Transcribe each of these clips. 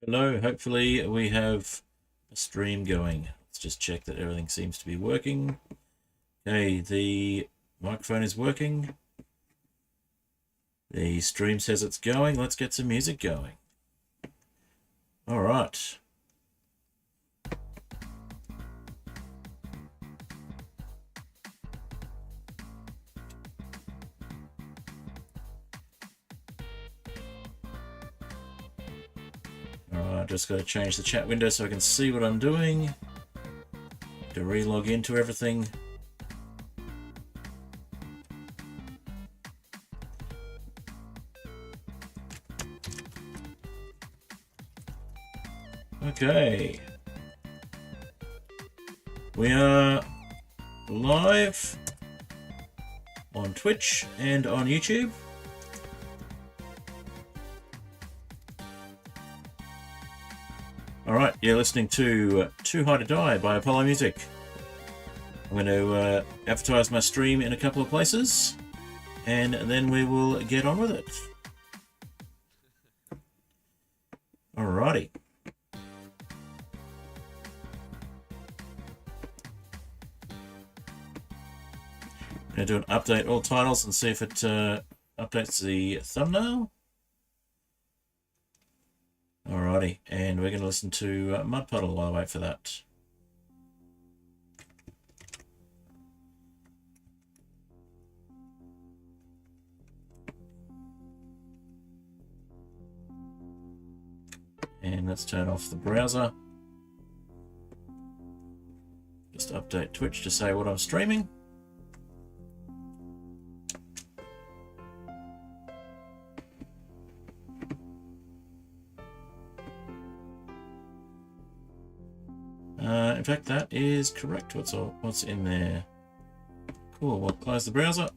Hello, hopefully we have a stream going. Let's just check that everything seems to be working. Okay, the microphone is working. The stream says it's going. Let's get some music going. All right. Alright, just got to change the chat window so I can see what I'm doing. To re-log into everything. Okay. We are live on Twitch and on YouTube. Alright, you're listening to Too High to Die by Apollo Music. I'm going to advertise my stream in a couple of places, and then we will get on with it. Alrighty. I'm going to do an update all titles and see if it updates the thumbnail. Alrighty, and we're going to listen to Mud Puddle while I wait for that. And let's turn off the browser. Just update Twitch to say what I'm streaming. In fact, that is correct. What's in there? Cool. We'll close the browser.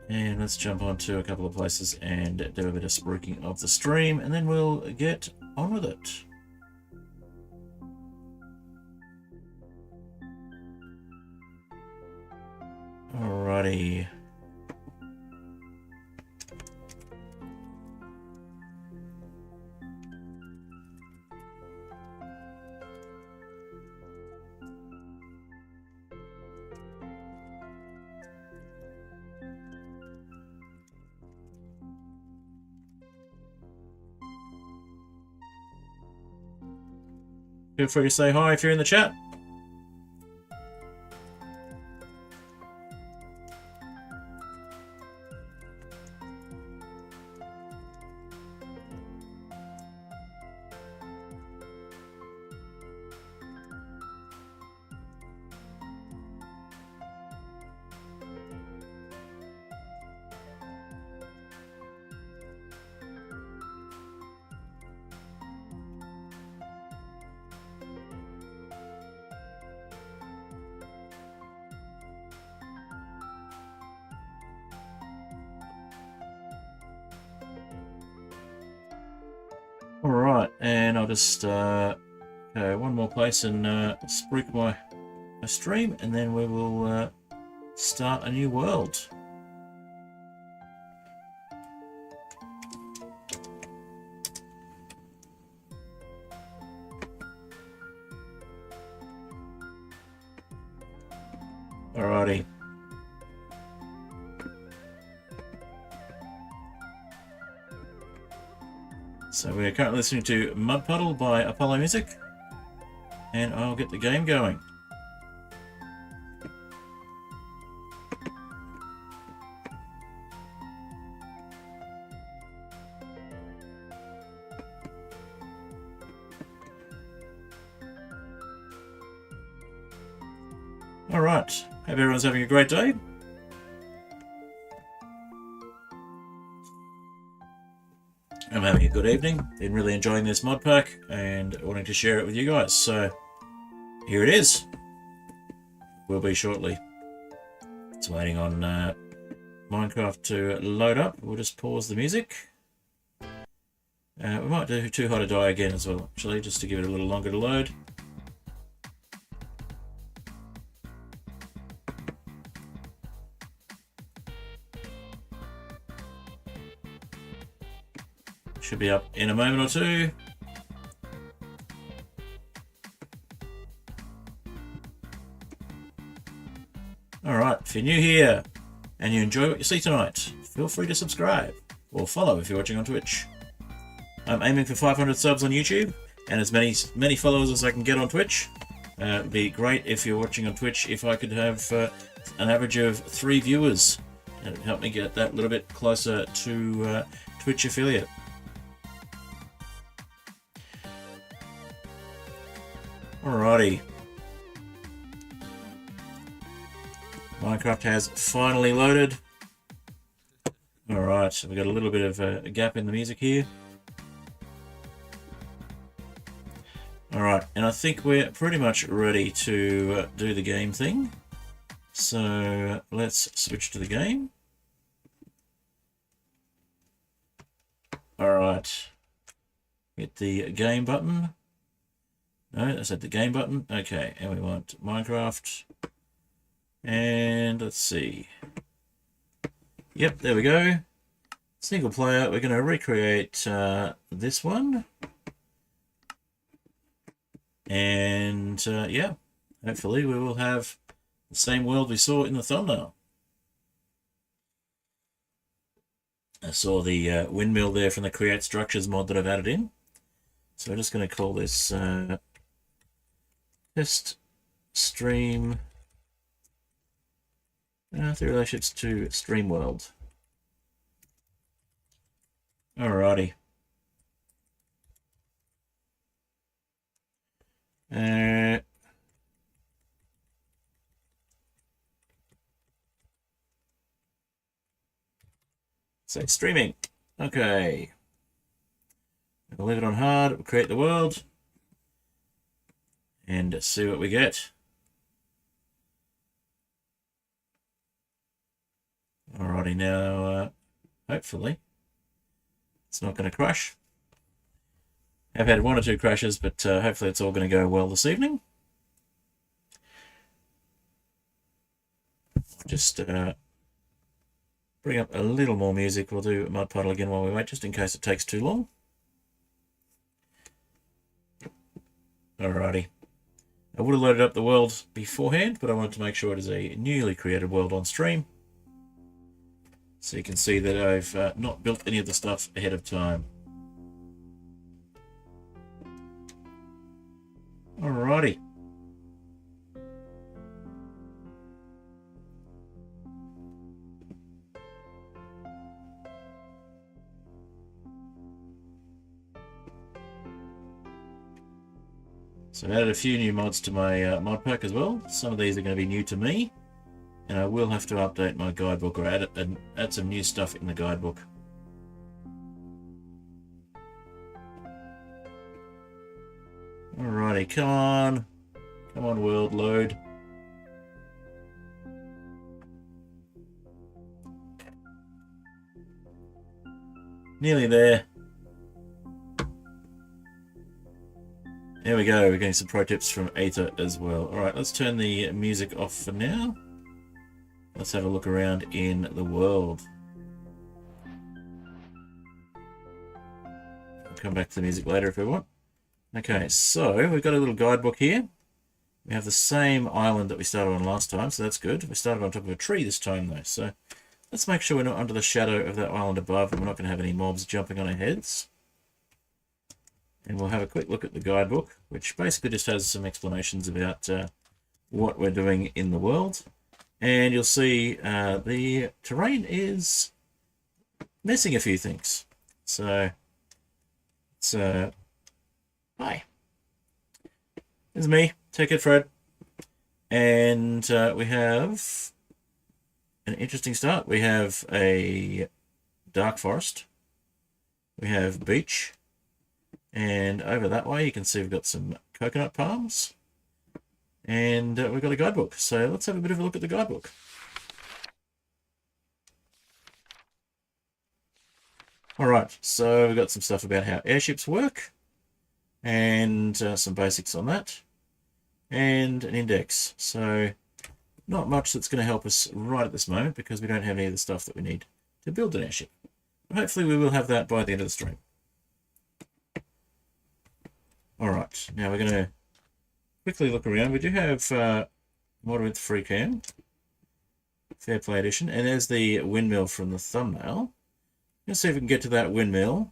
And let's jump onto a couple of places and do a bit of spruiking of the stream, and then we'll get on with it. Alrighty. Feel free to say hi if you're in the chat. Alright, and I'll just go one more place and spruik my stream, and then we will start a new world. Alrighty. So we're currently listening to Mud Puddle by Apollo Music, and I'll get the game going. Alright, hope everyone's having a great day. I'm having a good evening, been really enjoying this mod pack and wanting to share it with you guys, so here it is. Will be shortly. It's waiting on Minecraft to load up. We'll just pause the music. We might do Too High to Die again as well, actually, just to give it a little longer to load. Should be up in a moment or two. Alright, if you're new here and you enjoy what you see tonight, feel free to subscribe or follow if you're watching on Twitch. I'm aiming for 500 subs on YouTube and as many followers as I can get on Twitch. It'd be great if you're watching on Twitch if I could have an average of 3 viewers. It'd help me get that little bit closer to Twitch affiliate. Alrighty. Minecraft has finally loaded. Alright, so we've got a little bit of a gap in the music here. Alright, and I think we're pretty much ready to do the game thing. So let's switch to the game. Alright. Hit the game button. No, that's at the game button. Okay, and we want Minecraft. And let's see. Yep, there we go. Single player. We're going to recreate this one. And yeah, hopefully we will have the same world we saw in the thumbnail. I saw the windmill there from the Create Structures mod that I've added in. So I'm just going to call this test stream Aetherial Airships to Stream World. Alrighty. Say streaming. Okay. We'll leave it on hard. We'll create the world. And see what we get. Alrighty, now hopefully it's not going to crash. I've had 1 or 2 crashes, but hopefully it's all going to go well this evening. Just bring up a little more music. We'll do Mud Puddle again while we wait, just in case it takes too long. Alrighty. I would have loaded up the world beforehand, but I wanted to make sure it is a newly created world on stream. So you can see that I've not built any of the stuff ahead of time. Alrighty. So I've added a few new mods to my mod pack as well. Some of these are going to be new to me. And I will have to update my guidebook or add some new stuff in the guidebook. Alrighty, come on. Come on, world, load. Nearly there. There we go, we're getting some pro tips from Aether as well. Alright, let's turn the music off for now. Let's have a look around in the world. I'll come back to the music later if we want. Okay, so we've got a little guidebook here. We have the same island that we started on last time, so that's good. We started on top of a tree this time though, so let's make sure we're not under the shadow of that island above and we're not going to have any mobs jumping on our heads. And we'll have a quick look at the guidebook, which basically just has some explanations about what we're doing in the world. And you'll see the terrain is missing a few things. So, it's, hi. This is me, Take It Fred. And we have an interesting start. We have a dark forest. We have beach. And over that way you can see we've got some coconut palms. And we've got a guidebook. So let's have a bit of a look at the guidebook. Alright, so we've got some stuff about how airships work. And some basics on that. And an index. So not much that's going to help us right at this moment because we don't have any of the stuff that we need to build an airship. But hopefully we will have that by the end of the stream. Alright, now we're going to quickly look around. We do have Modern with Free Cam, Fair Play Edition, and there's the windmill from the thumbnail. Let's see if we can get to that windmill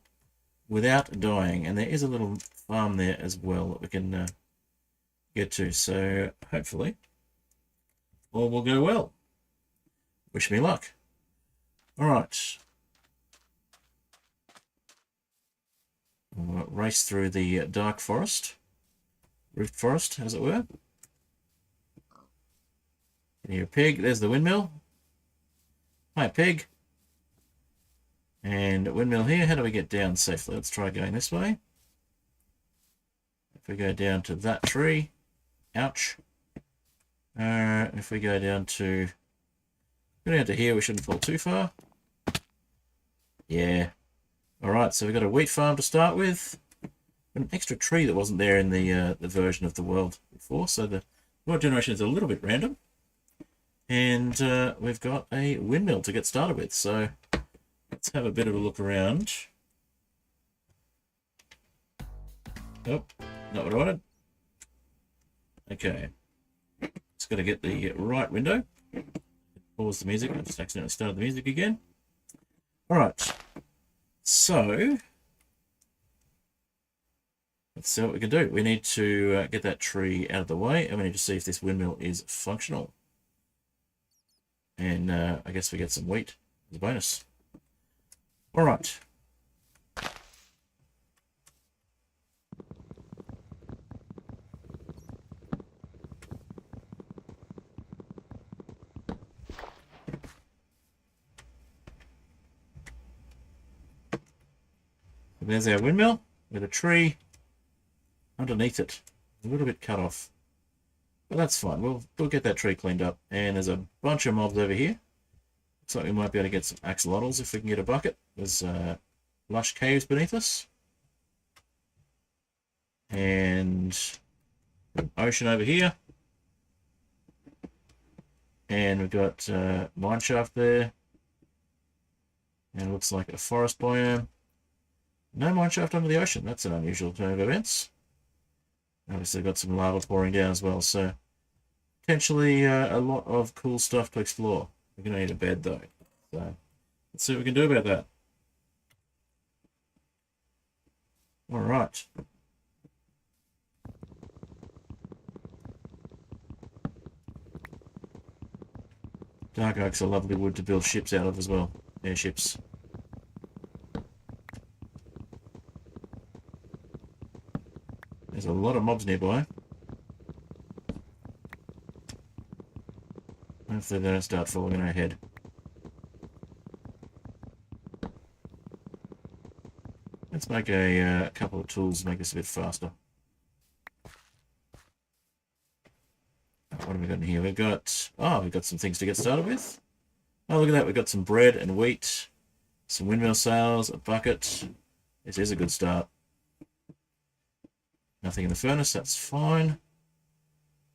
without dying. And there is a little farm there as well that we can get to. So hopefully all will go well. Wish me luck. Alright. We'll race through the dark forest. Rift forest, as it were. Can hear a pig. There's the windmill. Hi, pig. And windmill here. How do we get down safely? Let's try going this way. If we go down to that tree. Ouch. If we go down to here, we shouldn't fall too far. Yeah. Alright, so we've got a wheat farm to start with. An extra tree that wasn't there in the version of the world before, so the world generation is a little bit random. And we've got a windmill to get started with, so let's have a bit of a look around. Oh, not what I wanted. Okay. Just got to get the right window. Pause the music. I just accidentally started the music again. Alright. So, let's see what we can do. We need to get that tree out of the way, and we need to see if this windmill is functional. And I guess we get some wheat as a bonus. Alright. There's our windmill with a tree underneath it, a little bit cut off, but that's fine. We'll get that tree cleaned up. And there's a bunch of mobs over here. Looks like we might be able to get some axolotls if we can get a bucket. There's lush caves beneath us, and an ocean over here, and we've got mine shaft there, and it looks like a forest biome. No mineshaft under the ocean. That's an unusual turn of events. Obviously, got some lava pouring down as well, so potentially a lot of cool stuff to explore. We're going to need a bed, though. So let's see what we can do about that. All right. Dark oak's a lovely wood to build ships out of as well. Airships. There's a lot of mobs nearby. Hopefully they don't start falling in our head. Let's make a couple of tools to make this a bit faster. What have we got in here? We've got some things to get started with. Oh, look at that. We've got some bread and wheat, some windmill sails, a bucket. This is a good start. Nothing in the furnace, that's fine.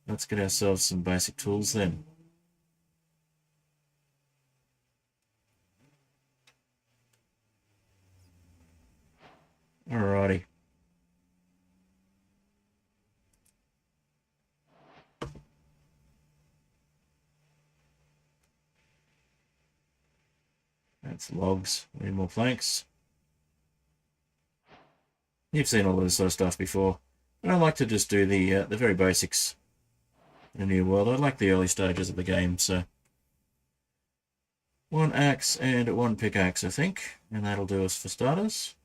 Let's get ourselves some basic tools then. Alrighty. That's logs. We need more planks. You've seen all this sort of stuff before. And I like to just do the very basics in a new world. I like the early stages of the game, so one axe and one pickaxe, I think, and that'll do us for starters.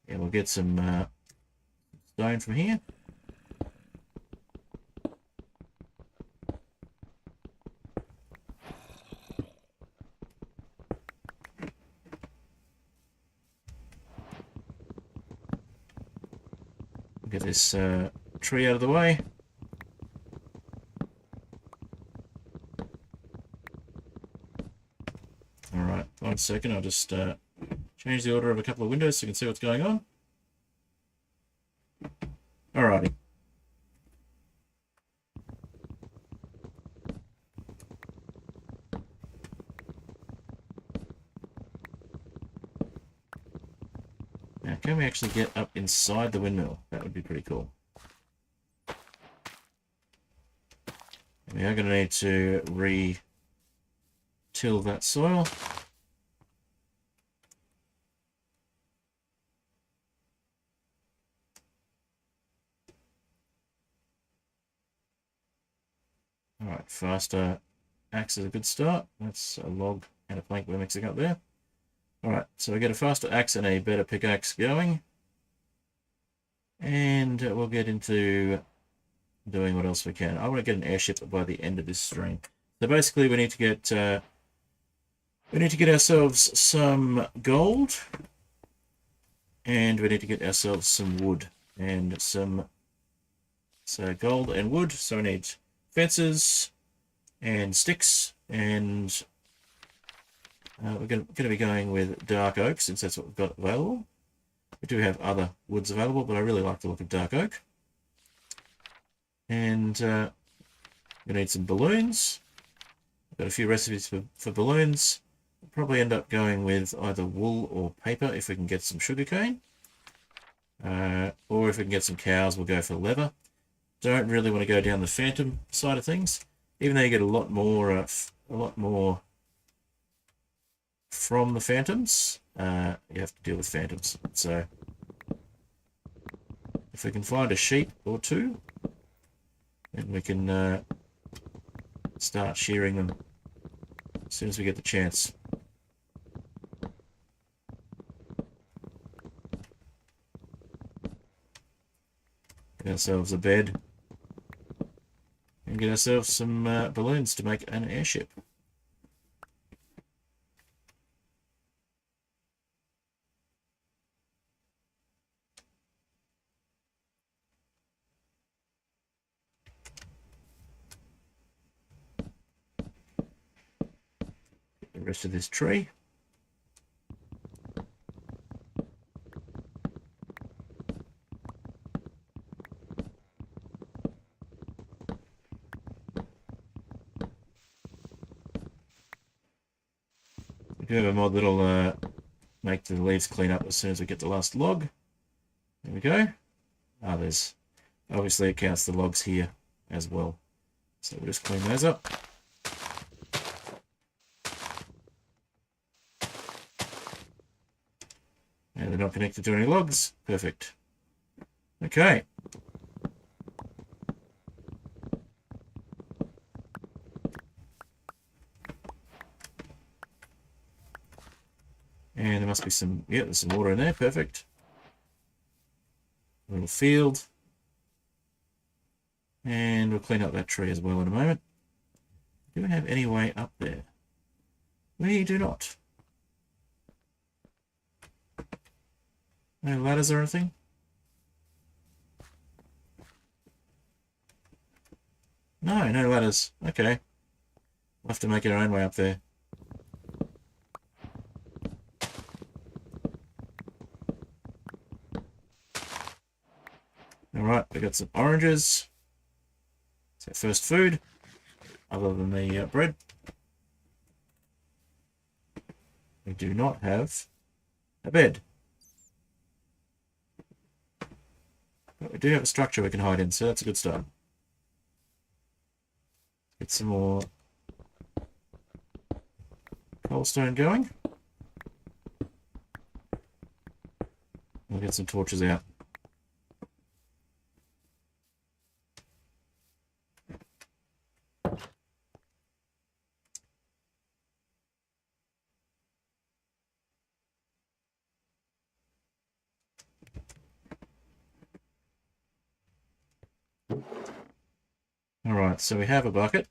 Yeah, we'll get some stone from here. Get this tree out of the way. Alright, 1 second, I'll just change the order of a couple of windows so you can see what's going on. Alrighty. Now, can we actually get up inside the windmill? That would be pretty cool. We are going to need to re-till that soil. Alright, faster axe is a good start. That's a log and a plank we're mixing up there. Alright, so we get a faster axe and a better pickaxe going. And we'll get into doing what else we can. I want to get an airship by the end of this stream. So basically we need to get ourselves some gold. And we need to get ourselves some wood and some gold and wood. So we need fences and sticks, and we're going to be going with dark oak since that's what we've got available. We do have other woods available, but I really like the look of dark oak. And we need some balloons. I've got a few recipes for balloons. We'll probably end up going with either wool or paper if we can get some sugarcane. Or if we can get some cows, we'll go for leather. Don't really want to go down the phantom side of things, even though you get a lot more from the phantoms. You have to deal with phantoms. So if we can find a sheep or two, then we can start shearing them as soon as we get the chance. Get ourselves a bed and get ourselves some balloons to make an airship. Get the rest of this tree. We do have a mod that'll make the leaves clean up as soon as we get the last log. There we go. There's obviously it counts the logs here as well. So we'll just clean those up. And they're not connected to any logs. Perfect. Okay. And there must be some, yeah, there's some water in there. Perfect. A little field. And we'll clean up that tree as well in a moment. Do we have any way up there? We do not. No ladders or anything? No, no ladders. Okay. We'll have to make our own way up there. Alright, we got some oranges. It's our first food, other than the bread. We do not have a bed. But we do have a structure we can hide in, so that's a good start. Get some more coalstone going. We'll get some torches out. Alright, so we have a bucket.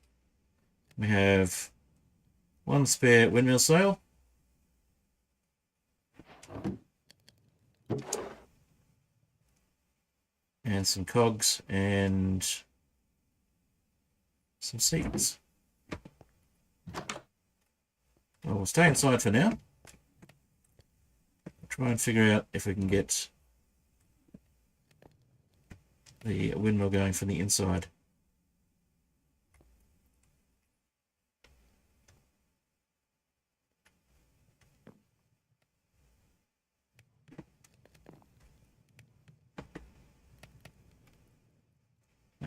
We have one spare windmill sail. And some cogs and some seeds. Well, we'll stay inside for now. We'll try and figure out if we can get the windmill going from the inside.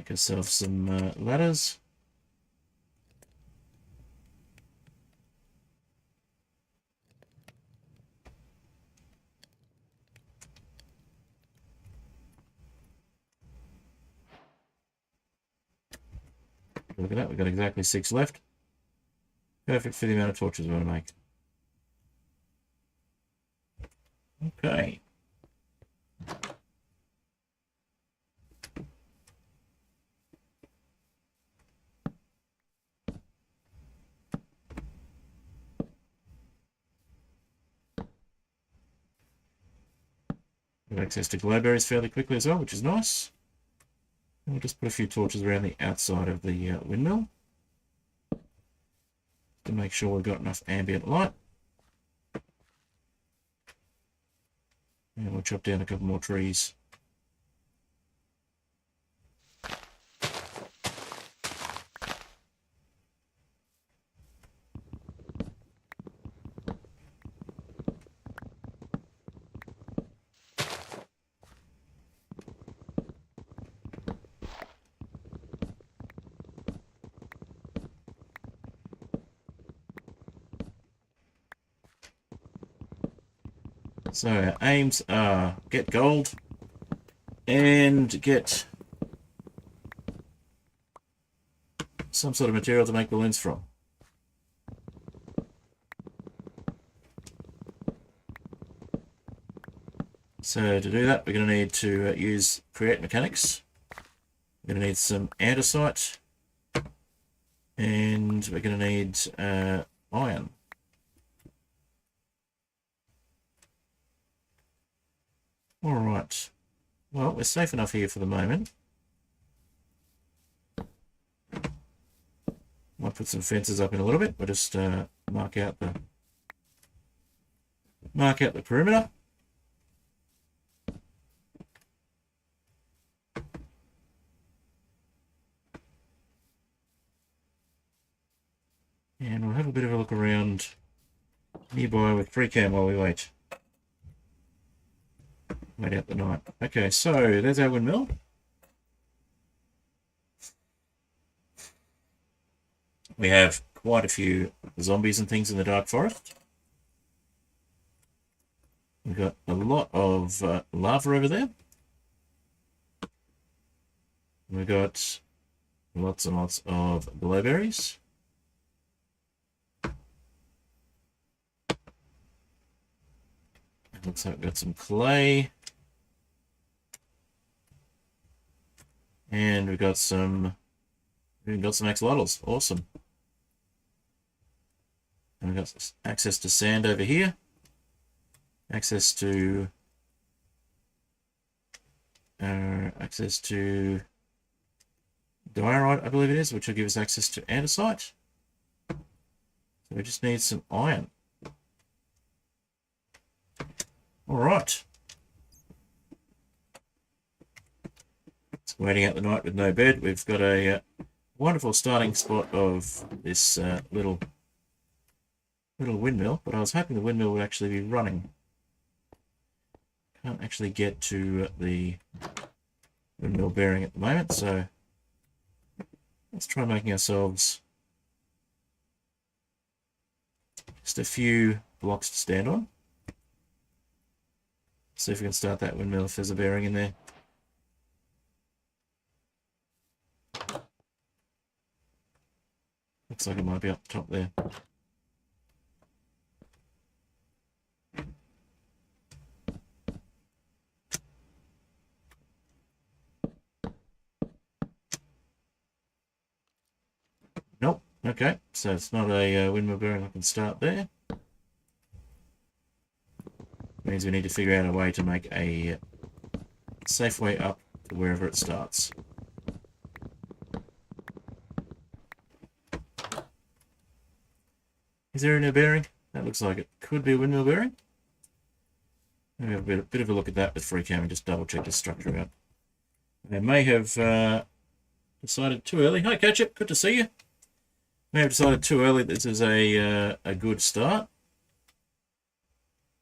Make ourselves some ladders. Look at that, we've got exactly 6 left. Perfect for the amount of torches we want to make. Okay. We have access to glowberries fairly quickly as well, which is nice. And we'll just put a few torches around the outside of the windmill to make sure we've got enough ambient light. And we'll chop down a couple more trees. So our aims are get gold and get some sort of material to make balloons from. So to do that, we're going to need to use create mechanics. We're going to need some andesite, and we're going to need iron. Alright, well, we're safe enough here for the moment. Might put some fences up in a little bit. We'll just mark out the perimeter. And we'll have a bit of a look around nearby with free cam while we wait. Wait out the night. Okay, so there's our windmill. We have quite a few zombies and things in the dark forest. We've got a lot of lava over there. We've got lots and lots of glowberries. Looks like we've got some clay. And we've got some axolotls. Awesome. And we've got access to sand over here. Access to diorite, I believe it is, which will give us access to andesite. So we just need some iron. All right. It's waiting out the night with no bed. We've got a wonderful starting spot of this little windmill, but I was hoping the windmill would actually be running. Can't actually get to the windmill bearing at the moment, so let's try making ourselves just a few blocks to stand on. See if we can start that windmill if there's a bearing in there. Looks like it might be up top there. Nope. Okay, so it's not a windmill bearing. I can start there. Means we need to figure out a way to make a safe way up to wherever it starts. Is there a bearing? That looks like it could be a windmill bearing. Maybe have a bit of a look at that with free cam and just double check the structure out. They may have decided too early. Hi Ketchup, good to see you. May have decided too early that this is a good start.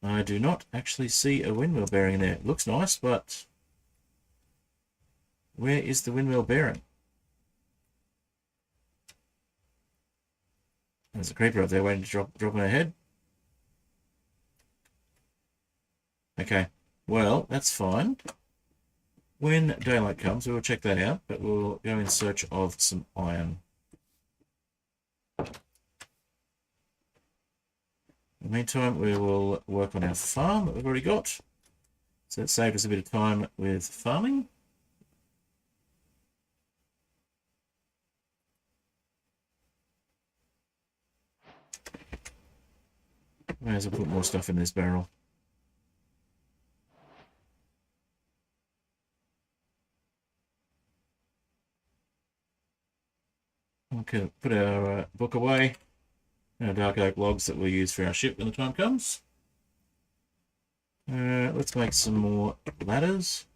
I do not actually see a windmill bearing there. It looks nice, but where is the windmill bearing? There's a creeper up there waiting to drop on our head. Okay, well, that's fine. When daylight comes, we'll check that out, but we'll go in search of some iron. In the meantime, we will work on our farm that we've already got. So that saved us a bit of time with farming. May as well put more stuff in this barrel. Okay, put our book away. Our dark oak logs that we'll use for our ship when the time comes. Let's make some more ladders.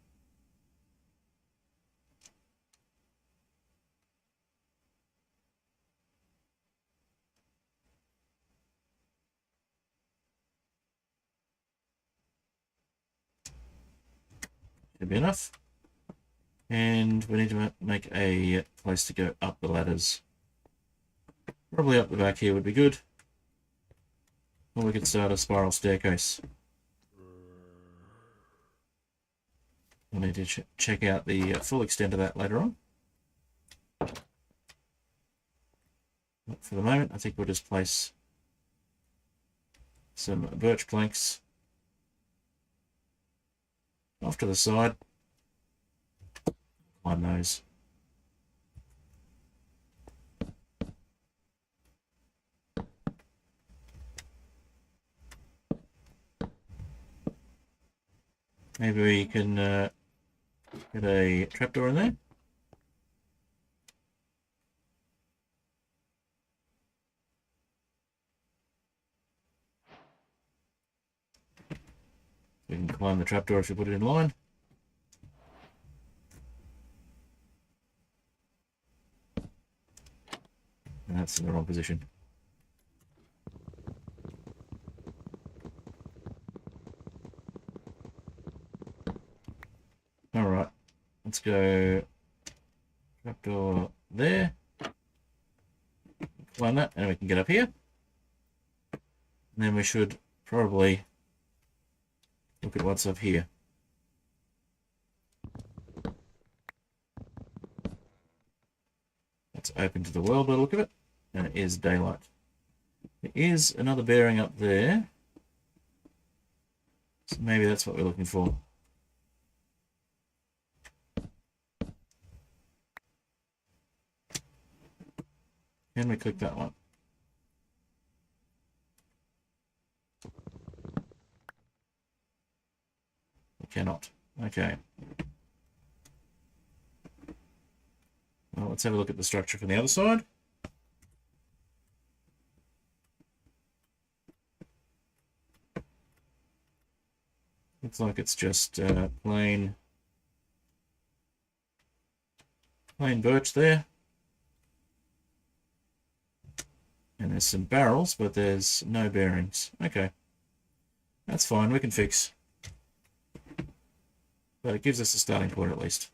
Should be enough. And we need to make a place to go up the ladders. Probably up the back here would be good. Or we could start a spiral staircase. We'll need to check out the full extent of that later on. But for the moment, I think we'll just place some birch planks off to the side. Climb those. Maybe we can get a trapdoor in there. We can climb the trapdoor if you put it in line. And that's in the wrong position. Alright, let's go trapdoor there. Climb that, and we can get up here. And then we should probably look at what's up here. It's open to the world by the look of it, and it is daylight. There is another bearing up there, so maybe that's what we're looking for. Can we click that one? We cannot. Okay. Well, let's have a look at the structure from the other side. Looks like it's just plain birch there. And there's some barrels, but there's no bearings. Okay. That's fine, we can fix. But it gives us a starting point at least.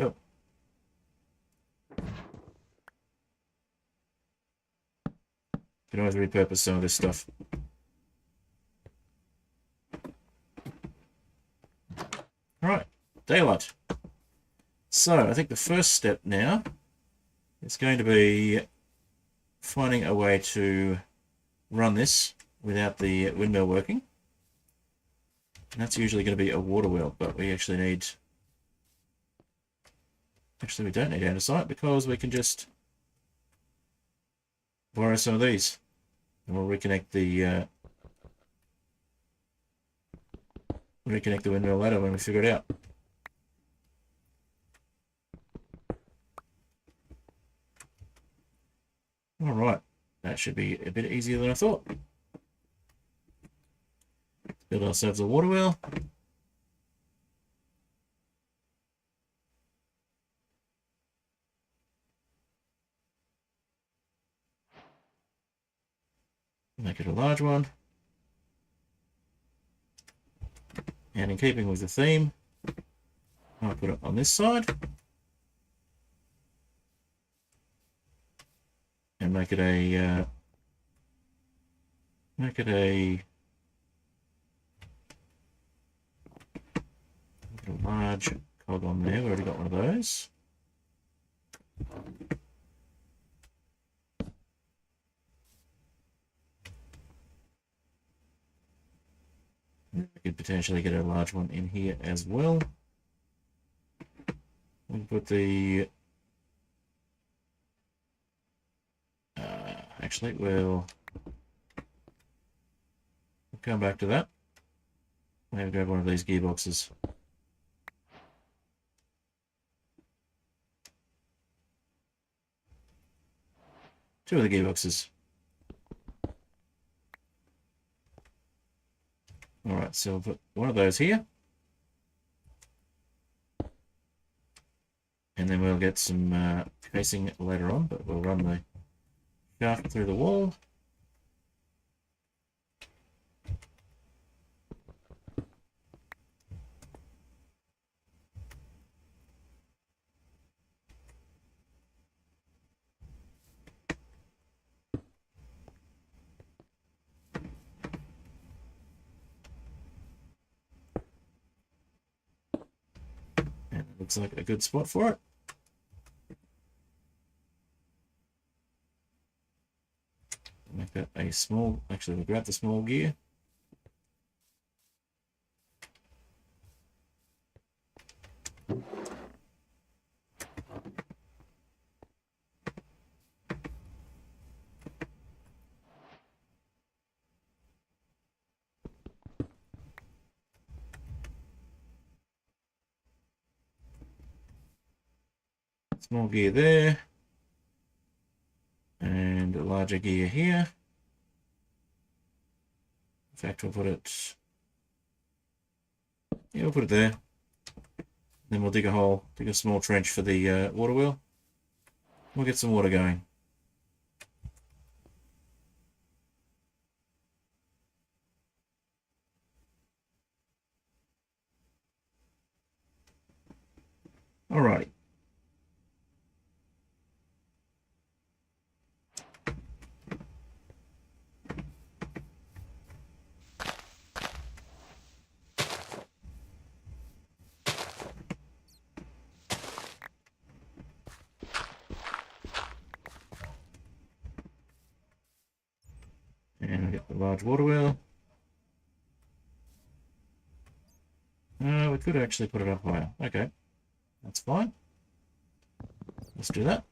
Oh. Can always repurpose some of this stuff. Alright, daylight. So, I think the first step now is going to be finding a way to run this without the windmill working. And that's usually going to be a water wheel, but we actually need... Actually, we don't need andesite because we can just borrow some of these. And we'll reconnect the windmill ladder when we figure it out. All right, that should be a bit easier than I thought. Let's build ourselves a water wheel. Make it a large one. And in keeping with the theme, I'll put it on this side and make it a large cog on there. We already got one of those. We could potentially get a large one in here as well. We can put the actually we'll come back to that. Maybe grab one of these gearboxes. Two of the gearboxes. Alright, so we'll put one of those here. And then we'll get some casing later on, but we'll run the shaft through the wall. And it looks like a good spot for it. Make that a small, actually we'll grab the small gear. Small gear there. And a larger gear here. In fact, we'll put it, yeah, we'll put it there. Then we'll dig a hole, dig a small trench for the water wheel. We'll get some water going. Alrighty. And we get the large water wheel. We could actually put it up higher. Okay, that's fine. Let's do that.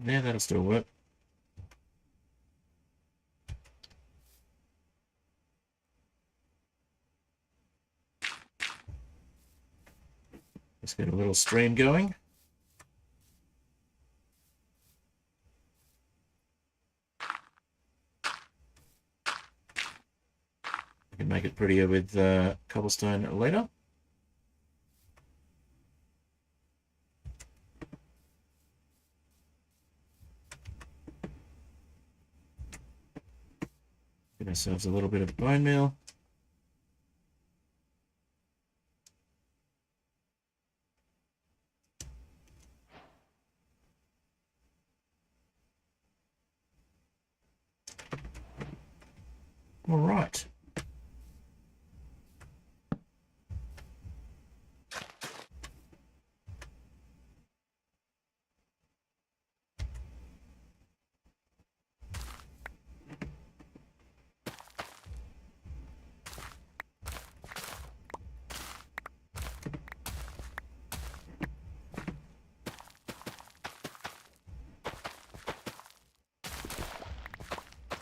Yeah, that'll still work. Let's get a little stream going. We can make it prettier with cobblestone later. Get ourselves a little bit of bone meal. All right.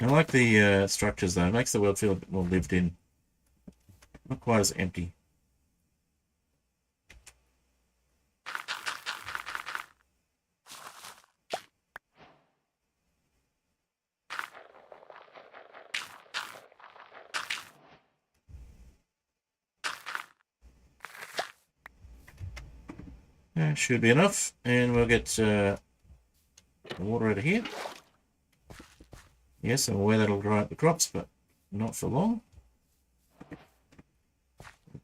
I like the structures though. It makes the world feel a bit more lived in. Not quite as empty. Should be enough, and we'll get water out of here. Yes, I'm aware that'll dry up the crops, but not for long.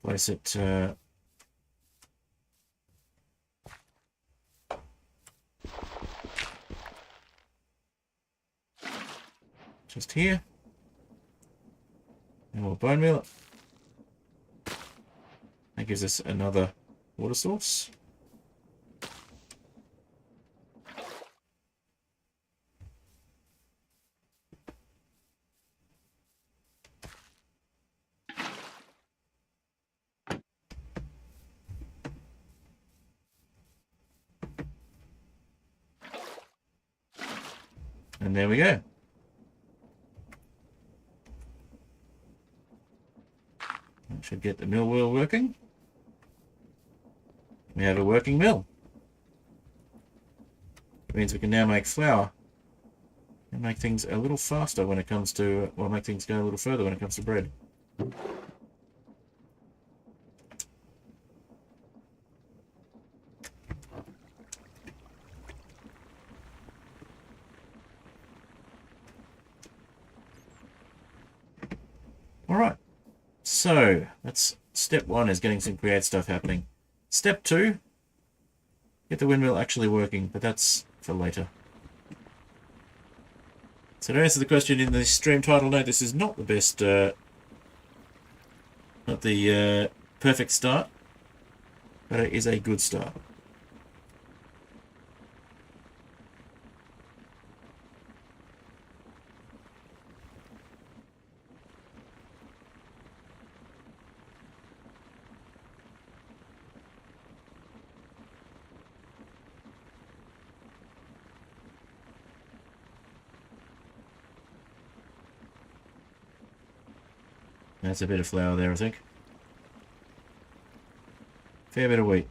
Place it just here. And we'll bone meal it. That gives us another water source. And there we go. That should get the mill wheel working. We have a working mill. It means we can now make flour and make things a little faster when it comes to, well, make things go a little further when it comes to bread. Alright, so that's step one, is getting some create stuff happening. Step two, get the windmill actually working, but that's for later. So to answer the question in the stream title, no, this is not the best, not the perfect start, but it is a good start. That's a bit of flour there, I think. Fair bit of wheat.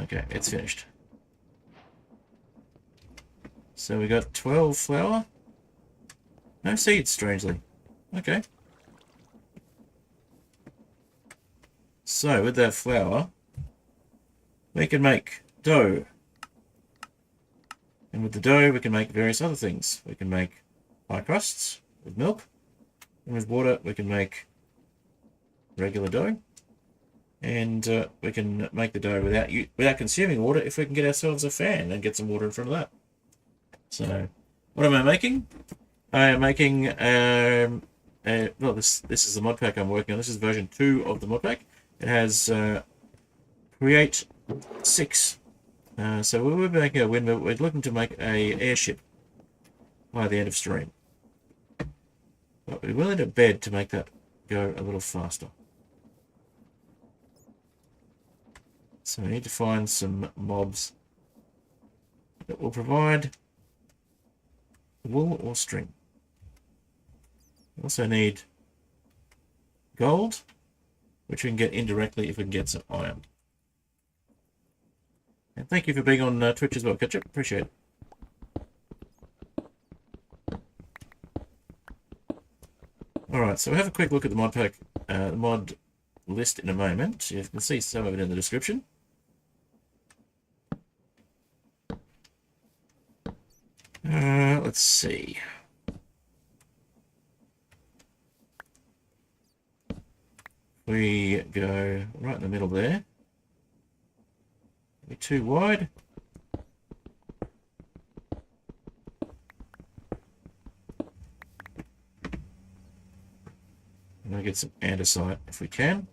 Okay, it's finished. So we got 12 flour. No seeds, strangely. Okay. So with that flour, we can make dough. And with the dough, we can make various other things. We can make pie crusts with milk. And with water, we can make regular dough. And we can make the dough without consuming water if we can get ourselves a fan and get some water in front of that. So, what am I making? I am making, well, this is the mod pack I'm working on. This is version 2 of the mod pack. It has create 6. So we're making a windmill. We're looking to make a airship by the end of stream. But we will need a bed to make that go a little faster. So we need to find some mobs that will provide wool or string. We also need gold, which we can get indirectly if we can get some iron. And thank you for being on Twitch as well, Ketchup. Appreciate it. Alright, so we'll have a quick look at the mod pack, the mod list in a moment. You can see some of it in the description. Let's see. We go right in the middle there. Be too wide. And we'll get some andesite if we can.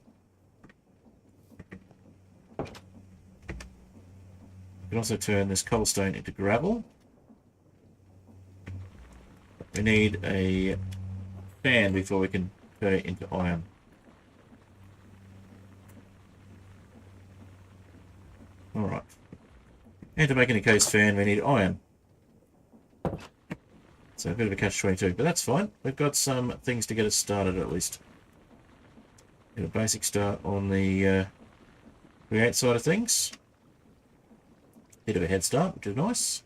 We can also turn this cobblestone into gravel. We need a fan before we can turn it into iron. Alright. And to make an encased fan, we need iron. So a bit of a catch-22, but that's fine. We've got some things to get us started at least. Get a basic start on the create side of things. Bit of a head start, which is nice.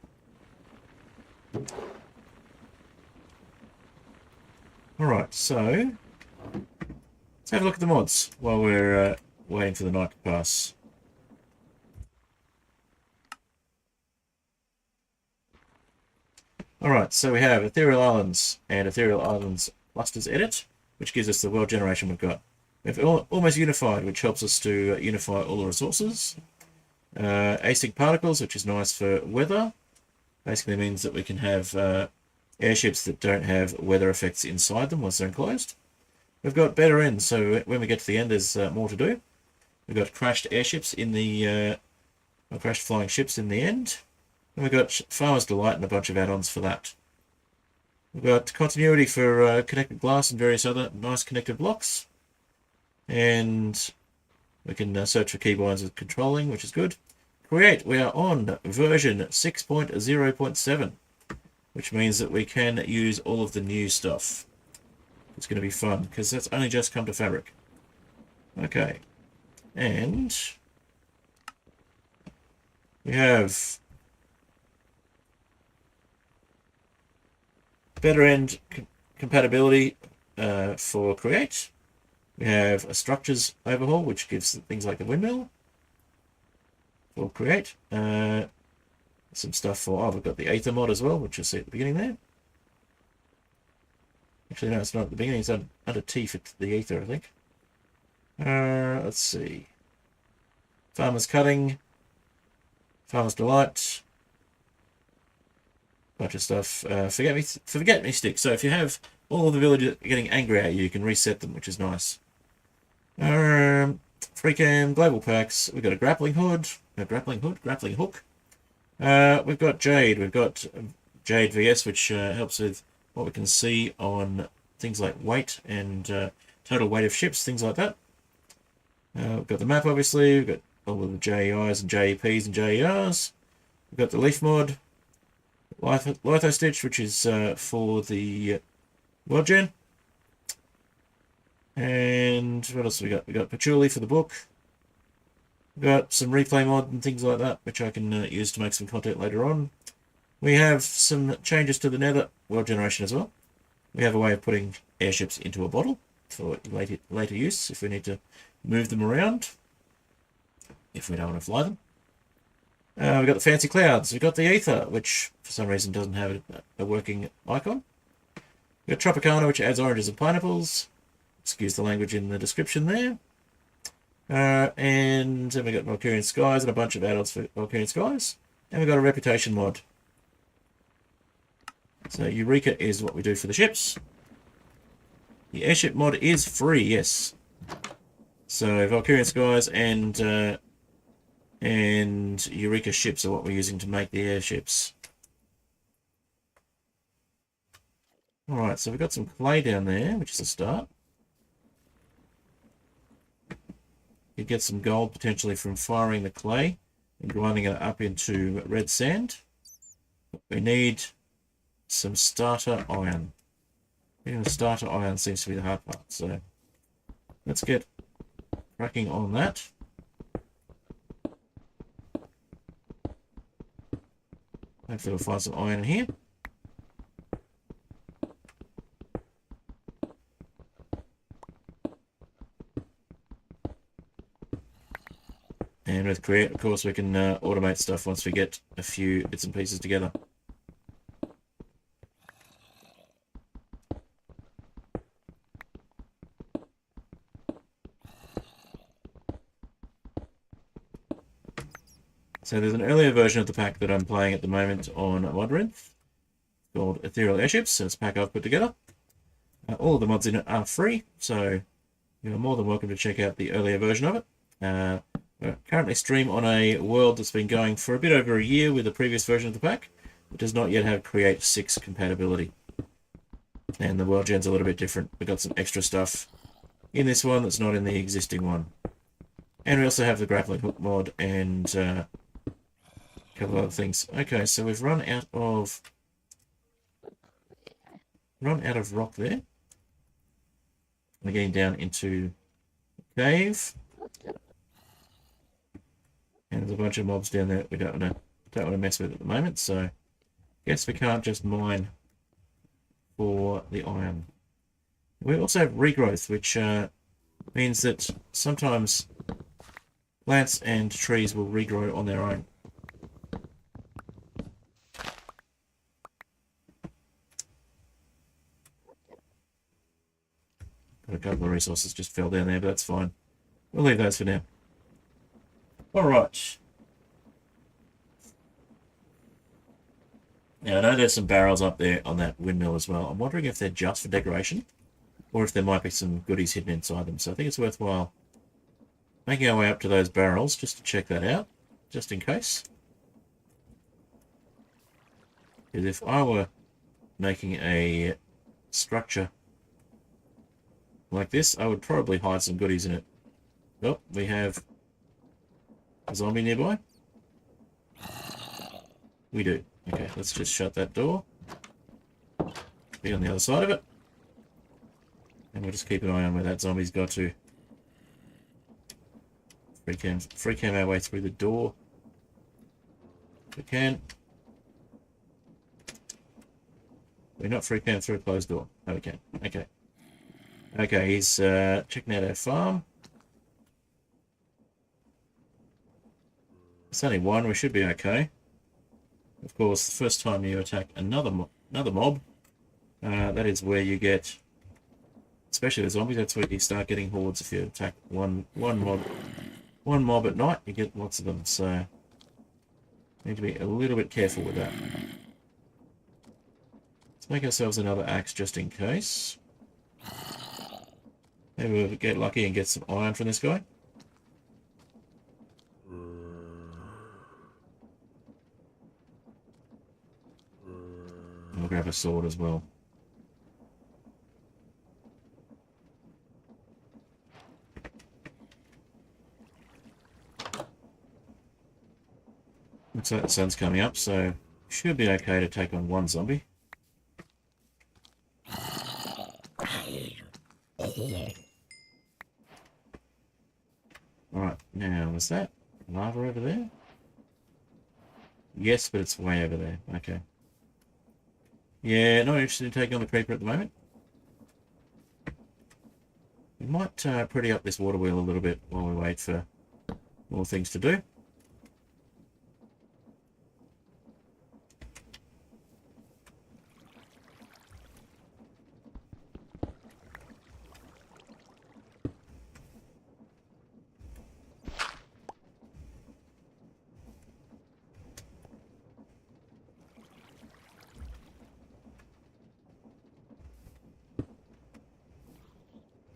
Alright, so Let's have a look at the mods while we're waiting for the night to pass. Alright, so we have Aetherial Islands and Aetherial Islands Clusters Edit, which gives us the world generation we've got. We have Almost Unified, which helps us to unify all the resources. Async Particles, which is nice for weather. Basically means that we can have airships that don't have weather effects inside them once they're enclosed. We've got Better Ends, so when we get to the end there's more to do. We've got crashed airships in the... crashed flying ships in the end. And we've got Farmer's Delight and a bunch of add-ons for that. We've got continuity for connected glass and various other nice connected blocks. And we can search for keybinds with controlling, which is good. Create, we are on version 6.0.7, which means that we can use all of the new stuff. It's going to be fun, because that's only just come to Fabric. Okay. And we have Better End compatibility for Create. We have a structures overhaul, which gives things like the windmill for Create. Some stuff for, we've got the Aether mod as well, which you'll see at the beginning there. Actually, no, it's not at the beginning, it's under T for the Aether, I think. Let's see. Farmer's Cutting, Farmer's Delight, bunch of stuff. Forget me stick. So if you have all of the villagers getting angry at you, you can reset them, which is nice. Freaking global packs. We've got a grappling hook. We've got Jade. We've got Jade VS, which helps with what we can see on things like weight and total weight of ships, things like that. We've got the map, obviously. We've got all of the JEIs and JEPs and JERs. We've got the leaf mod. Litho Stitch, which is for the world gen. And what else have we got? We got Patchouli for the book. We've got some replay mod and things like that, which I can use to make some content later on. We have some changes to the Nether world generation as well. We have a way of putting airships into a bottle for later use if we need to move them around, if we don't want to fly them. We've got the fancy clouds. We've got the Aether, which for some reason doesn't have a working icon. We've got Tropicana, which adds oranges and pineapples. Excuse the language in the description there. And then we've got Valkyrien Skies and a bunch of add-ons for Valkyrien Skies. And we've got a reputation mod. So Eureka is what we do for the ships. The airship mod is free, yes. So Valkyrien Skies and Eureka ships are what we're using to make the airships. Alright, so we've got some clay down there, which is a start. You get some gold potentially from firing the clay and grinding it up into red sand. We need some starter iron. Getting the starter iron seems to be the hard part, so let's get cracking on that. Hopefully we'll find some iron in here. And with Create, of course, we can automate stuff once we get a few bits and pieces together. So there's an earlier version of the pack that I'm playing at the moment on Modrinth called Aetherial Airships, and it's a pack I've put together. All of the mods in it are free, so you're more than welcome to check out the earlier version of it. We currently stream on a world that's been going for a bit over a year with the previous version of the pack. It does not yet have Create 6 compatibility. And the world gen's a little bit different. We've got some extra stuff in this one that's not in the existing one. And we also have the grappling hook mod and a couple of other things. Okay, so we've run out of rock there. We're getting down into the cave. And there's a bunch of mobs down there that we don't want to mess with at the moment, so guess we can't just mine for the iron. We also have regrowth, which Means that sometimes plants and trees will regrow on their own. Got a couple of resources just fell down there, but that's fine. We'll leave those for now. Alright. Now, I know there's some barrels up there on that windmill as well. I'm wondering if they're just for decoration, or if there might be some goodies hidden inside them. So I think it's worthwhile making our way up to those barrels just to check that out, just in case. Because if I were making a structure like this, I would probably hide some goodies in it. Oh, we have a zombie nearby. We do. Okay, let's just shut that door. Be on the other side of it. And we'll just keep an eye on where that zombie's got to. Free cam our way through the door. If we can. We're not free cam through a closed door. Oh, we can. Okay. Okay, he's checking out our farm. It's only one, we should be okay. Of course, the first time you attack another mob, that is where you get, especially the zombies, that's where you start getting hordes. If you attack one mob at night, you get lots of them, so need to be a little bit careful with that. Let's make ourselves another axe just in case. Maybe we'll get lucky and get some iron from this guy. And we'll grab a sword as well. Looks like the sun's coming up, so should be okay to take on one zombie. Alright, now was that lava over there? Yes, but it's way over there. Okay. Yeah, not interested in taking on the creeper at the moment. We might pretty up this water wheel a little bit while we wait for more things to do.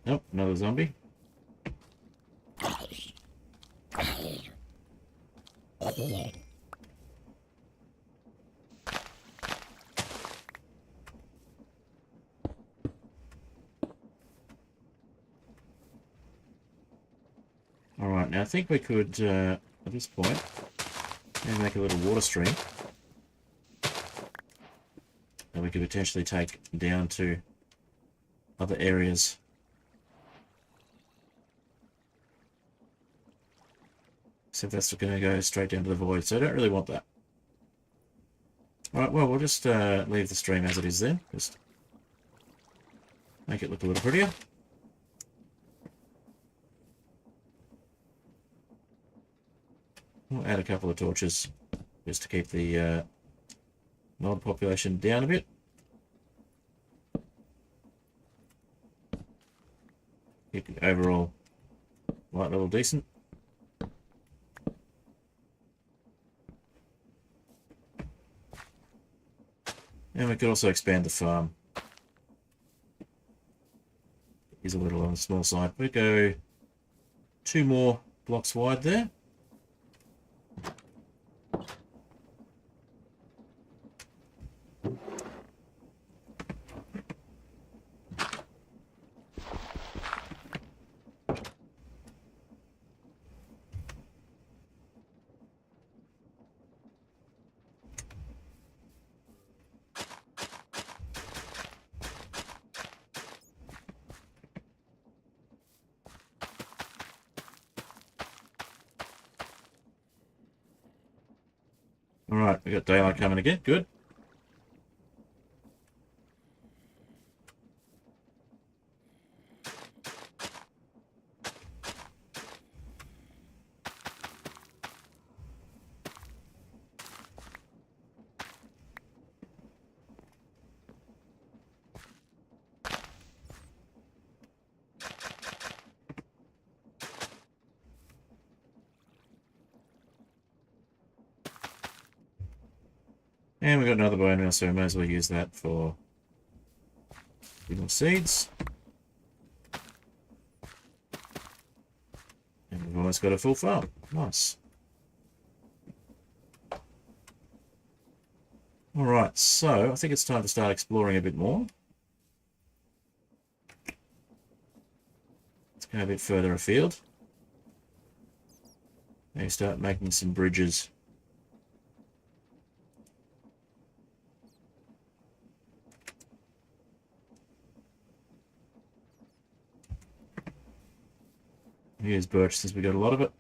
Nope, another zombie. Alright, now I think we could, at this point, maybe make a little water stream that we could potentially take down to other areas. Except that's going to go straight down to the void, so I don't really want that. Alright, well, we'll just leave the stream as it is then. Just make it look a little prettier. We'll add a couple of torches just to keep the mob population down a bit. Keep the overall light level decent. And we could also expand the farm. Is a little on the small side. We go 2 more blocks wide there. Alright, we got daylight coming again. Good. And we've got another bone meal, so we may as well use that for a few more seeds. And we've almost got a full farm. Nice. Alright, so I think it's time to start exploring a bit more. Let's go a bit further afield. Maybe start making some bridges. Use birch since we got a lot of it.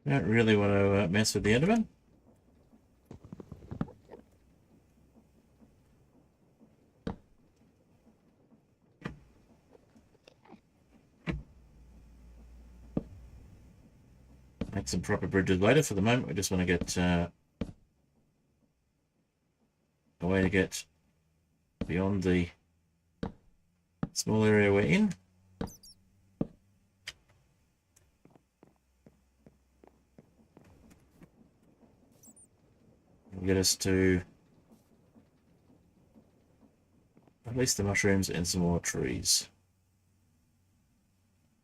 Don't really want to mess with the Enderman. Make some proper bridges later. For the moment, we just want to get a way to get beyond the small area we're in. It'll get us to at least the mushrooms and some more trees.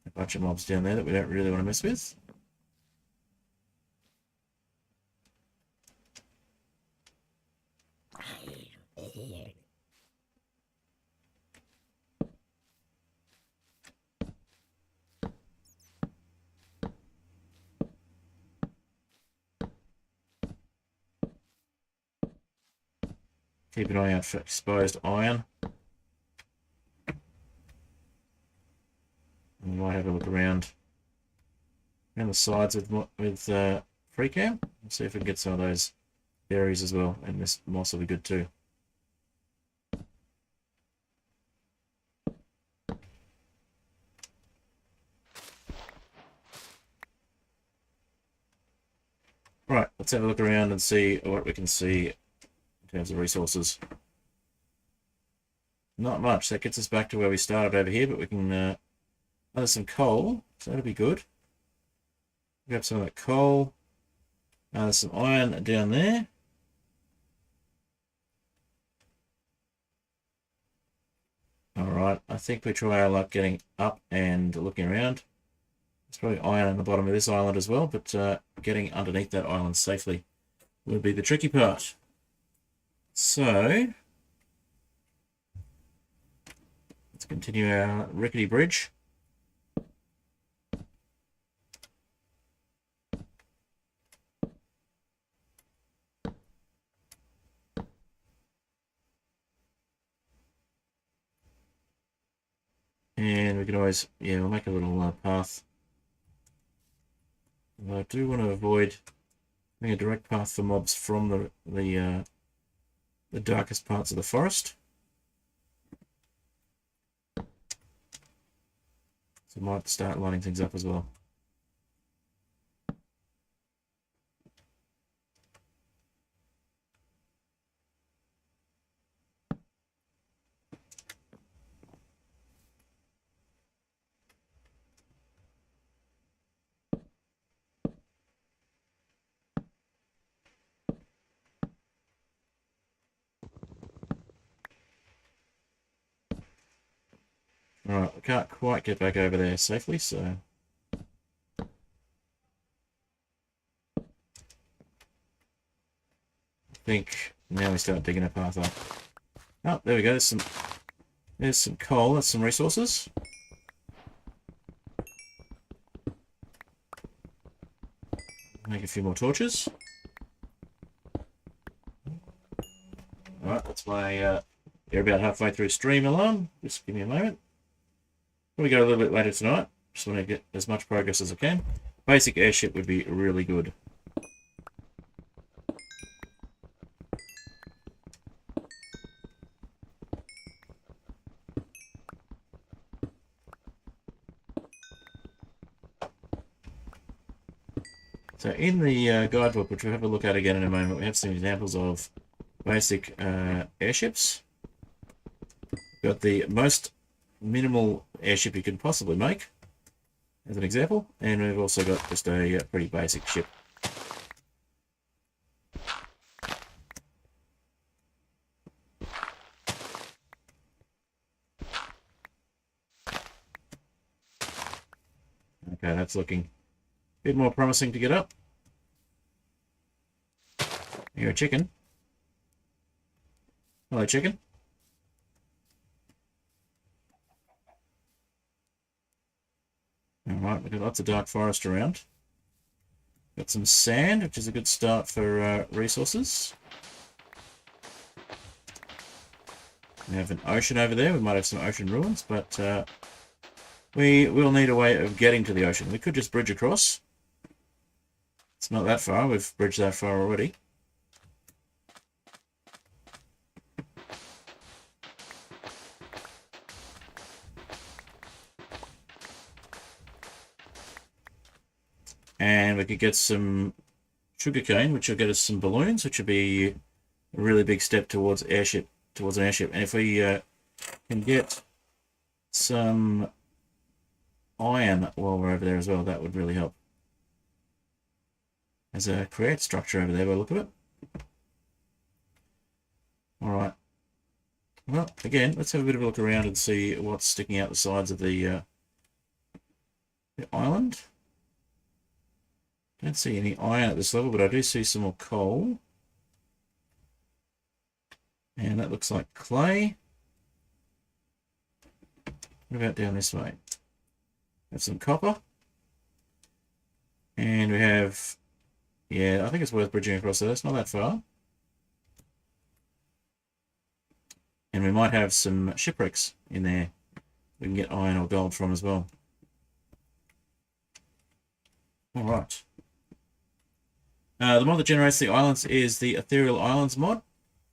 A bunch of mobs down there that we don't really want to mess with. Keep an eye out for exposed iron. We might have a look around the sides with free cam. See if we can get some of those berries as well, and this moss will be good too. Right, let's have a look around and see what we can see in terms of resources. Not much. That gets us back to where we started over here, but we can there's some coal, so that'll be good. Grab some of that coal. There's some iron down there. Alright, I think we try our luck getting up and looking around. There's probably iron on the bottom of this island as well, but getting underneath that island safely would be the tricky part. So, let's continue our rickety bridge. And we can always, yeah, we'll make a little path. I do want to avoid having a direct path for mobs from the darkest parts of the forest. So I might start lining things up as well. Alright, we can't quite get back over there safely, so I think now we start digging a path up. Oh, there we go. There's some coal. That's some resources. Make a few more torches. Alright, that's my you're about halfway through stream alarm. Just give me a moment. Probably go a little bit later tonight. Just want to get as much progress as I can. Basic airship would be really good. So in the guidebook, which we'll have a look at again in a moment, we have some examples of basic airships. We've got the most minimal airship you can possibly make, as an example, and we've also got just a pretty basic ship. Okay, that's looking a bit more promising to get up. You're a chicken. Hello, chicken. Alright, we've got lots of dark forest around. Got some sand, which is a good start for resources. We have an ocean over there. We might have some ocean ruins, but we will need a way of getting to the ocean. We could just bridge across. It's not that far. We've bridged that far already. And we could get some sugarcane, which will get us some balloons, which will be a really big step towards an airship. And if we can get some iron while we're over there as well, that would really help. There's a create structure over there by the look of it. Alright. Well, again, let's have a bit of a look around and see what's sticking out the sides of the island. Don't see any iron at this level, but I do see some more coal. And that looks like clay. What about down this way? Have some copper. And we have, yeah, I think it's worth bridging across there. It's not that far. And we might have some shipwrecks in there we can get iron or gold from as well. Alright. The mod that generates the islands is the Aetherial Islands mod.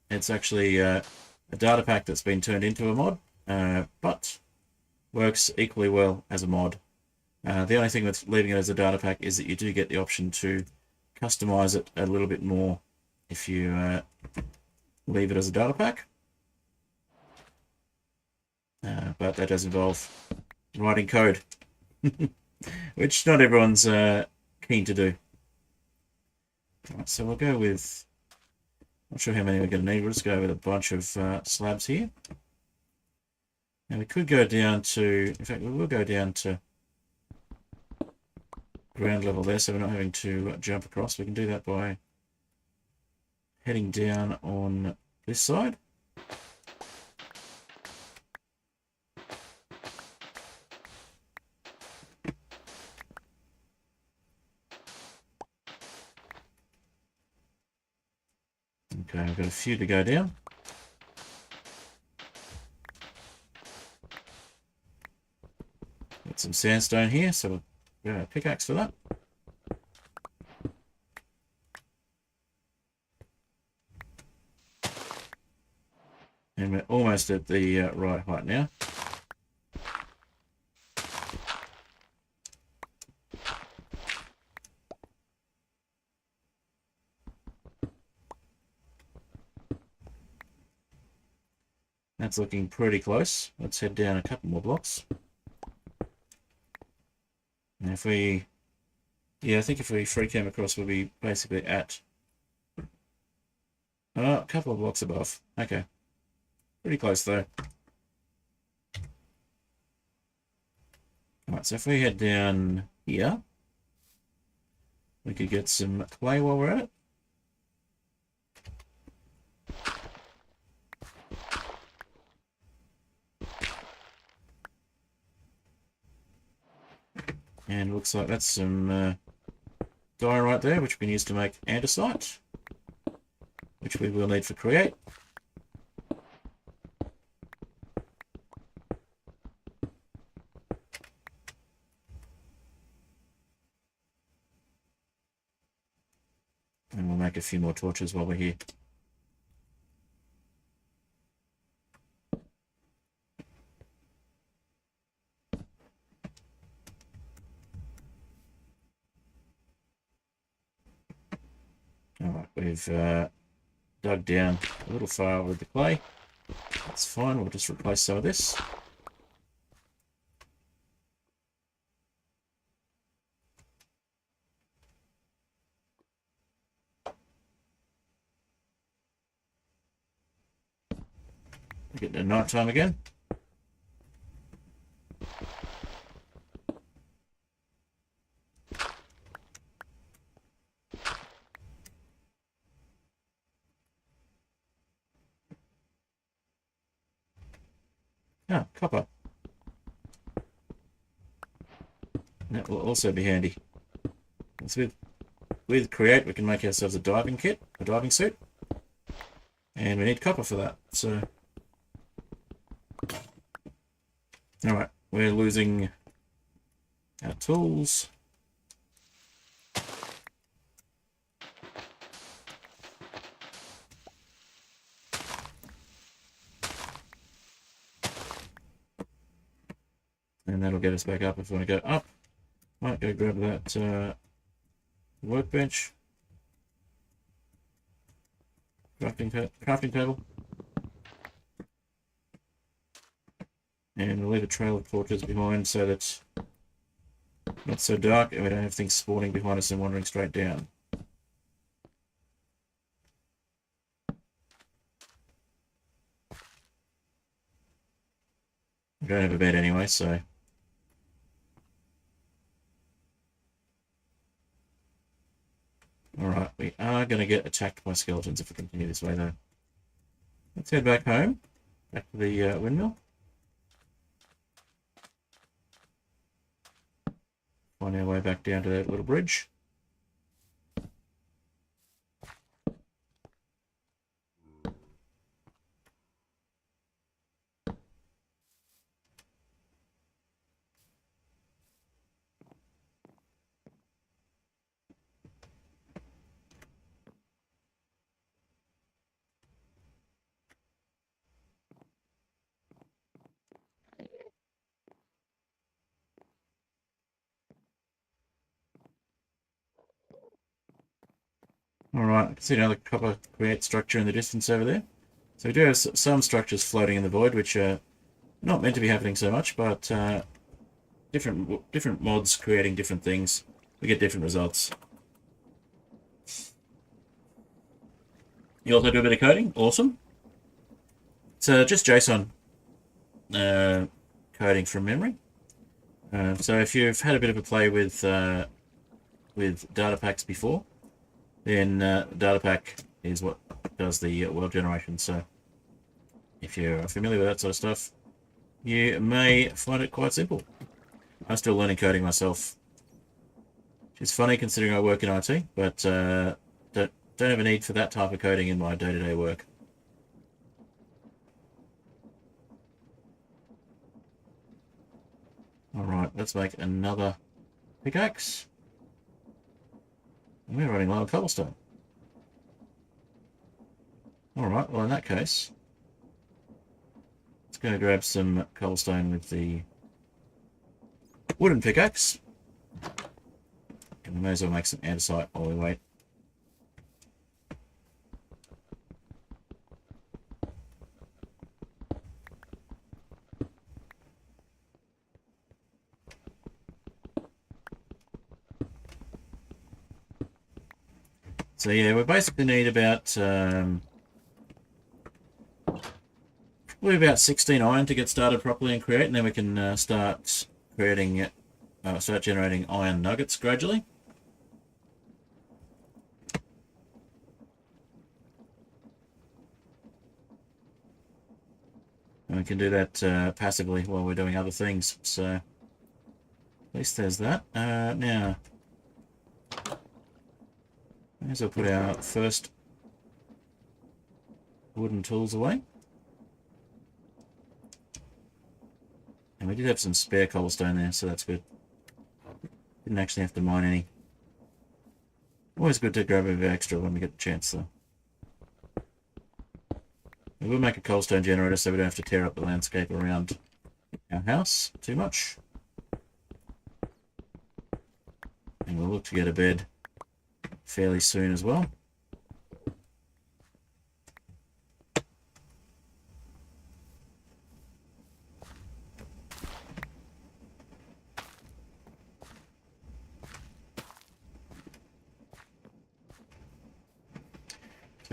It's actually a data pack that's been turned into a mod, but works equally well as a mod. The only thing with leaving it as a data pack is that you do get the option to customize it a little bit more if you leave it as a data pack. But that does involve writing code, which not everyone's keen to do. Right, so we'll go with, not sure how many we're going to need, we'll just go with a bunch of slabs here. Now we could go down to, in fact we will go down to ground level there, so we're not having to jump across. We can do that by heading down on this side. Okay, I've got a few to go down. Got some sandstone here, so we'll get a pickaxe for that. And we're almost at the right height now. That's looking pretty close. Let's head down a couple more blocks. And if we, yeah, I think if we free came across, we'll be basically at a couple of blocks above. Okay, pretty close though. Alright, so if we head down here, we could get some clay while we're at it. And looks like that's some dye right there, which we can use to make andesite, which we will need for create. And we'll make a few more torches while we're here. we've dug down a little far with the clay. That's fine, we'll just replace some of this. Getting to night time again. Ah, copper. That will also be handy. So with Create, we can make ourselves a diving kit, a diving suit. And we need copper for that, so... Alright, we're losing our tools. And that'll get us back up if we want to go up. Might go grab that workbench. Crafting table. And we'll leave a trail of torches behind so that it's not so dark and we don't have things spawning behind us and wandering straight down. We don't have a bed anyway, so... Alright, we are going to get attacked by skeletons if we continue this way, though. Let's head back home, back to the windmill. Find our way back down to that little bridge. Alright, I can see another copper create structure in the distance over there. So we do have some structures floating in the void, which are not meant to be happening so much, but different mods creating different things. We get different results. You also do a bit of coding? Awesome. It's just JSON coding from memory. So if you've had a bit of a play with data packs before, then data pack is what does the world generation. So if you're familiar with that sort of stuff, you may find it quite simple. I'm still learning coding myself, which is funny considering I work in IT, but don't have a need for that type of coding in my day-to-day work. Alright, let's make another pickaxe. We're running low on cobblestone. Alright, well in that case, let's go grab some cobblestone with the wooden pickaxe. And we may as well make some andesite while we wait. So yeah, we basically need about probably about 16 iron to get started properly and create, and then we can start creating, start generating iron nuggets gradually. And we can do that passively while we're doing other things. So at least there's that. Now, may as well put our first wooden tools away. And we did have some spare cobblestone there, so that's good. Didn't actually have to mine any. Always good to grab a bit extra when we get the chance, though. We will make a cobblestone generator so we don't have to tear up the landscape around our house too much. And we'll look to get a bed fairly soon as well.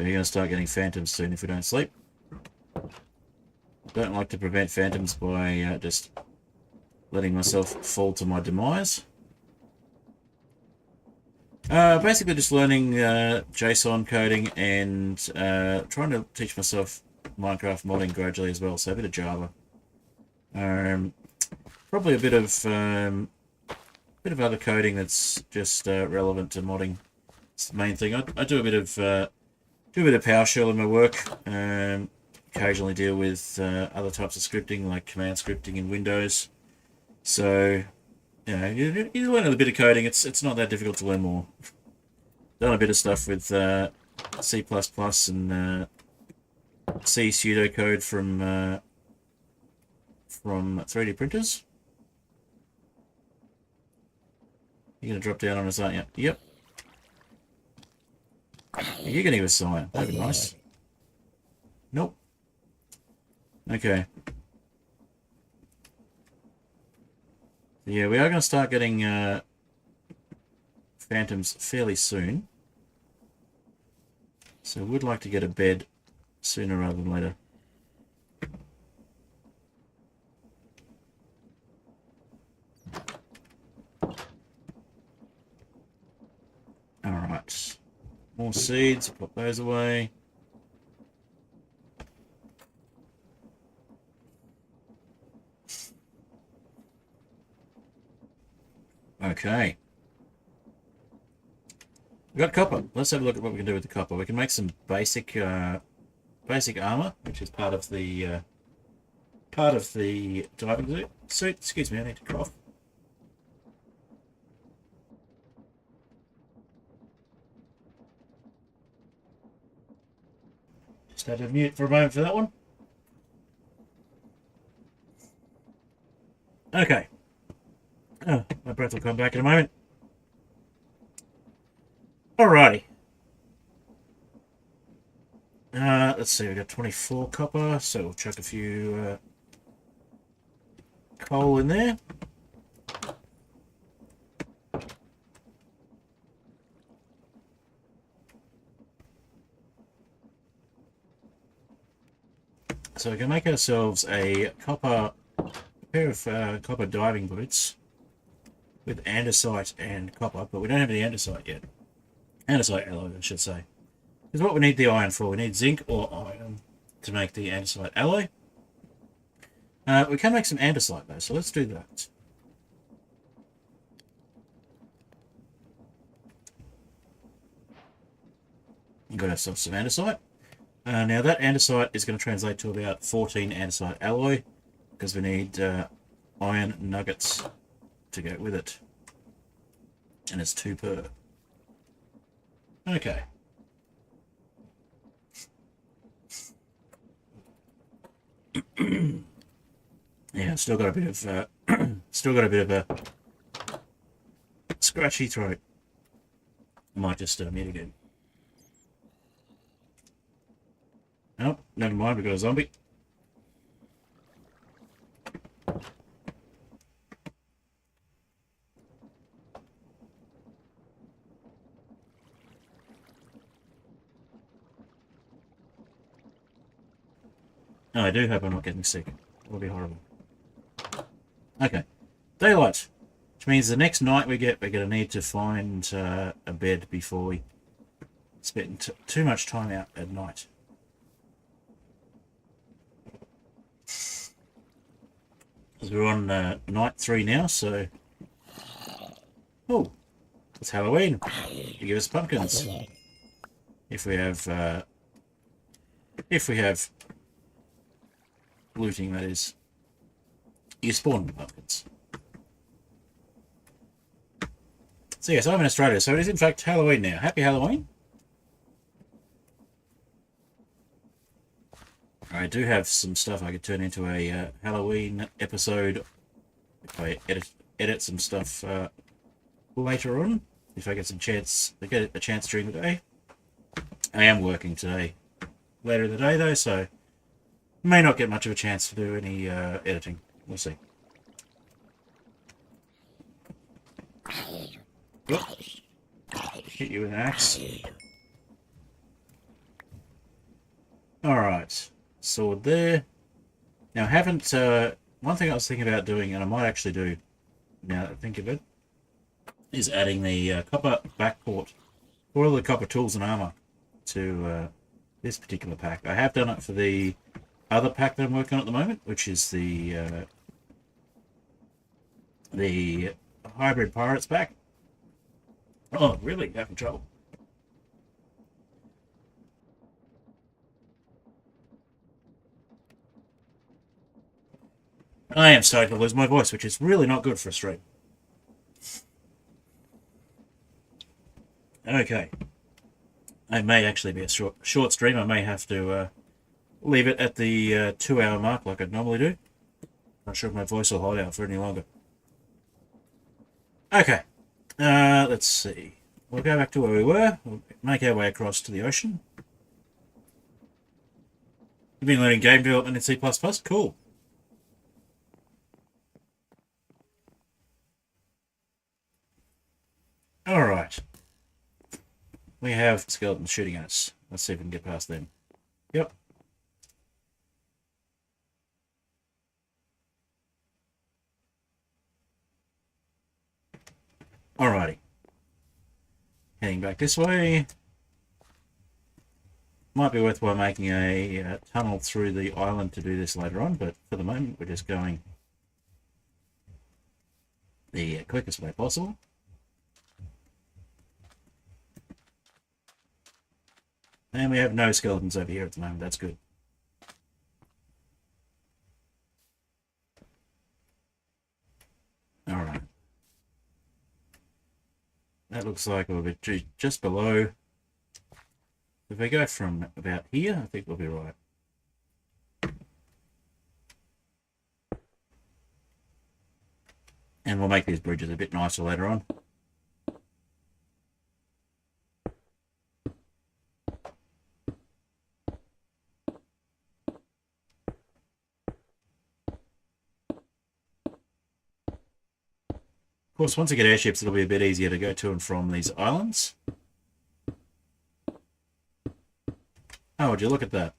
So you're going to start getting phantoms soon if we don't sleep. Don't like to prevent phantoms by just letting myself fall to my demise. Basically just learning JSON coding and trying to teach myself Minecraft modding gradually as well, so a bit of Java. Probably a bit of other coding that's just relevant to modding. It's the main thing. I do a bit of PowerShell in my work. Occasionally deal with other types of scripting like command scripting in Windows. So you know, you learn a bit of coding. It's not that difficult to learn more. Done a bit of stuff with C++ and C pseudocode from 3D printers. You're gonna drop down on us, aren't you? Yep. You're gonna give us a sign. That'd be nice. Nope. Okay. Yeah, we are going to start getting phantoms fairly soon. So I would like to get a bed sooner rather than later. Alright. More seeds, put those away. Okay. We got copper. Let's have a look at what we can do with the copper. We can make some basic armor, which is part of the diving suit. Excuse me, I need to cough. Just had to mute for a moment for that one. Okay. Oh, my breath will come back in a moment. Alrighty. Let's see, we've got 24 copper, so we'll chuck a few coal in there. So we can make ourselves a pair of copper diving boots with andesite and copper, but we don't have any andesite yet. Andesite alloy, I should say. Because what we need the iron for, we need zinc or iron to make the andesite alloy. We can make some andesite though, so let's do that. We've got ourselves some andesite. Now that andesite is going to translate to about 14 andesite alloy, because we need iron nuggets to go with it. And it's 2 per. Okay. Yeah, still got a bit of a scratchy throat. I might just mute again. Oh, never mind, we've got a zombie. Oh, I do hope I'm not getting sick. It would be horrible. Okay. Daylight. Which means the next night we're going to need to find a bed before we spend too much time out at night. Because we're on night 3 now, so... Oh! It's Halloween. You give us pumpkins. If we have looting, that is. You spawn pumpkins. So yes, I'm in Australia, so it is in fact Halloween now. Happy Halloween. I do have some stuff I could turn into a Halloween episode if I edit some stuff later on. If I get a chance during the day. I am working today, later in the day though, so may not get much of a chance to do any editing. We'll see. Oh. Hit you with an axe. Alright, sword there. Now I haven't, one thing I was thinking about doing, and I might actually do now that I think of it, is adding the copper backport for all the copper tools and armor to this particular pack. I have done it for the other pack that I'm working on at the moment, which is the hybrid pirates pack. Oh, really? Having trouble. I am starting to lose my voice, which is really not good for a stream. Okay. It may actually be a short stream. I may have to leave it at the 2-hour mark like I'd normally do. Not sure if my voice will hold out for any longer. Okay. Let's see. We'll go back to where we were. We'll make our way across to the ocean. You've been learning game development in C++? Cool. Alright. We have skeletons shooting at us. Let's see if we can get past them. Yep. Alrighty. Heading back this way. Might be worthwhile making a tunnel through the island to do this later on, but for the moment we're just going the quickest way possible. And we have no skeletons over here at the moment, that's good. Alright. That looks like we'll be just below. If we go from about here, I think we'll be right. And we'll make these bridges a bit nicer later on. Of course, once you get airships, it'll be a bit easier to go to and from these islands. Oh, would you look at that?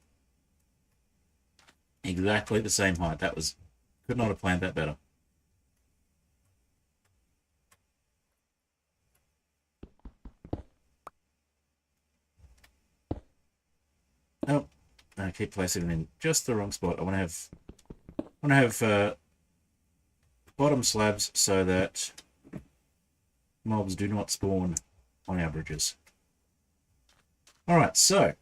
Exactly the same height. That was... could not have planned that better. Oh, I keep placing them in just the wrong spot. I want to have bottom slabs so that mobs do not spawn on our bridges. Alright, so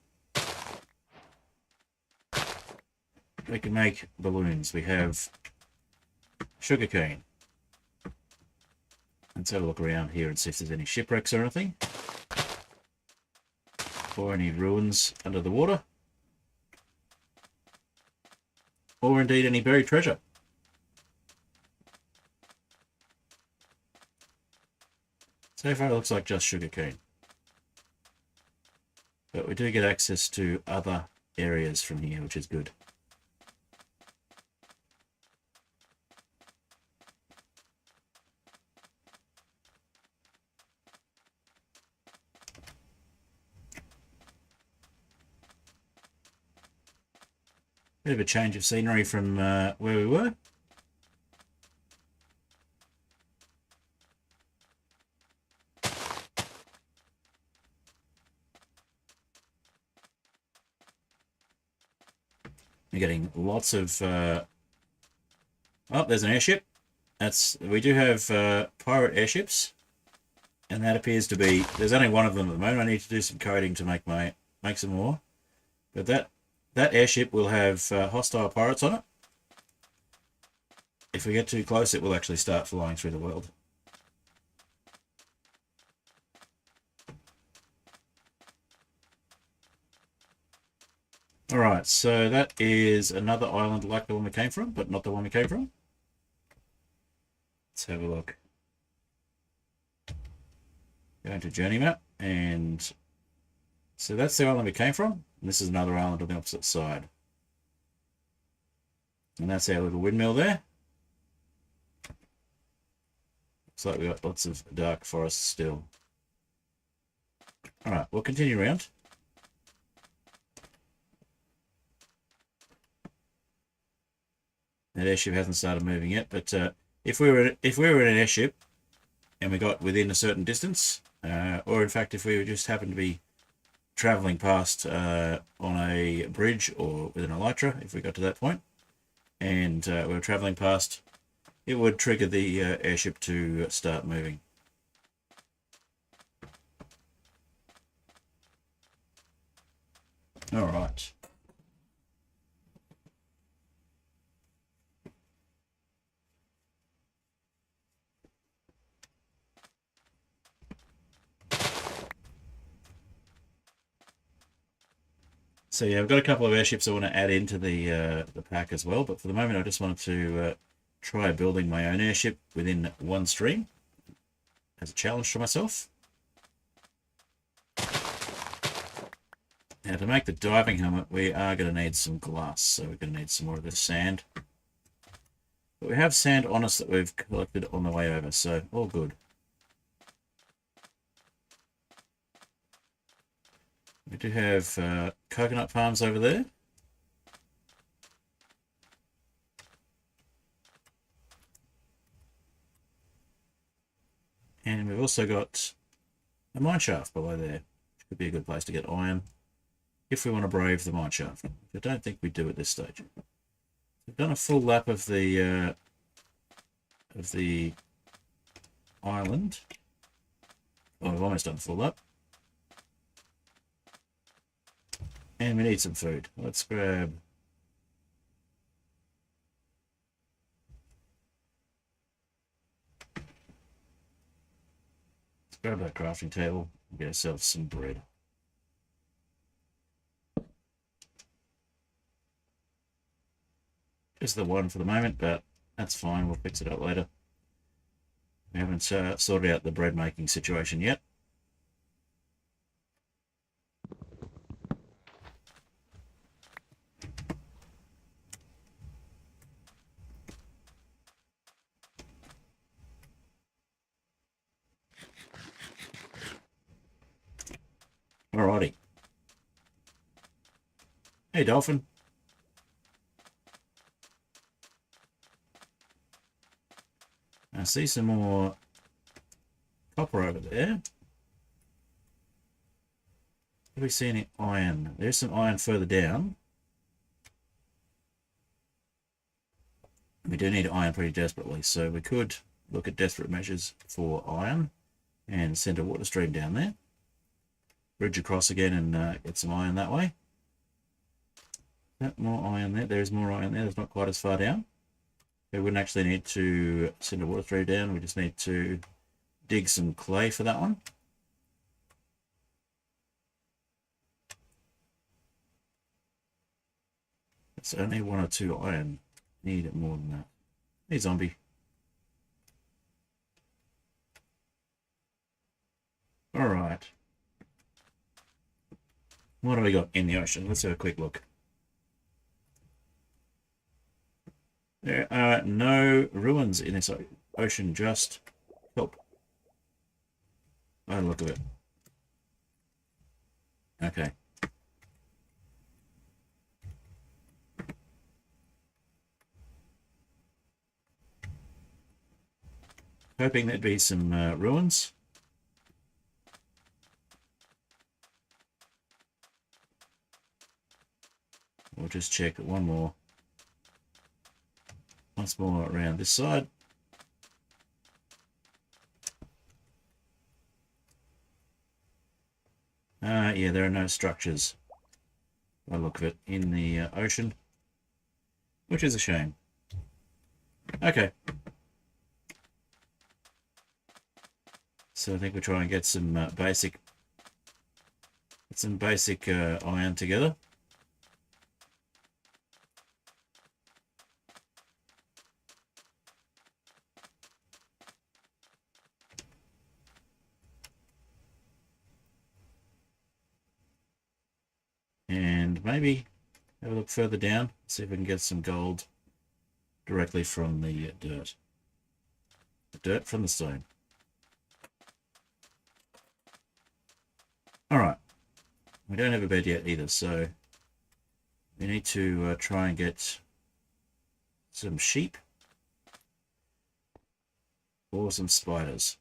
we can make balloons. We have sugarcane. Let's have a look around here and see if there's any shipwrecks or anything. Or any ruins under the water. Or indeed any buried treasure. So far it looks like just sugarcane. But we do get access to other areas from here, which is good. Bit of a change of scenery from where we were. We're getting lots of... oh, there's an airship. We do have pirate airships. And that appears to be... there's only one of them at the moment. I need to do some coding to make some more. But that airship will have hostile pirates on it. If we get too close, it will actually start flying through the world. Alright, so that is another island like the one we came from, but not the one we came from. Let's have a look. Go into journey map, and so that's the island we came from. And this is another island on the opposite side. And that's our little windmill there. Looks like we've got lots of dark forests still. Alright, we'll continue around. That airship hasn't started moving yet, but if we were in an airship and we got within a certain distance, or in fact if we just happened to be traveling past on a bridge or with an elytra, if we got to that point and we were traveling past, it would trigger the airship to start moving. All right. So yeah, I've got a couple of airships I want to add into the pack as well, but for the moment I just wanted to try building my own airship within one stream as a challenge to myself. Now to make the diving helmet, we are going to need some glass, so we're going to need some more of this sand. But we have sand on us that we've collected on the way over, so all good. We do have coconut palms over there. And we've also got a mine shaft below there, which could be a good place to get iron if we want to brave the mine shaft. I don't think we do at this stage. We've done a full lap of the island. Well, we've almost done a full lap. And we need some food. Let's grab... Let's grab that crafting table and get ourselves some bread. Just the one for the moment, but that's fine. We'll fix it up later. We haven't sorted out the bread making situation yet. Alrighty. Hey, dolphin. I see some more copper over there. Do we see any iron? There's some iron further down. We do need iron pretty desperately, so we could look at desperate measures for iron and send a water stream down there. Bridge across again and get some iron that way. More iron there. There is more iron there. It's not quite as far down. We wouldn't actually need to send a water stream down. We just need to dig some clay for that one. It's only 1 or 2 iron. Need it more than that. Hey, zombie. Alright. What do we got in the ocean? Let's have a quick look. There are no ruins in this ocean, just kelp. By the look of it. Okay. Hoping there'd be some ruins. We'll just check one more. Once more around this side. Yeah, there are no structures, by the look of it, in the ocean, which is a shame. Okay. So I think we'll try and get some basic iron together. And maybe have a look further down, see if we can get some gold directly from the dirt. The dirt from the stone. Alright. We don't have a bed yet either, so we need to try and get some sheep, or some spiders.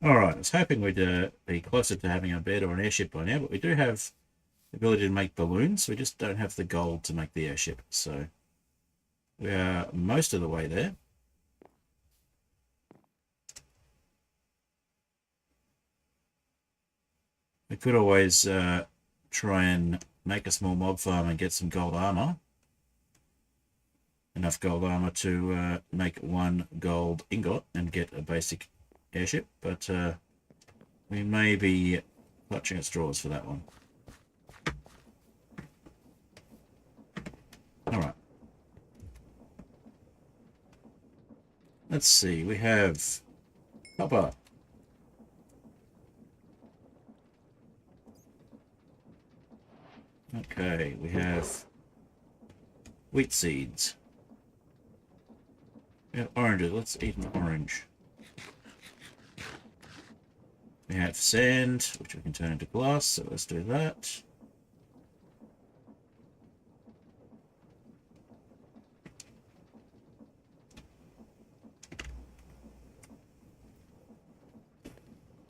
Alright, I was hoping we'd be closer to having a bed or an airship by now, but we do have the ability to make balloons. We just don't have the gold to make the airship, so we are most of the way there. We could always try and make a small mob farm and get some gold armor. Enough gold armor to make one gold ingot and get a basic airship, but we may be clutching at straws for that one. Alright. Let's see, we have copper. Okay, we have wheat seeds. We have oranges. Let's eat an orange. We have sand, which we can turn into glass, so let's do that.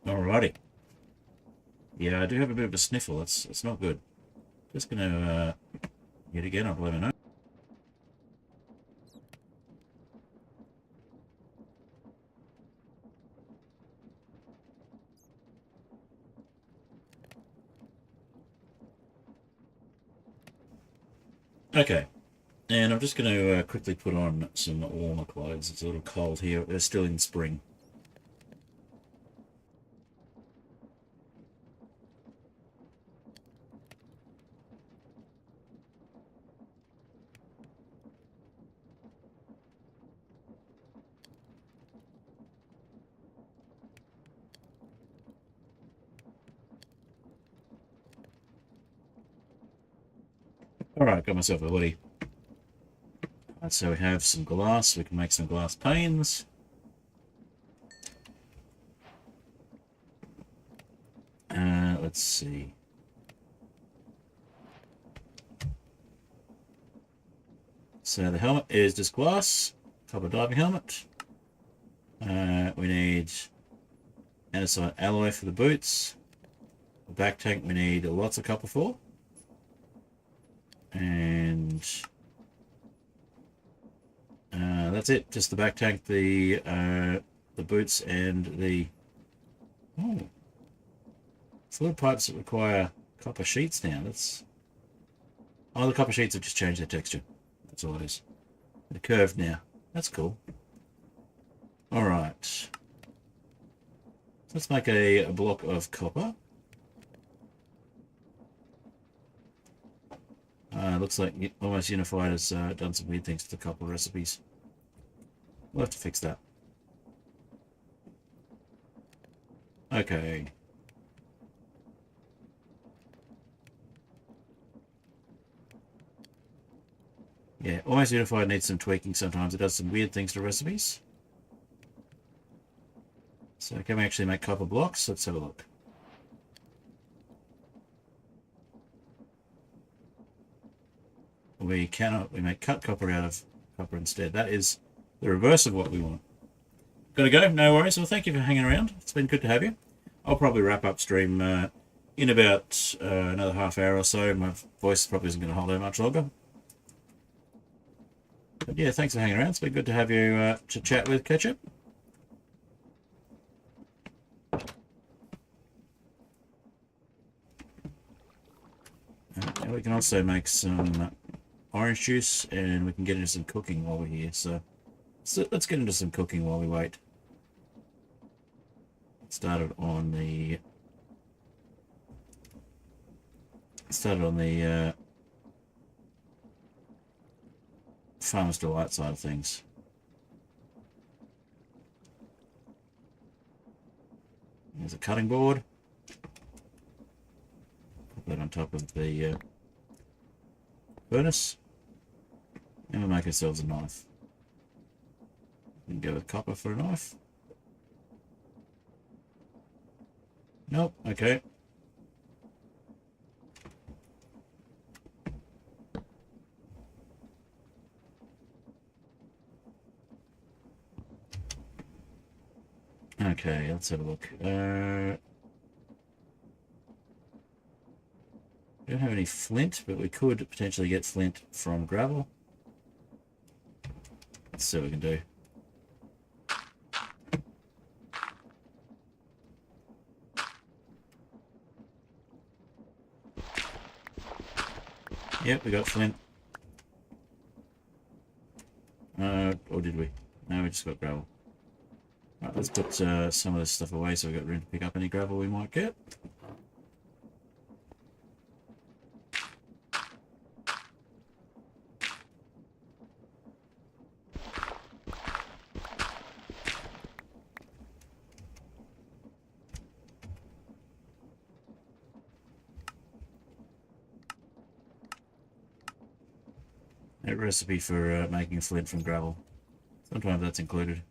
Alrighty. Yeah, I do have a bit of a sniffle. It's not good. Just gonna yet again, I'll blame it. Okay, and I'm just going to quickly put on some warmer clothes. It's a little cold here. We're still in spring. Alright, got myself a hoodie. Right, so we have some glass. We can make some glass panes. Let's see. So the helmet is just glass. Copper diving helmet. We need andesite alloy for the boots. The back tank we need lots of copper for. And that's it. Just the back tank, the boots, and the fluid pipes that require copper sheets now. That's the copper sheets have just changed their texture. That's all it is. They're curved now. That's cool. All right. Let's make a block of copper. Looks like Almost Unified has done some weird things to the copper recipes. We'll have to fix that. Okay. Yeah, Almost Unified needs some tweaking sometimes. It does some weird things to recipes. So can we actually make copper blocks? Let's have a look. We cannot. We make cut copper out of copper instead. That is the reverse of what we want. Gotta go. No worries. Well, thank you for hanging around. It's been good to have you. I'll probably wrap up stream in about another half hour or so. My voice probably isn't going to hold out much longer. But yeah, thanks for hanging around. It's been good to have you to chat with, Ketchup. And we can also make some orange juice, and we can get into some cooking while we're here. So let's get into some cooking while we wait. Started on the Farmer's Delight side of things. There's a cutting board. Put that on top of the furnace. And we'll make ourselves a knife. can go with copper for a knife. Nope, okay. Okay, let's have a look. We don't have any flint, but we could potentially get flint from gravel. Let's see what we can do. Yep, we got flint. Or did we? No, we just got gravel. Right, let's put some of this stuff away so we've got room to pick up any gravel we might get. A recipe for making flint from gravel. Sometimes that's included.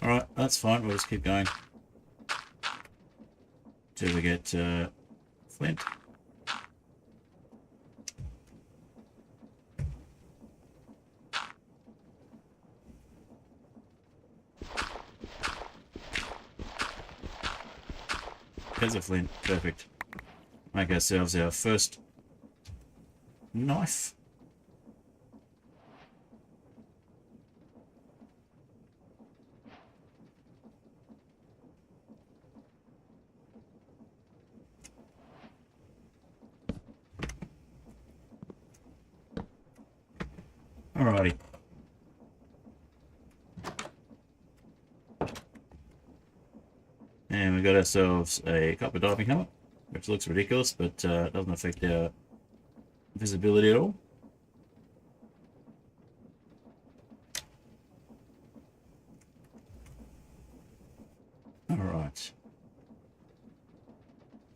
Alright, that's fine. We'll just keep going till we get flint. There's a flint. Perfect. Make ourselves our first knife. Alrighty. And we got ourselves a copper diving helmet, which looks ridiculous, but doesn't affect our visibility at all. Alright.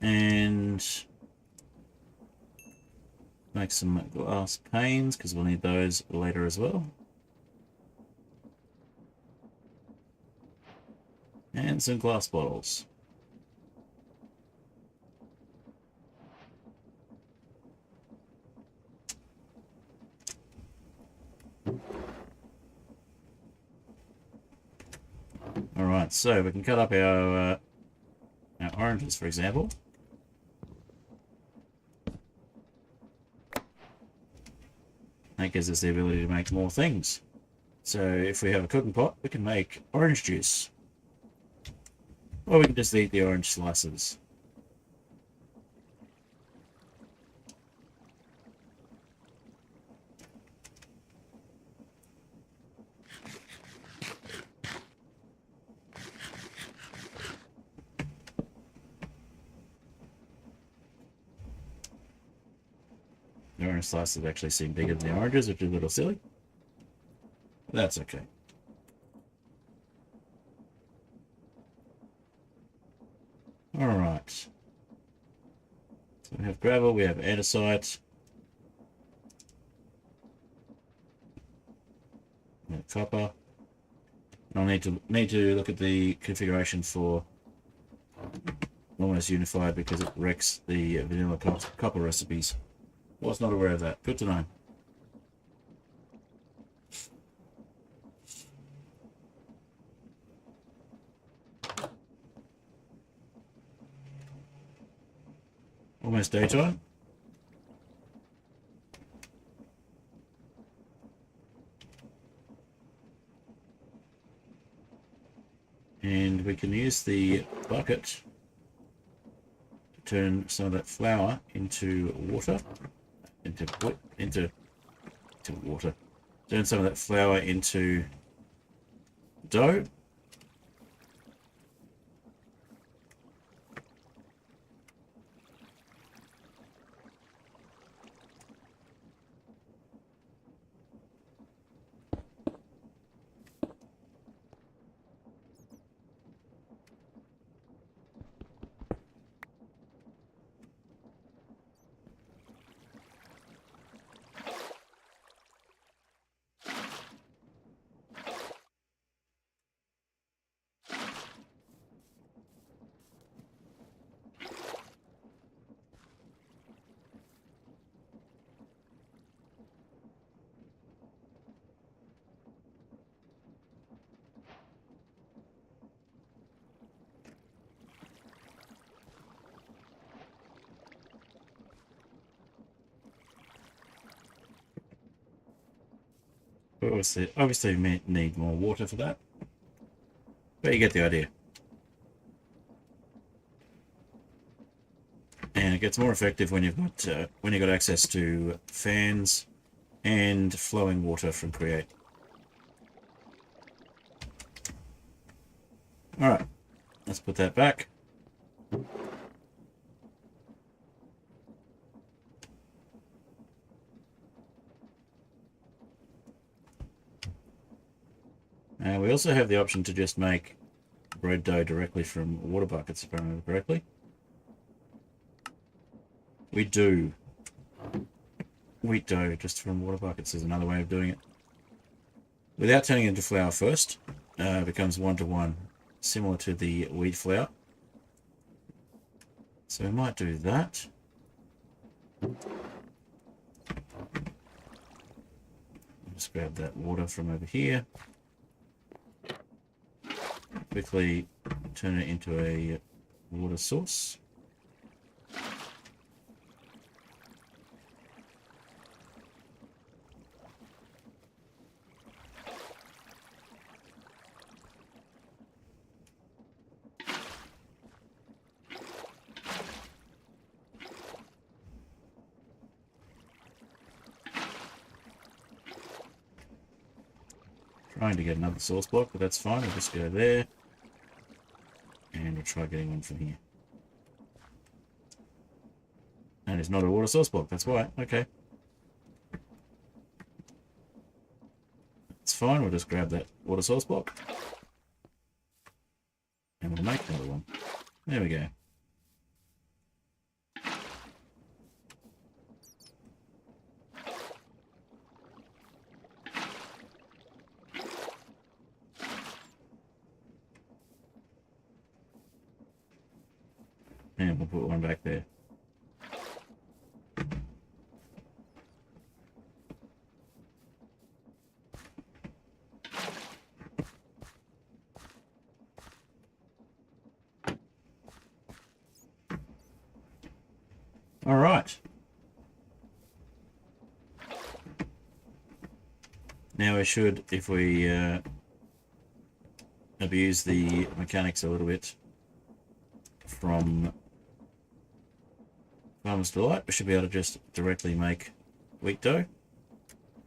And make some glass panes, because we'll need those later as well. And some glass bottles. Alright, so we can cut up our oranges, for example. That gives us the ability to make more things. So if we have a cooking pot, we can make orange juice. Or we can just eat the orange slices. The orange slices actually seem bigger than the oranges, which is a little silly. That's okay. Alright. So we have gravel, we have andesite. We have copper. And I'll need to look at the configuration for almost unified because it wrecks the vanilla copper recipes. Was not aware of that. Good to know. Almost daytime. And we can use the bucket to turn some of that flour into water. Into water. Turn some of that flour into dough. Obviously we need more water for that, but you get the idea. And it gets more effective when you've got access to fans and flowing water from Create. All right, let's put that back. And we also have the option to just make bread dough directly from water buckets, if I remember correctly. We do. Wheat dough just from water buckets is another way of doing it. Without turning it into flour first, it becomes 1-to-1, similar to the wheat flour. So we might do that. Just grab that water from over here. Quickly turn it into a water source. Trying to get another source block, but that's fine. We'll just go there. And we'll try getting one from here. And it's not a water source block, that's why. Okay. It's fine, we'll just grab that water source block. And we'll make another one. There we go. And we'll put one back there. All right. Now we should, if we abuse the mechanics a little bit from Farmer's Delight, we should be able to just directly make wheat dough,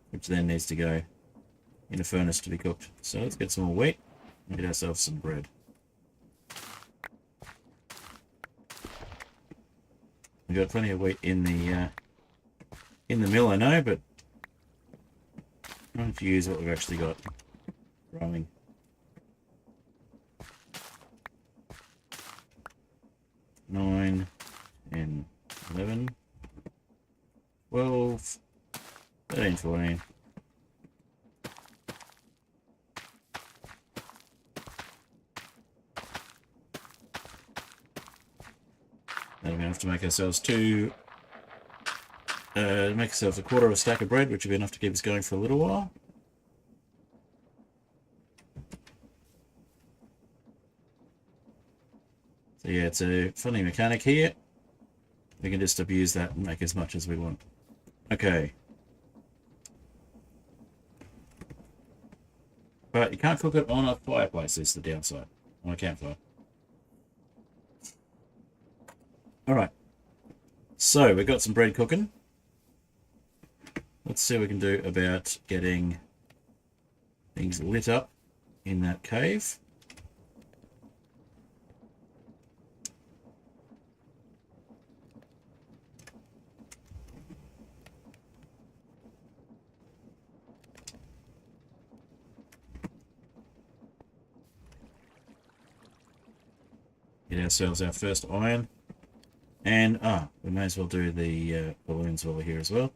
which then needs to go in a furnace to be cooked. So let's get some more wheat and get ourselves some bread. We've got plenty of wheat in the mill, I know, but I want to use what we've actually got growing. Nine, 10, 11, 12, 13, 14. That'll be enough to make ourselves make ourselves a quarter of a stack of bread, which will be enough to keep us going for a little while. So yeah, it's a funny mechanic here. We can just abuse that and make as much as we want. Okay. But you can't cook it on a fireplace, is the downside. On a campfire. Alright. So, we've got some bread cooking. Let's see what we can do about getting things lit up in that cave. Get ourselves our first iron. And, we may as well do the balloons while we're here as well.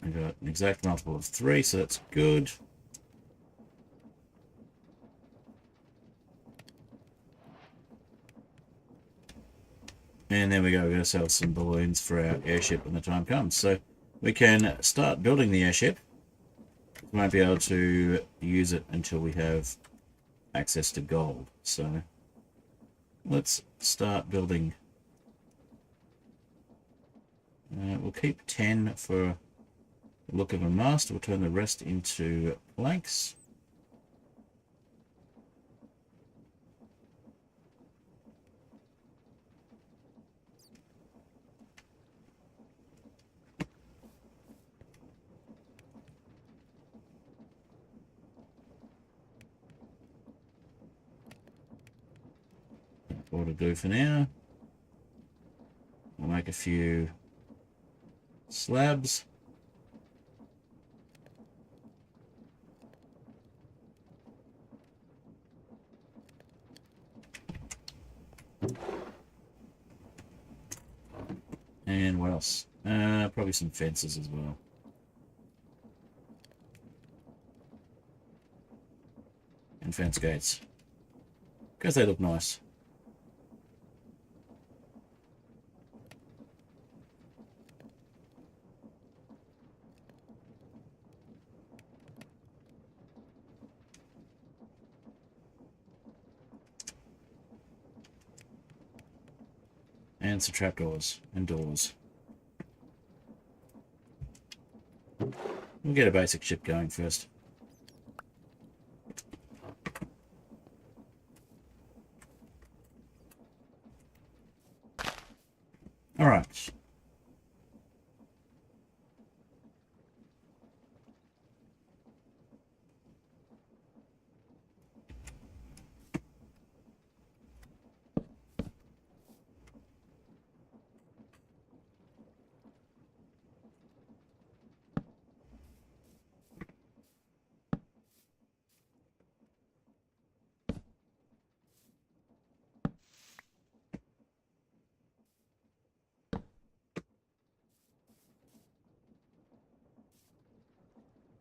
I've got an exact multiple of 3, so that's good. And there we go, we're going to sell some balloons for our airship when the time comes. So we can start building the airship. We won't be able to use it until we have access to gold. So let's start building We'll keep 10 for the look of a mast. We'll turn the rest into planks. What to do for now. We'll make a few slabs. And what else? Probably some fences as well. And fence gates. Because they look nice. And some trapdoors and doors. We'll get a basic ship going first. All right.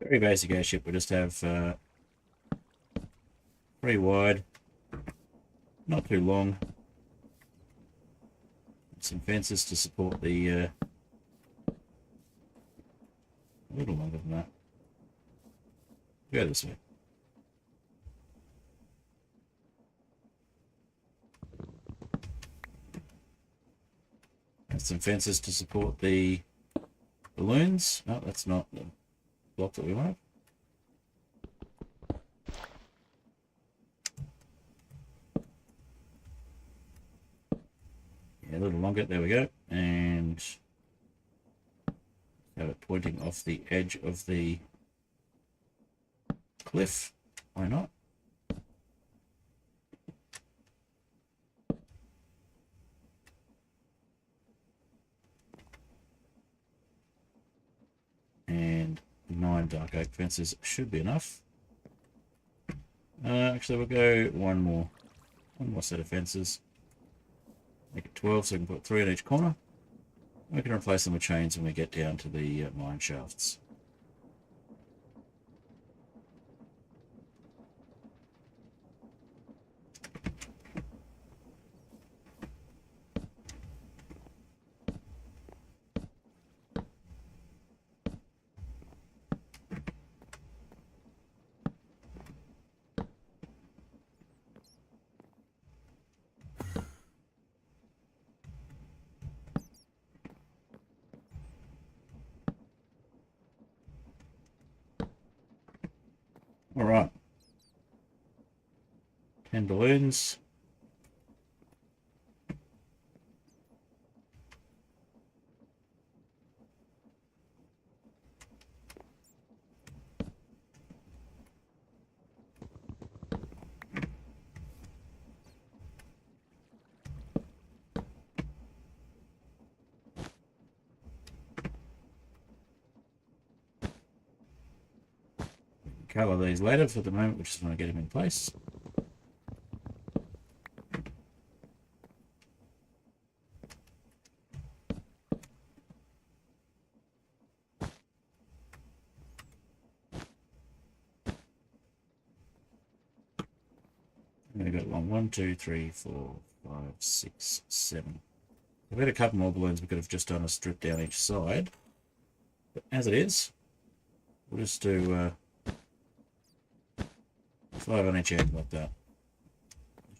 Very basic airship. We just have 3 wide, not too long. Some fences to support the a little longer than that. Go this way. And some fences to support the balloons. Oh, that's not the block that we want. Yeah, a little longer. There we go. And have it pointing off the edge of the cliff. Why not? And 9 dark oak fences should be enough. Actually, we'll go one more set of fences. Make it 12, so we can put 3 in each corner. We can replace them with chains when we get down to the mine shafts. All right, 10 balloons. Color these later. For the moment, we just want to get them in place. We've got 1, 2, 3, 4, 5, 6, 7. If we had a couple more balloons, we could have just done a strip down each side. But as it is, we'll just do 5 on each end like that.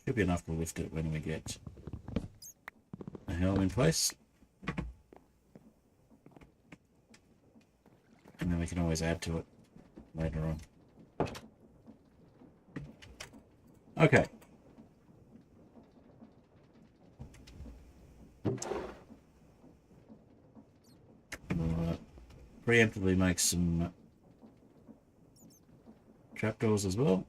Should be enough to lift it when we get the helm in place. we can always add to it later on. Okay. We'll preemptively make some trapdoors as well.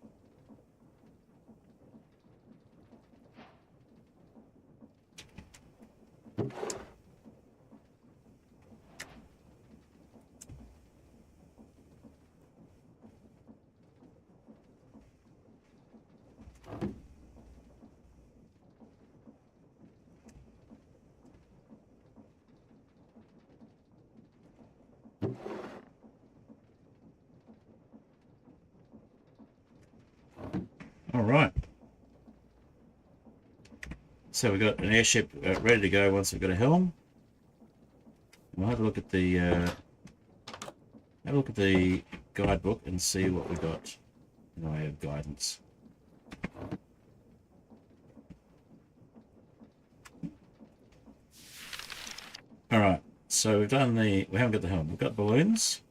All right. So we've got an airship ready to go once we've got a helm. We'll have a look at the guidebook and see what we got in the way of guidance. All right. So we haven't got the helm. We've got balloons.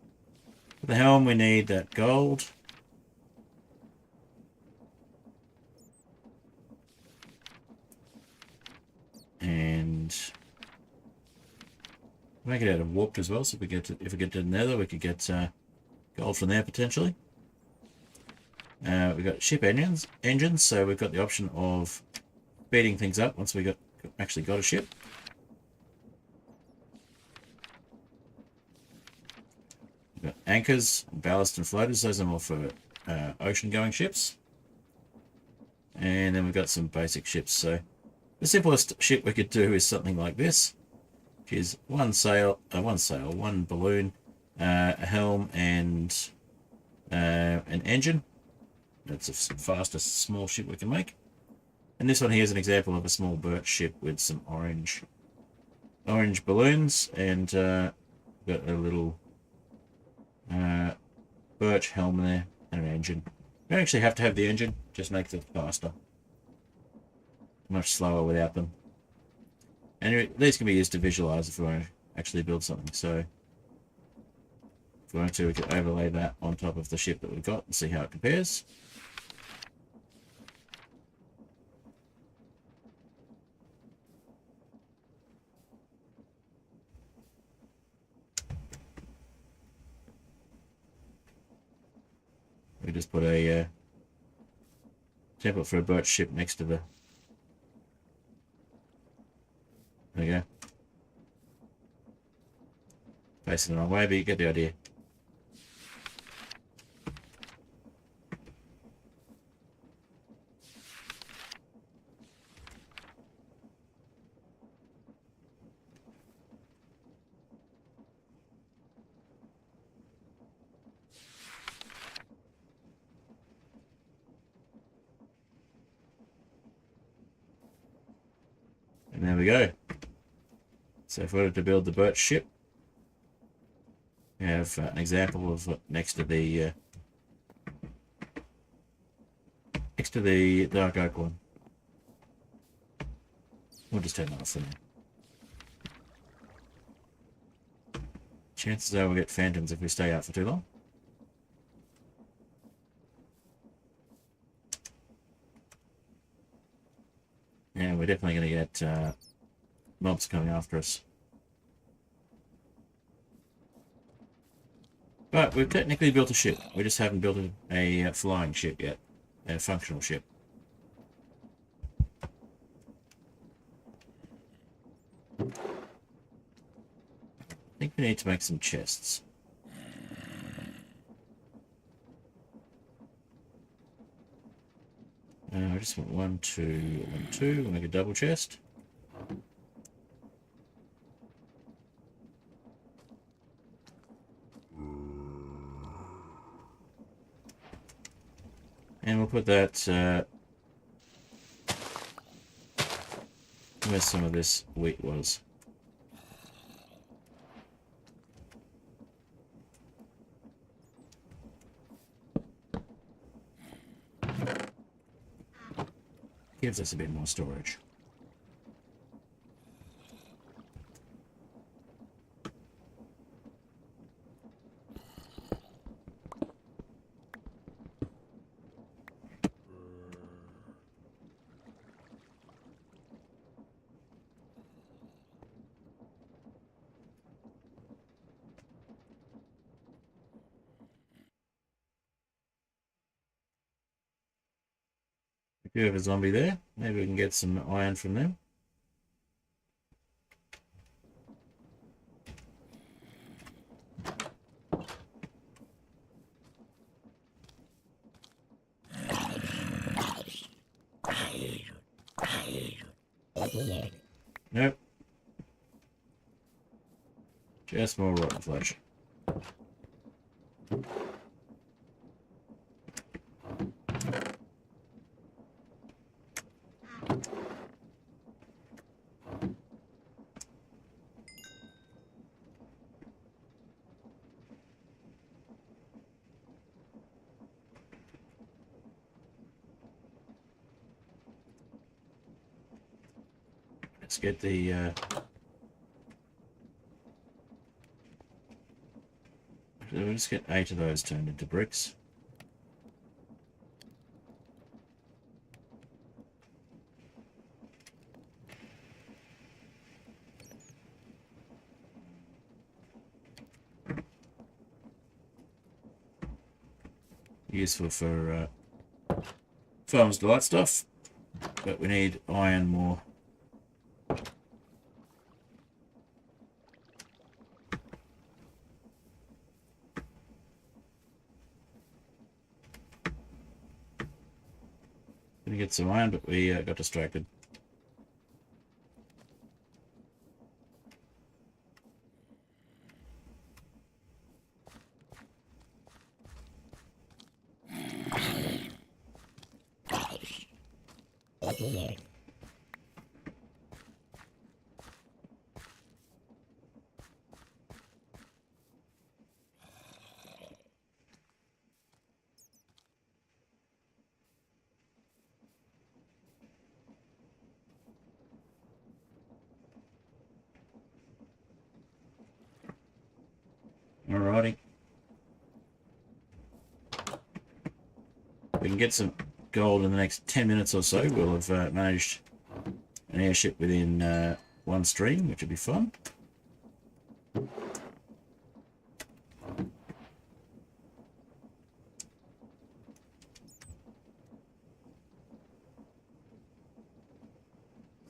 For the helm, we need that gold. And make it out of warped as well. So if we get to nether, we could get gold from there potentially. We've got ship engines. So we've got the option of speeding things up once we actually got a ship. We've got anchors, ballast, and floaters. Those are more for ocean-going ships. And then we've got some basic ships. So the simplest ship we could do is something like this, which is one balloon, a helm, and an engine. That's the fastest small ship we can make. And this one here is an example of a small birch ship with some orange balloons, and got a little birch helm there and an engine. You don't actually have to have the engine, just makes it faster. Much slower without them. And these can be used to visualize if we want to actually build something. So if we want to, we can overlay that on top of the ship that we've got and see how it compares. We just put a template for a birch ship next to the... There we go. Facing the wrong way, but you get the idea. And there we go. So if we wanted to build the birch ship, we have an example of next to the dark oak one. We'll just turn that off for now. Chances are we'll get phantoms if we stay out for too long. And we're definitely going to get mobs coming after us. But we've technically built a ship. We just haven't built a flying ship yet. A functional ship. I think we need to make some chests. I just want 1, 2, 1, 2. We'll make a double chest. And we'll put that where some of this wheat was. Gives us a bit more storage. Do have a zombie there. Maybe we can get some iron from them. Nope. Just more rotten flesh. Let's get the let's get 8 of those turned into bricks. Useful for farmers delight stuff, but we need iron more. Gonna get some iron, but we got distracted. Alrighty. We can get some gold in the next 10 minutes or so. We'll have managed an airship within one stream, which would be fun.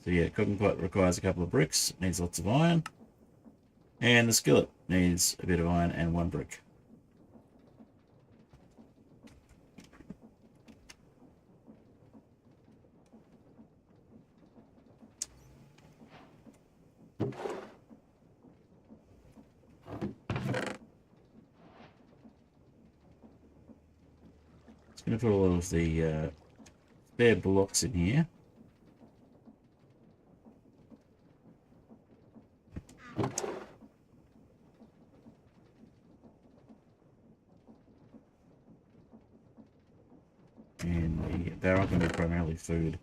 So yeah, cooking pot requires a couple of bricks, needs lots of iron. And the skillet needs a bit of iron and 1 brick. Just going to put all of the spare blocks in here. And they're not going to be primarily food.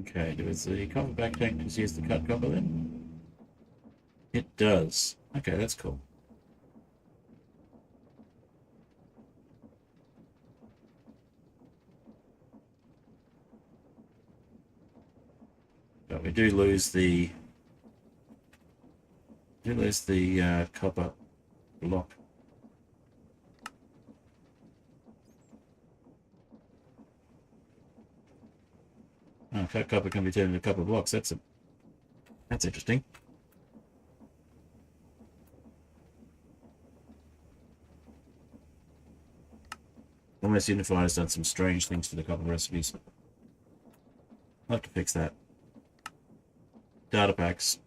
Okay, does the copper back tank just use the cut copper then? It does. Okay, that's cool. But we do lose the copper block. Oh, cut copper can be turned into copper blocks. That's interesting. Almost Unified has done some strange things to the copper recipes. I'll have to fix that. Data packs.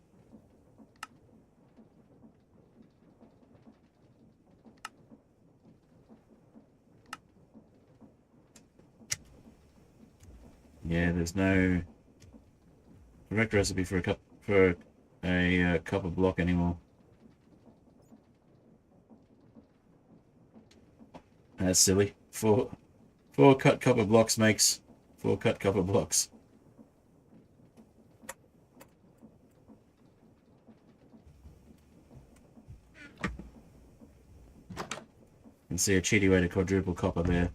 Yeah, there's no correct recipe for a copper block anymore. That's silly. Four cut copper blocks makes 4 cut copper blocks. You can see a cheaty way to quadruple copper there.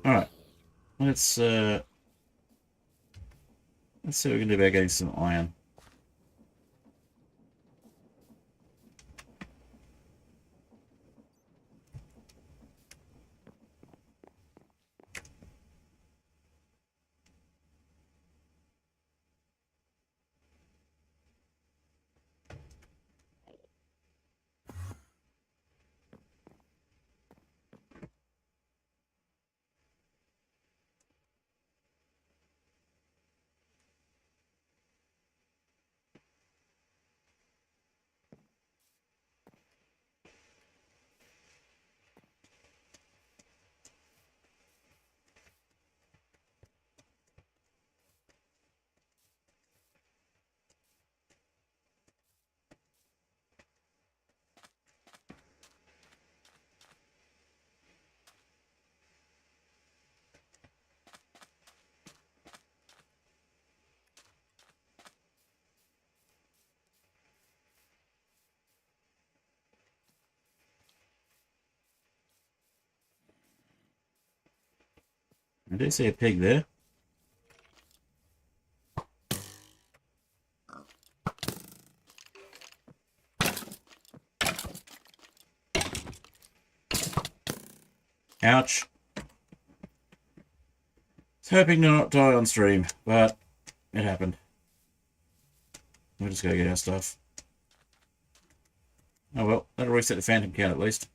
Alright. Let's see what we can do about getting some iron. I do see a pig there. Ouch. I was hoping to not die on stream, but it happened. We'll just go get our stuff. Oh well, that'll reset the phantom count at least.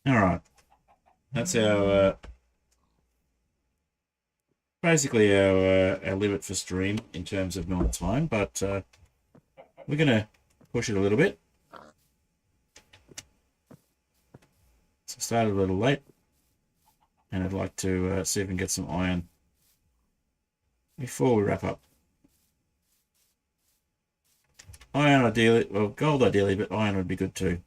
Alright. That's our basically our limit for stream in terms of normal time, but we're gonna push it a little bit. So I started a little late, and I'd like to see if we can get some iron before we wrap up. Iron ideally, well, gold ideally, but iron would be good too.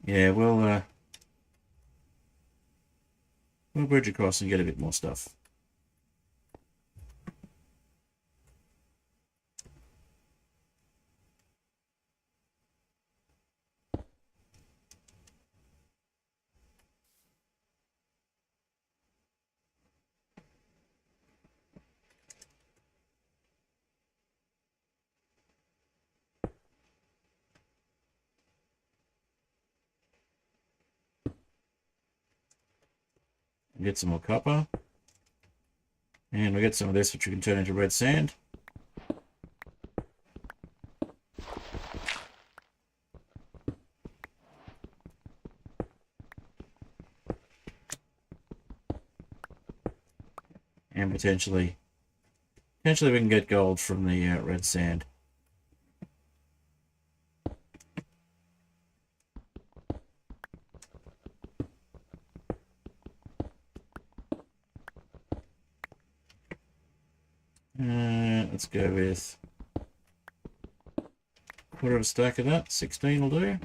Yeah, we'll bridge across and get a bit more stuff. Get some more copper. And we get some of this, which we can turn into red sand. And potentially we can get gold from the red sand. Let's go with quarter of a stack of that. 16 will do. There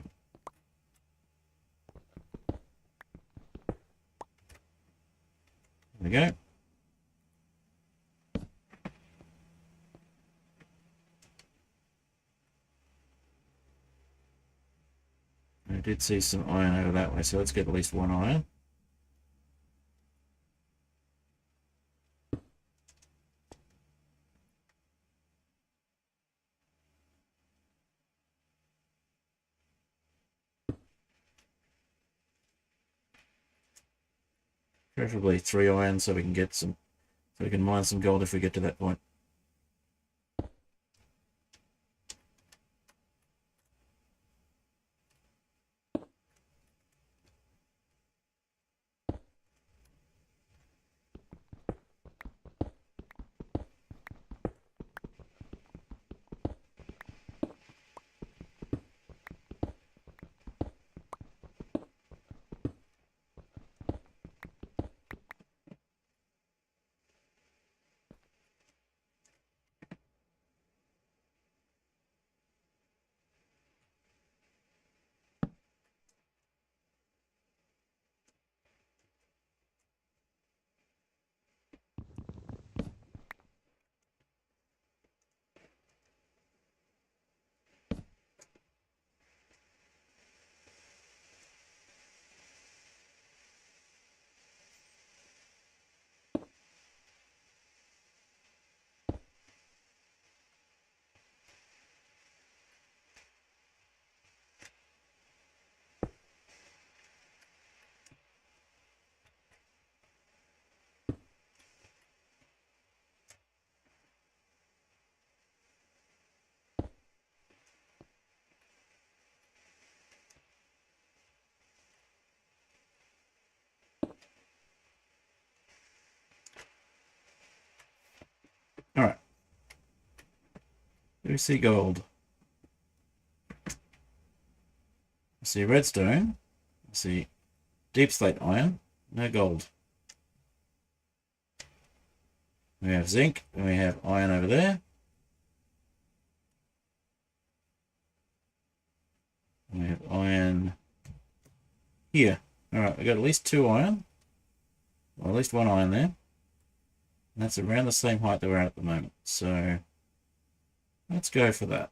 we go. I did see some iron over that way, so let's get at least one iron. Preferably 3 iron so we can get some, so we can mine some gold if we get to that point. Alright. Do we see gold? I see redstone. I see deep slate iron. No gold. We have zinc, and we have iron over there. And we have iron here. Alright, we got at least 2 iron. Well, at least 1 iron there. And that's around the same height that we're at the moment. So let's go for that.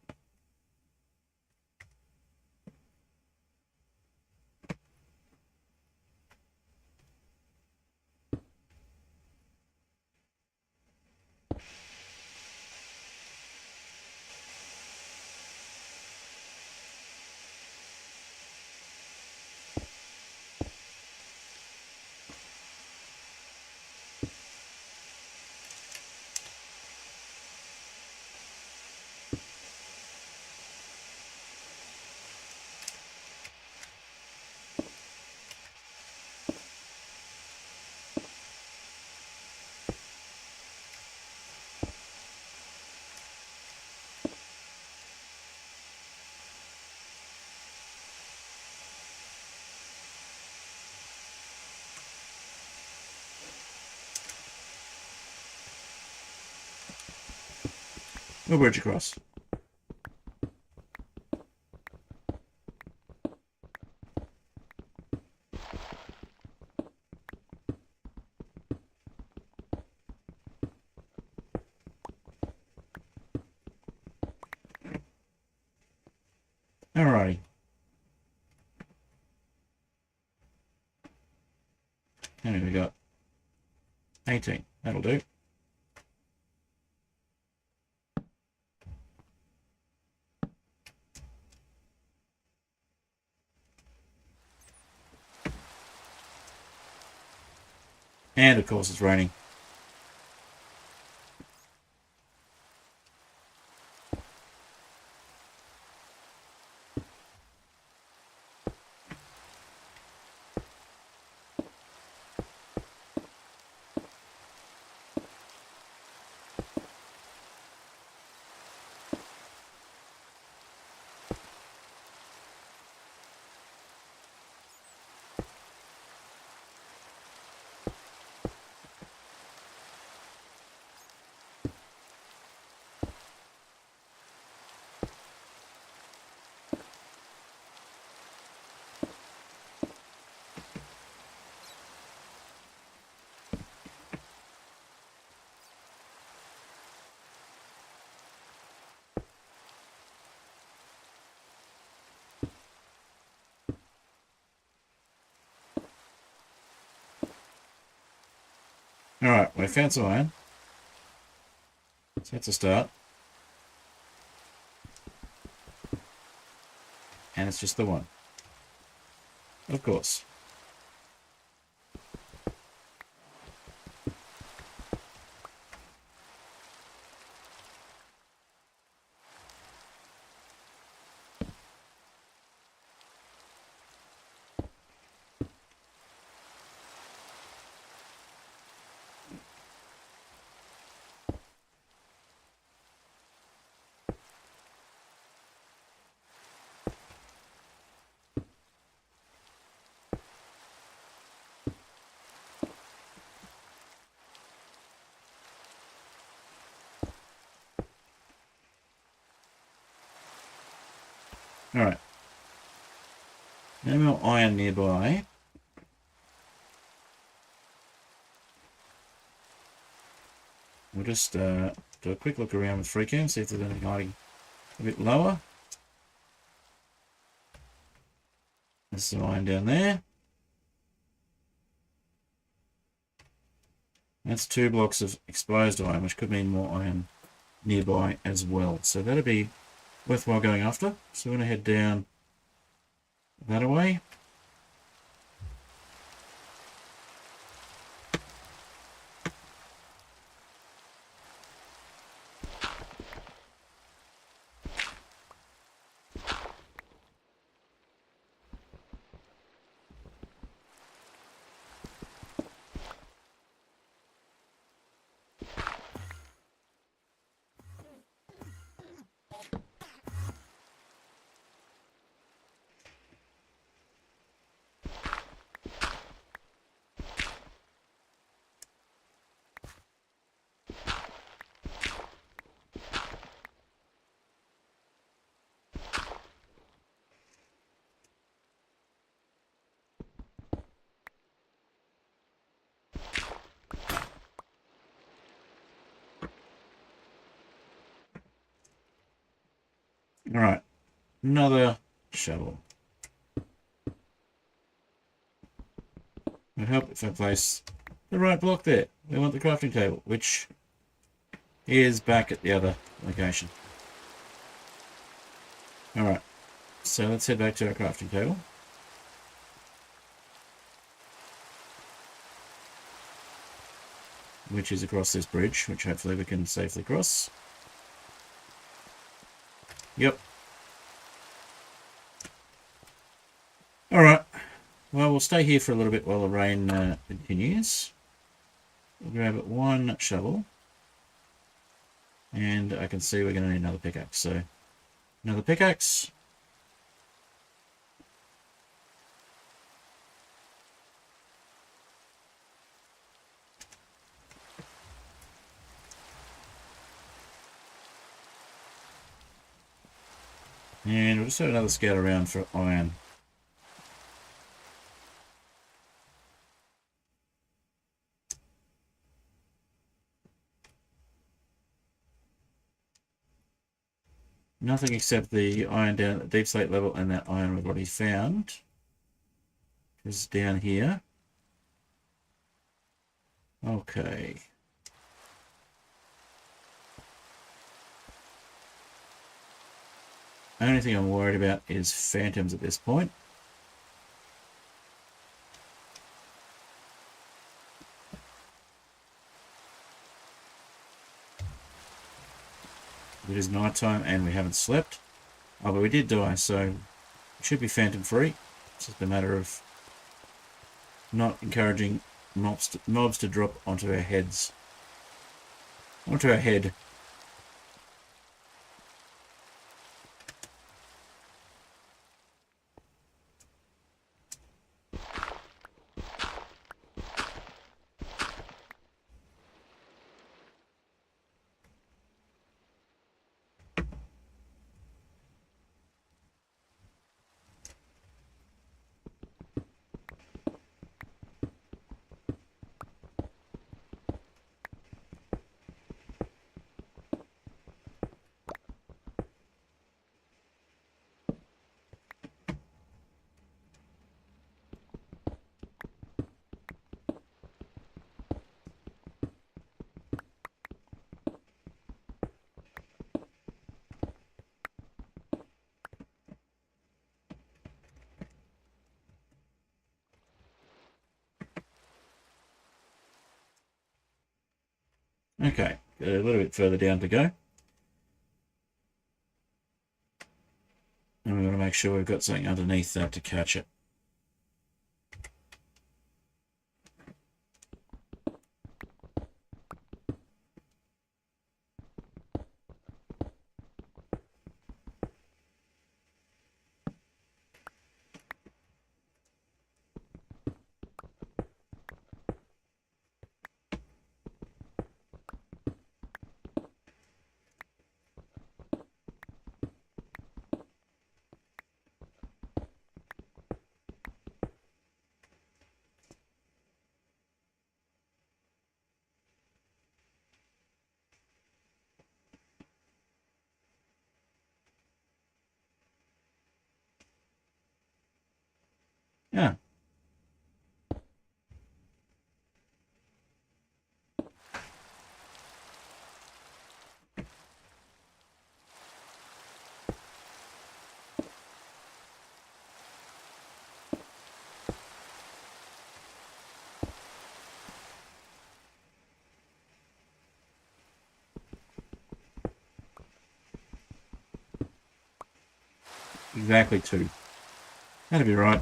We'll bridge across. Alrighty. How many we got? 18. That'll do. And of course it's raining. Alright, we found some iron. So that's a start. And it's just the one. Of course. Alright. No more iron nearby. We'll just do a quick look around with freecam, see if there's anything hiding a bit lower. There's some iron down there. That's 2 blocks of exposed iron, which could mean more iron nearby as well. So that'll be worthwhile going after. So we're going to head down that away. Alright, another shovel. It would help if I place the right block there. We want the crafting table, which is back at the other location. Alright, so let's head back to our crafting table. Which is across this bridge, which hopefully we can safely cross. Yep. Alright. Well, we'll stay here for a little bit while the rain continues. We'll grab one shovel. And I can see we're going to need another pickaxe. So, another pickaxe. And we'll just have another scout around for iron. Nothing except the iron down at the deep slate level and that iron we've already found. Is down here. Okay. Only thing I'm worried about is phantoms at this point. It is night time and we haven't slept. Oh, but we did die, so it should be phantom free. It's just a matter of not encouraging mobs to drop onto our heads. Onto our head. Okay, a little bit further down to go. And we want to make sure we've got something underneath that to catch it. Yeah. Exactly 2. That'd be right.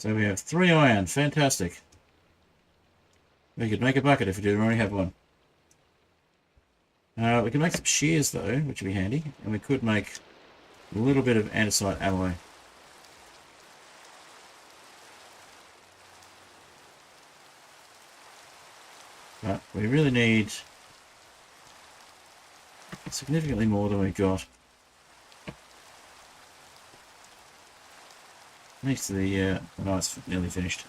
So we have 3 iron. Fantastic. We could make a bucket if we didn't already have one. We can make some shears, though, which would be handy. And we could make a little bit of andesite alloy. But we really need significantly more than we got. Next to the no, it's nearly finished.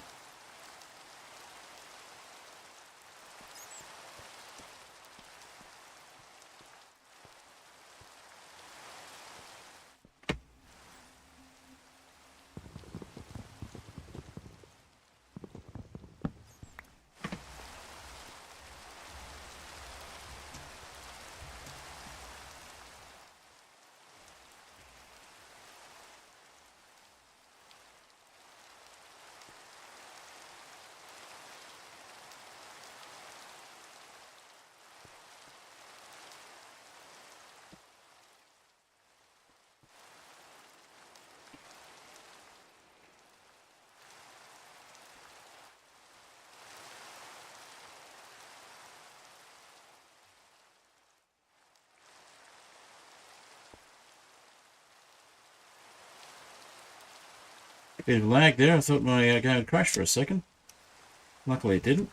Bit of lag there. I thought my game would crash for a second. Luckily it didn't.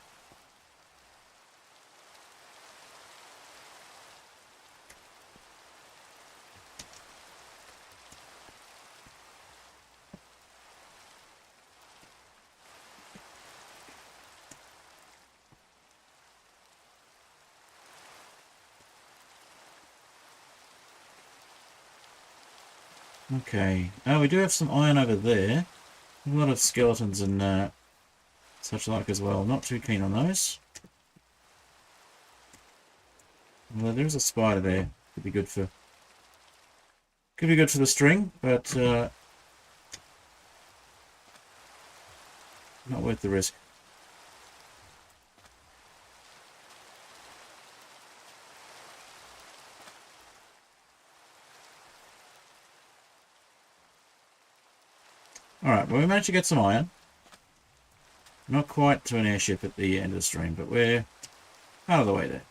Okay. Oh, we do have some iron over there. A lot of skeletons and such like as well. Not too keen on those. Well, there's a spider there. Could be good for the string, but not worth the risk. Alright, well we managed to get some iron. Not quite to an airship at the end of the stream, but we're out of the way there.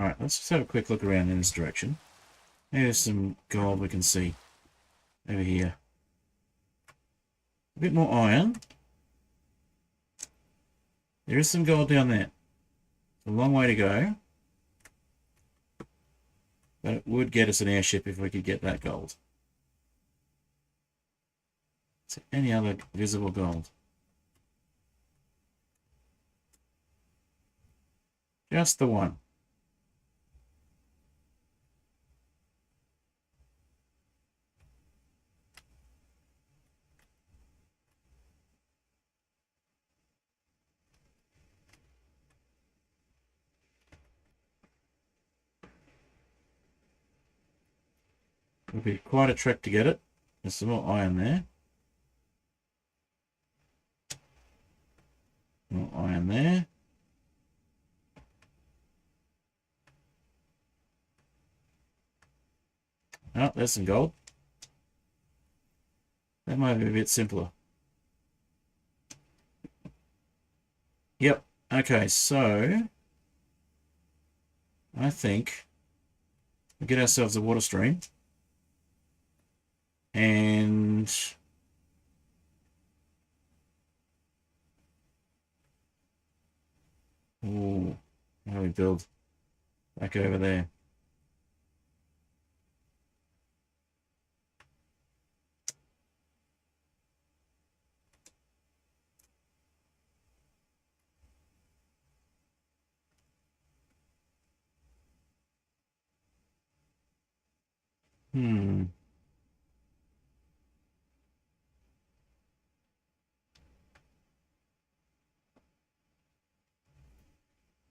Alright, let's just have a quick look around in this direction. Maybe there's some gold we can see. over here. A bit more iron. There is some gold down there. It's a long way to go. But it would get us an airship if we could get that gold. Is there any other visible gold? Just the one. It would be quite a trek to get it. There's some more iron there. More iron there. Oh, there's some gold. That might be a bit simpler. Yep. Okay, so I think we get ourselves a water stream. And ooh, how do we build back over there?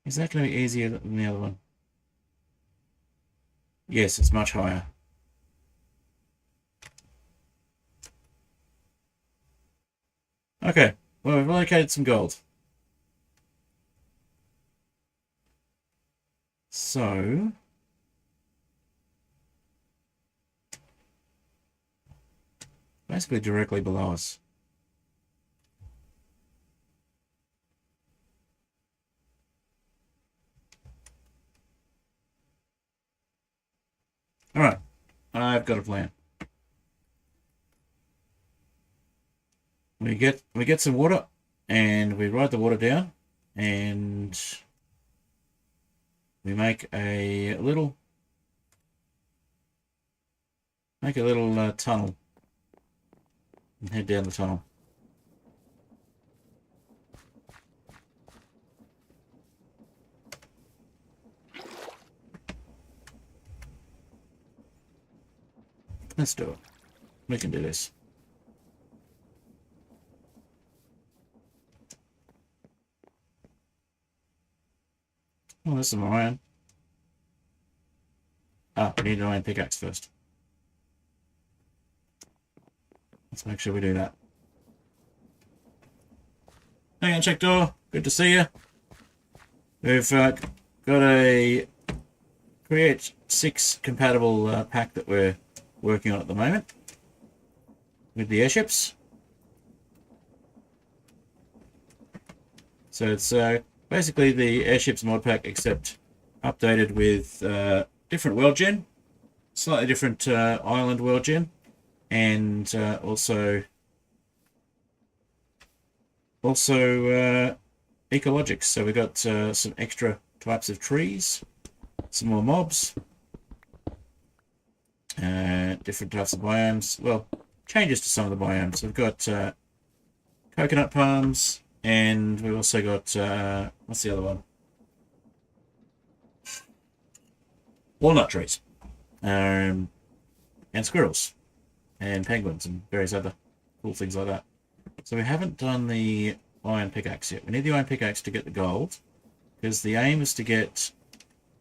Is that going to be easier than the other one? Yes, it's much higher. Okay, well, we've located some gold. So basically directly below us. All right, I've got a plan. We get some water, and we ride the water down, and we make a little tunnel and head down the tunnel. Let's do it. We can do this. Oh, there's some iron. Ah, we need an iron pickaxe first. Let's make sure we do that. Hang on, check door. Good to see you. We've got a Create 6 compatible pack that we're working on at the moment with the airships. So it's basically the airships mod pack, except updated with different world gen, slightly different island world gen, and also ecologics. So we got some extra types of trees, some more mobs, different types of biomes. Well, changes to some of the biomes. We've got coconut palms, and we've also got what's the other one? Walnut trees, and squirrels, and penguins, and various other cool things like that. So we haven't done the iron pickaxe yet. We need the iron pickaxe to get the gold, because the aim is to get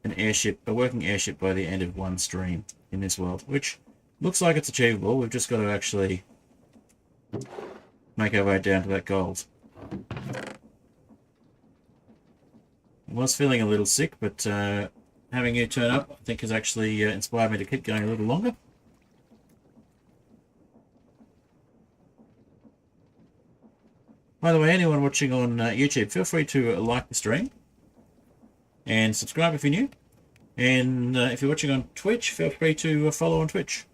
an airship, a working airship, by the end of one stream in this world, which looks like it's achievable. We've just got to actually make our way down to that gold. I was feeling a little sick, but having you turn up, I think, has actually inspired me to keep going a little longer. By the way, anyone watching on YouTube, feel free to like the stream and subscribe if you're new. And if you're watching on Twitch, feel free to follow on Twitch.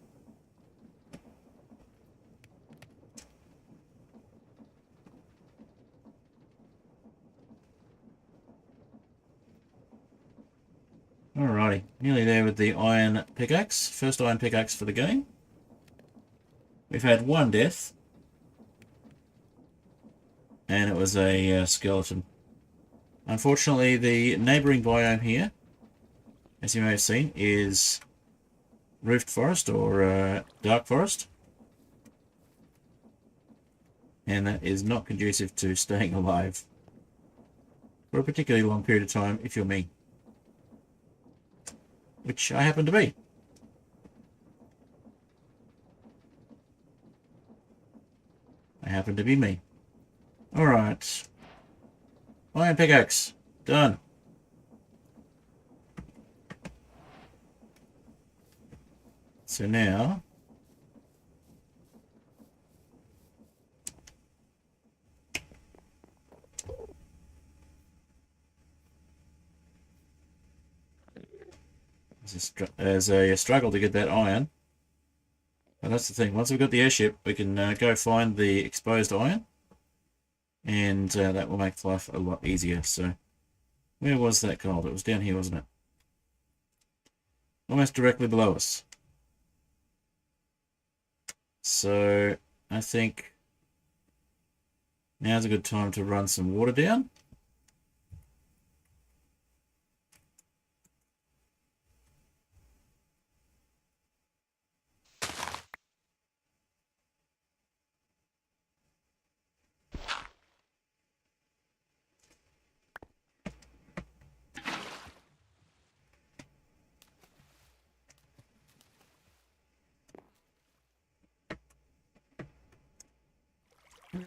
Alrighty, nearly there with the iron pickaxe. First iron pickaxe for the game. We've had one death. And it was a skeleton. Unfortunately, the neighbouring biome here, as you may have seen, is Rift Forest or Dark Forest. And that is not conducive to staying alive for a particularly long period of time if you're me. Which I happen to be. I happen to be me. Alright. Iron pickaxe. Done. So now... There's a struggle to get that iron. But that's the thing. Once we've got the airship, we can go find the exposed iron. And that will make life a lot easier. So, where was that gold? It was down here, wasn't it? Almost directly below us. So, I think now's a good time to run some water down.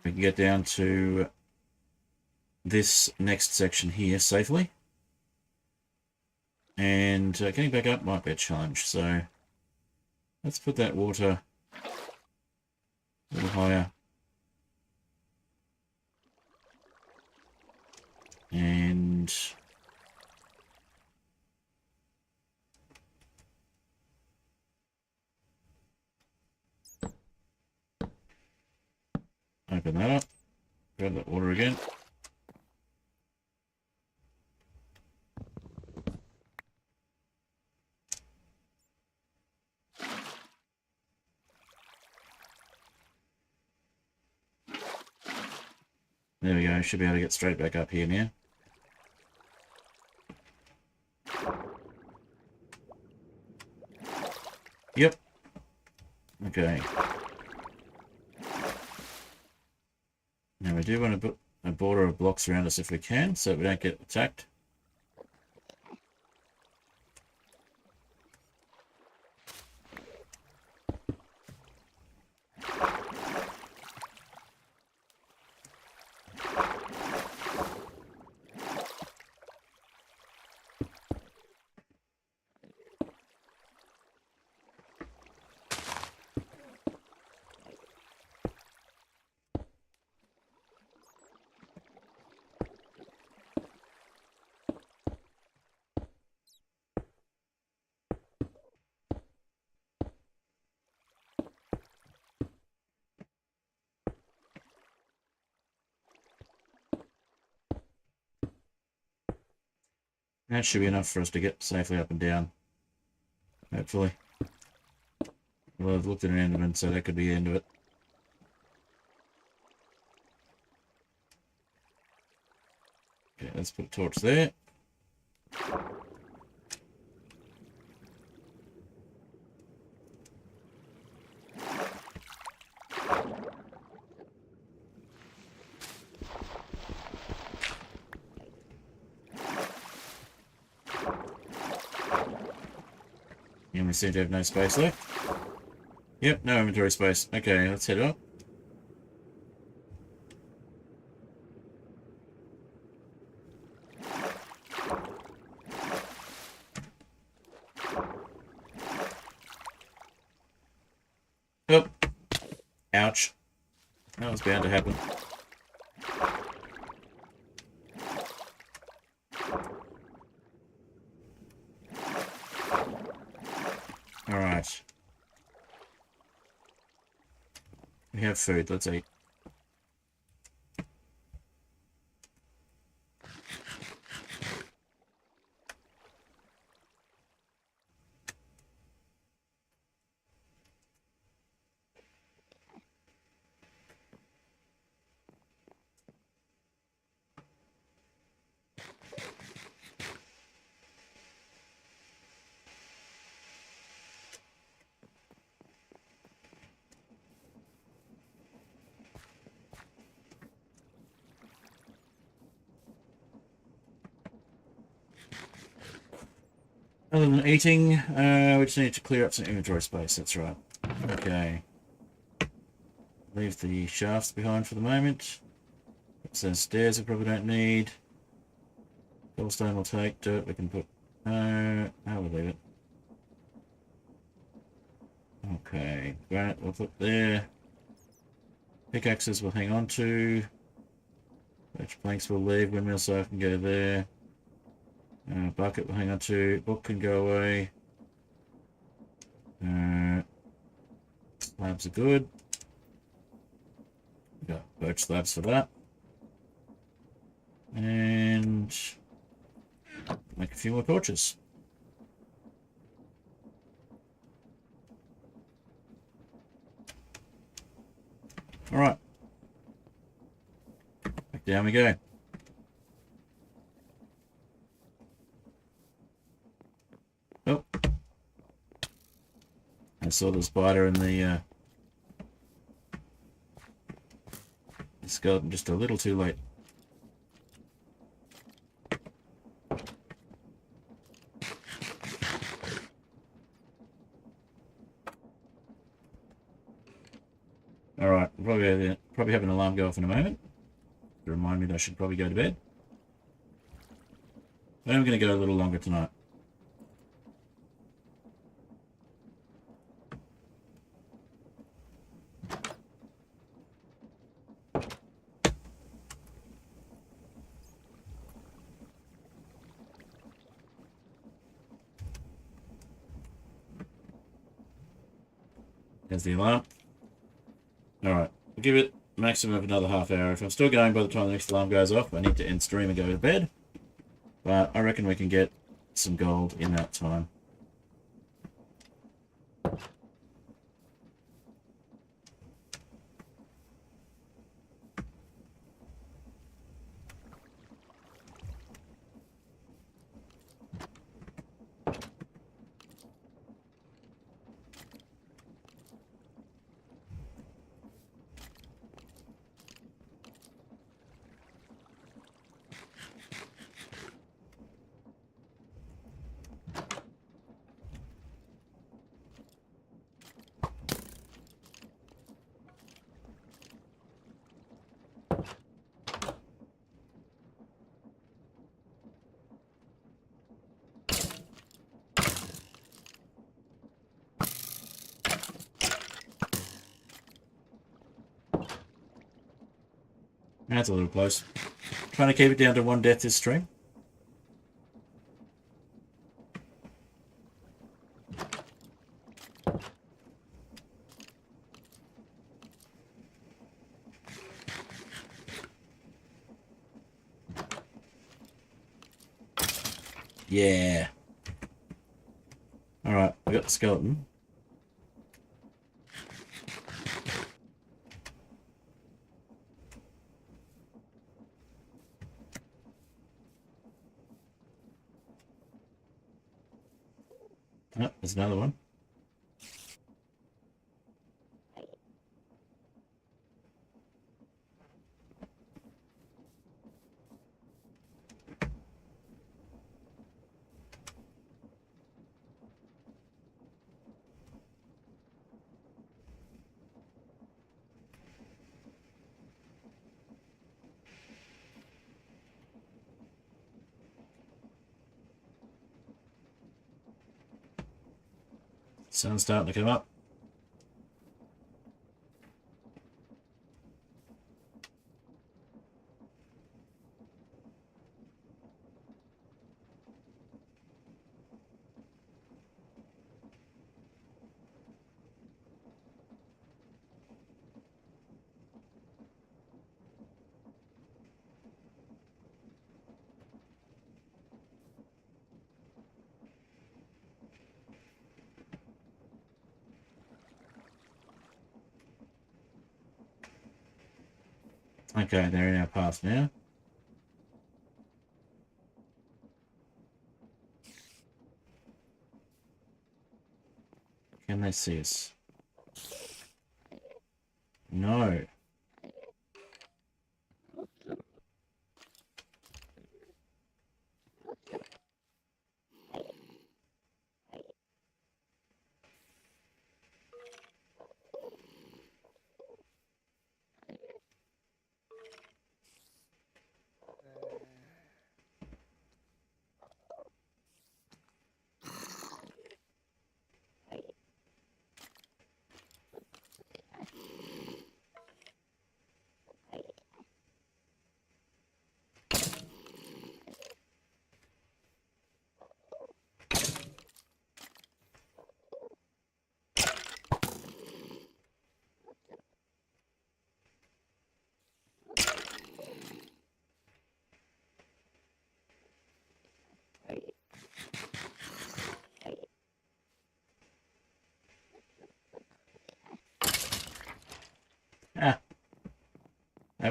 We can get down to this next section here safely. And getting back up might be a challenge, so let's put that water a little higher. And open that up, grab that water again. There we go, should be able to get straight back up here now. Yep. Okay. Now we do want to put a border of blocks around us if we can, so we don't get attacked. That should be enough for us to get safely up and down. Hopefully. Well, I've looked at an enderman, so that could be the end of it. Okay, let's put a torch there. And we seem to have no space left. Yep, no inventory space. Okay, let's head up. Oh. Ouch. That was bound to happen. Alright. We have food, let's eat. Other than eating, we just need to clear up some inventory space. That's right. Okay. Leave the shafts behind for the moment. So stairs we probably don't need. Cobblestone will take. Dirt we can put. No, we'll leave it. Okay. Granite we'll put there. Pickaxes we'll hang on to. Which planks we'll leave. Windmill saw can go there. Bucket we'll hang on to. Book can go away. Slabs are good. Got birch slabs for that. And make a few more torches. Alright. Back down we go. Oh. I saw the spider in the skeleton just a little too late. Alright, probably have an alarm go off in a moment to remind me that I should probably go to bed. But I'm going to go a little longer tonight. There's the alarm. Alright, we'll give it a maximum of another half hour. If I'm still going by the time the next alarm goes off, I need to end stream and go to bed. But I reckon we can get some gold in that time. That's a little close. Trying to keep it down to one death this stream. Yeah. Alright, we got the skeleton. Oh, there's another one. Sun's starting to come up. Okay, they're in our path now. Can they see us? No.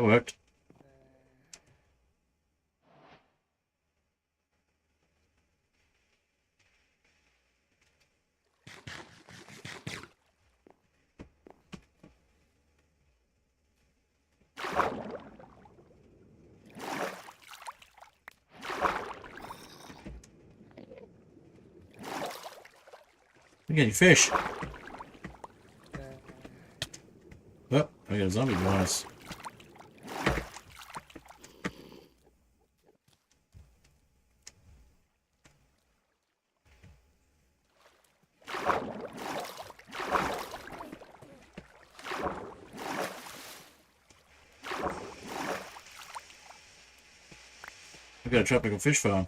worked. I'm getting fish. Oh, I got a zombie behind us. I've got a tropical fish farm.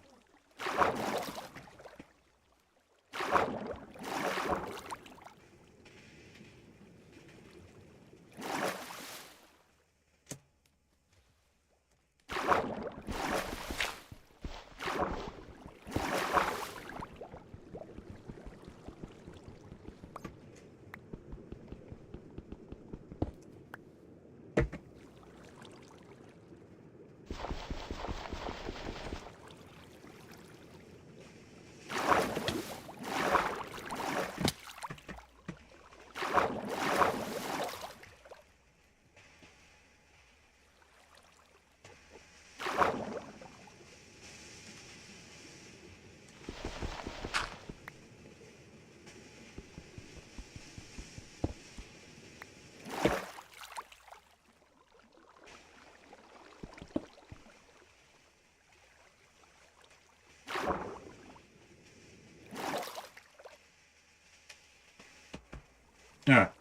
Alright.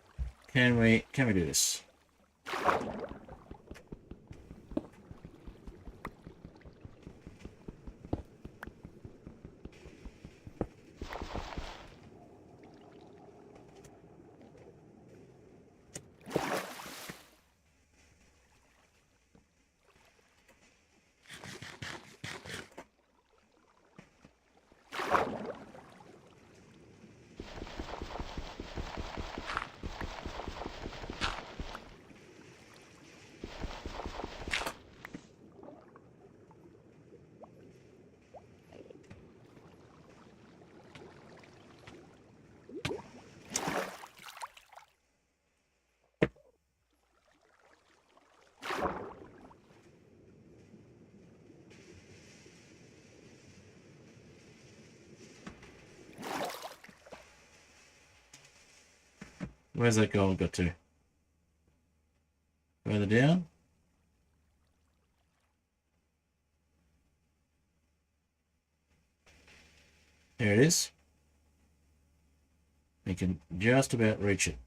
Can we do this? Where's that gold got to? Further down? There it is. You can just about reach it.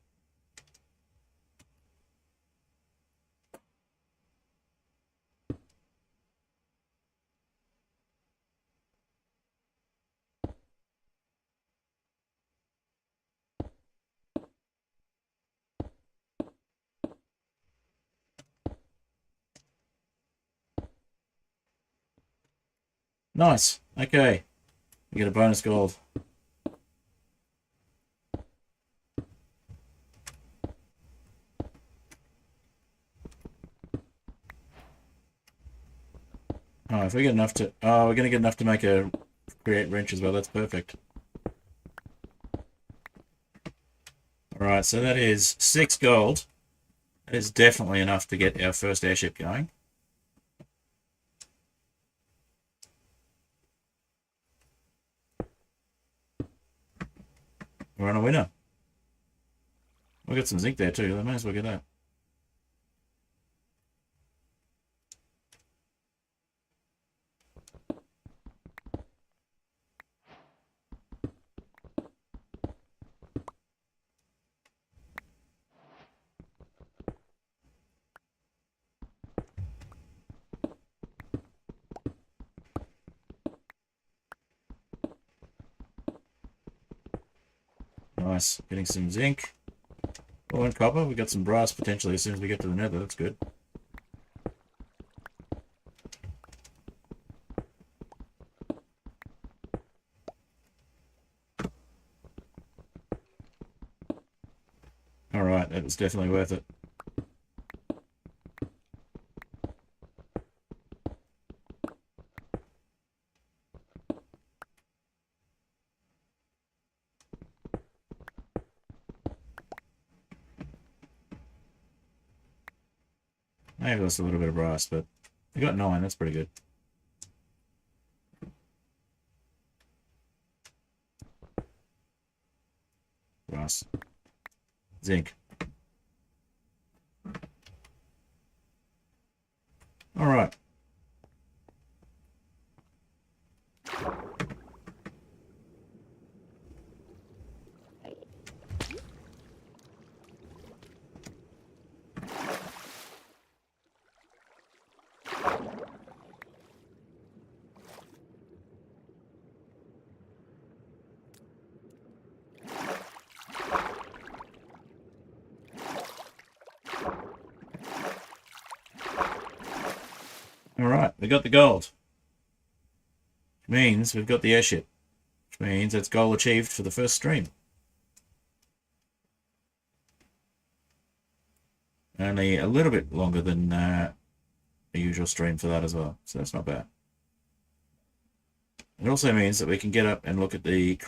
Nice. Okay. We get a bonus gold. Oh, if we get enough to... Oh, we're going to get enough to make a... create wrench as well. That's perfect. Alright, so that is 6 gold. That is definitely enough to get our first airship going. We're on a winner. We've got some zinc there too. I may as well get that. Nice. Getting some zinc. Oh, and copper. We got some brass potentially as soon as we get to the nether. That's good. Alright, that was definitely worth it. Maybe lost a little bit of brass, but we got 9. That's pretty good. Brass. Zinc. All right. Alright, we got the gold. Which means we've got the airship. Which means that's goal achieved for the first stream. Only a little bit longer than the usual stream for that as well. So that's not bad. It also means that we can get up and look at the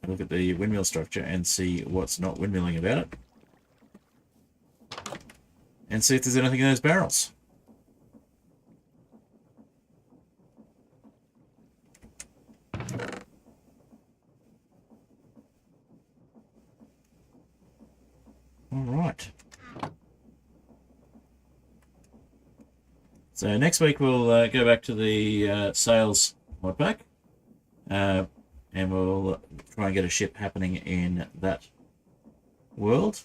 windmill structure and see what's not windmilling about it. And see if there's anything in those barrels. All right. So next week we'll go back to the sales mod pack, and we'll try and get a ship happening in that world.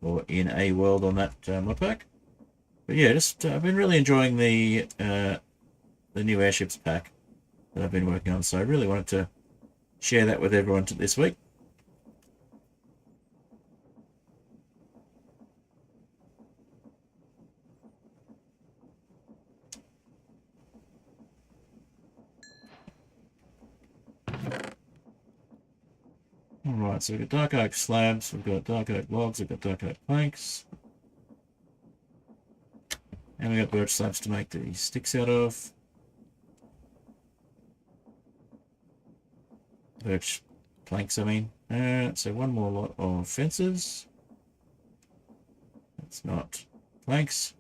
Or in a world on that mod pack. But yeah, just I've been really enjoying the new airships pack that I've been working on, so I really wanted to share that with everyone this week. Alright, so we've got dark oak slabs, we've got dark oak logs, we've got dark oak planks. And we've got birch slabs to make the sticks out of. Birch planks, I mean. So one more lot of fences. That's not planks.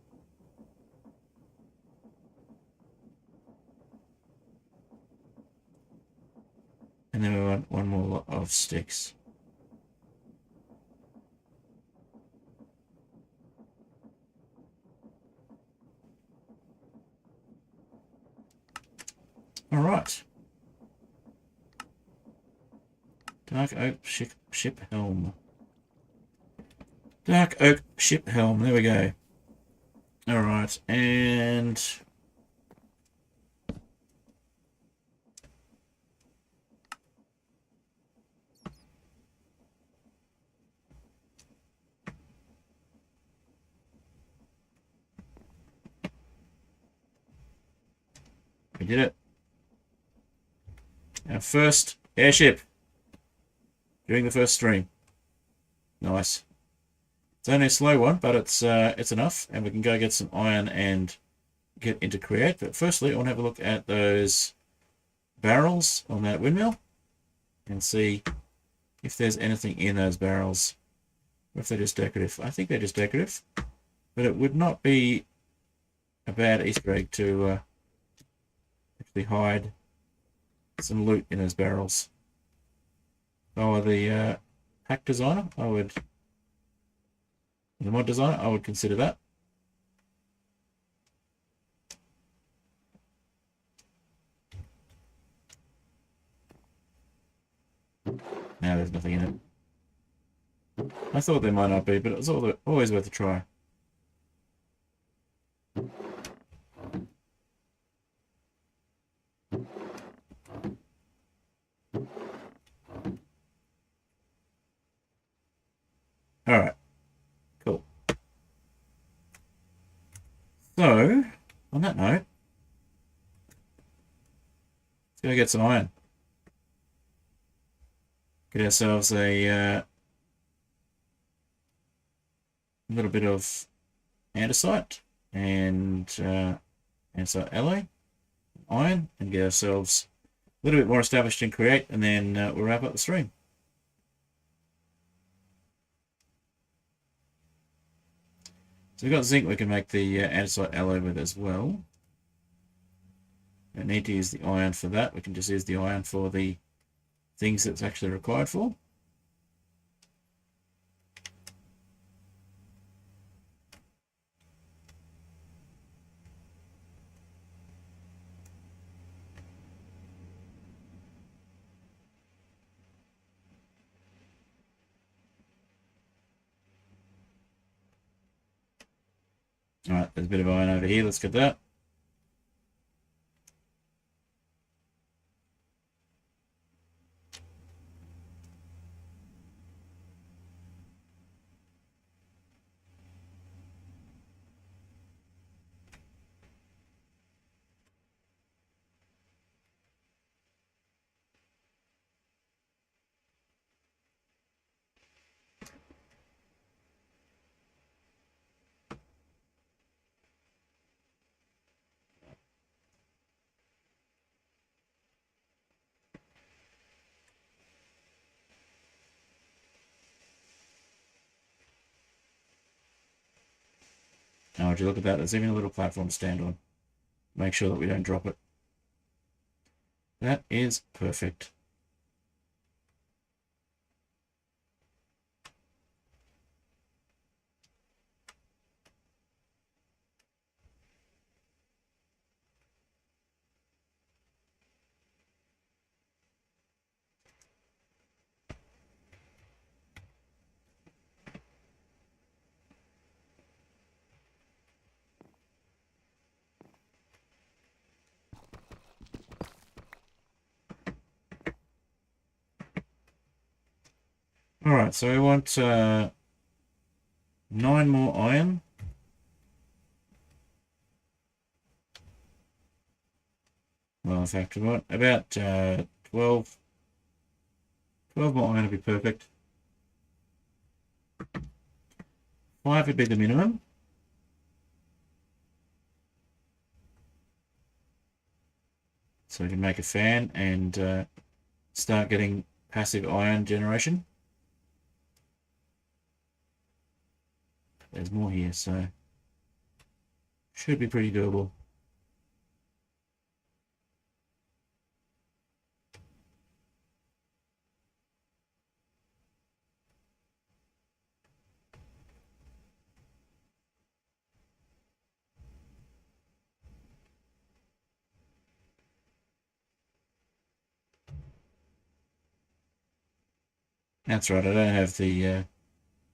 And then we want one more lot of sticks. All right. Dark oak ship helm. Dark oak ship helm. There we go. All right, and we did it. Our first airship during the first stream. Nice. It's only a slow one, but it's enough, and we can go get some iron and get into create. But firstly, I want to have a look at those barrels on that windmill and see if there's anything in those barrels, or if they're just decorative. I think they're just decorative, but it would not be a bad Easter egg to actually hide some loot in those barrels. If I were the pack designer, the mod designer, I would consider that. Now there's nothing in it. I thought there might not be, but it was always worth a try. All right, cool. So, on that note, let's go get some iron. Get ourselves a little bit of andesite and andesite alloy, iron, and get ourselves a little bit more established in create, and then we'll wrap up the stream. So we've got zinc we can make the andesite alloy with as well. Don't need to use the iron for that. We can just use the iron for the things that's actually required for. Alright, there's a bit of iron over here. Let's get that. Now, would you look at that? There's even a little platform to stand on. Make sure that we don't drop it. That is perfect. Alright, so we want 9 more iron. Well, in fact, we want about 12 more iron would be perfect. 5 would be the minimum. So we can make a fan and start getting passive iron generation. There's more here, so should be pretty doable. That's right, I don't have the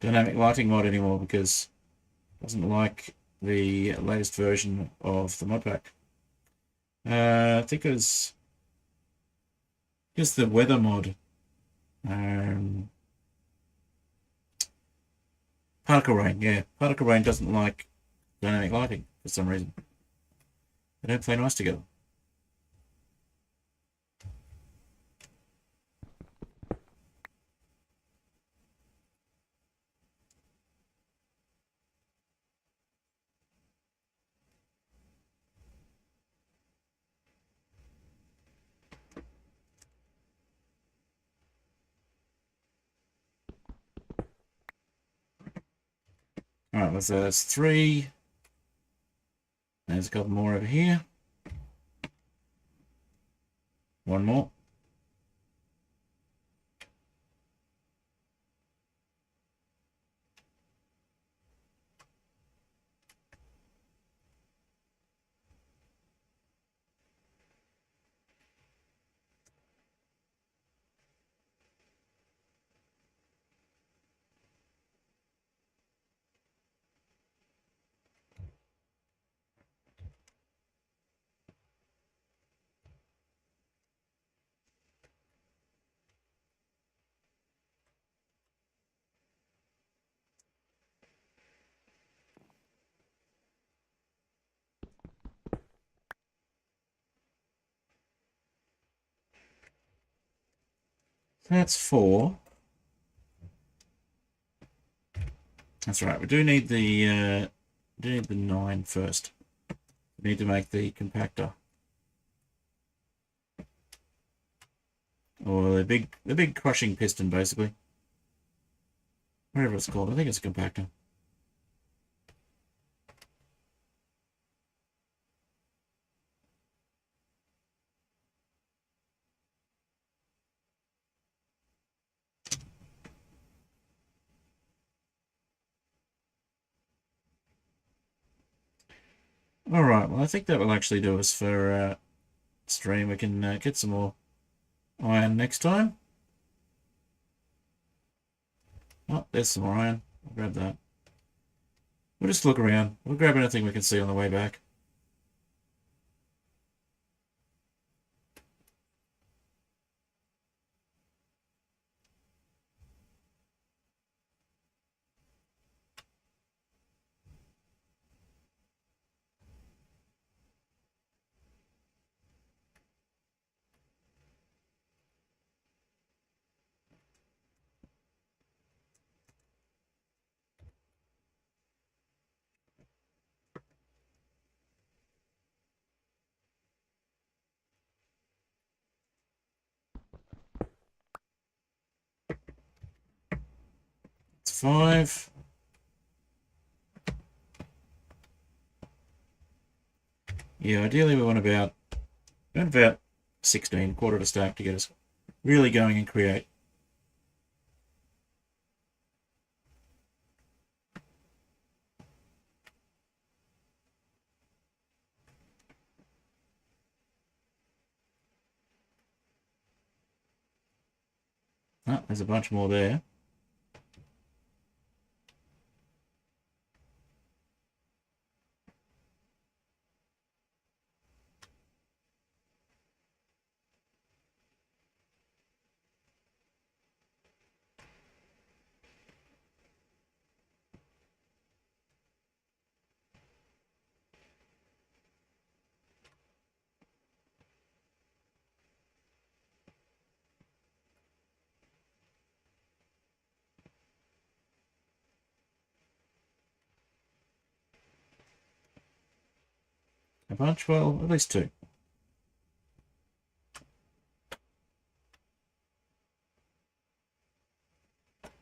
dynamic lighting mod anymore because it doesn't like the latest version of the modpack. I think it was just the weather mod. Particle rain, yeah. Particle rain doesn't like dynamic lighting for some reason. They don't play nice together. Alright, that's 3. There's a couple more over here. 1 more. That's 4. That's right. We do need the 9 first. We need to make the compactor, or the big crushing piston, basically. Whatever it's called. I think it's a compactor. Alright, well I think that will actually do us for stream. We can get some more iron next time. Oh, there's some more iron. I'll grab that. We'll just look around. We'll grab anything we can see on the way back. It's 5. Yeah, ideally we want about 16, quarter of a stack to get us really going and create. Oh, there's a bunch more there. A bunch? Well, at least 2.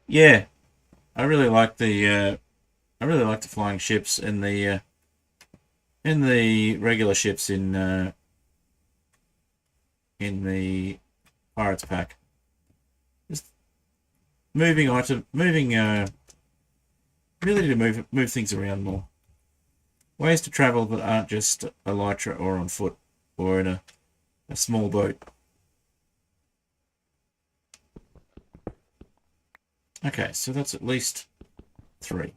Yeah, I really like the flying ships and the regular ships in the pirates pack. Just moving ability to move things around more. Ways to travel that aren't just elytra or on foot or in a small boat. Okay, so that's at least 3.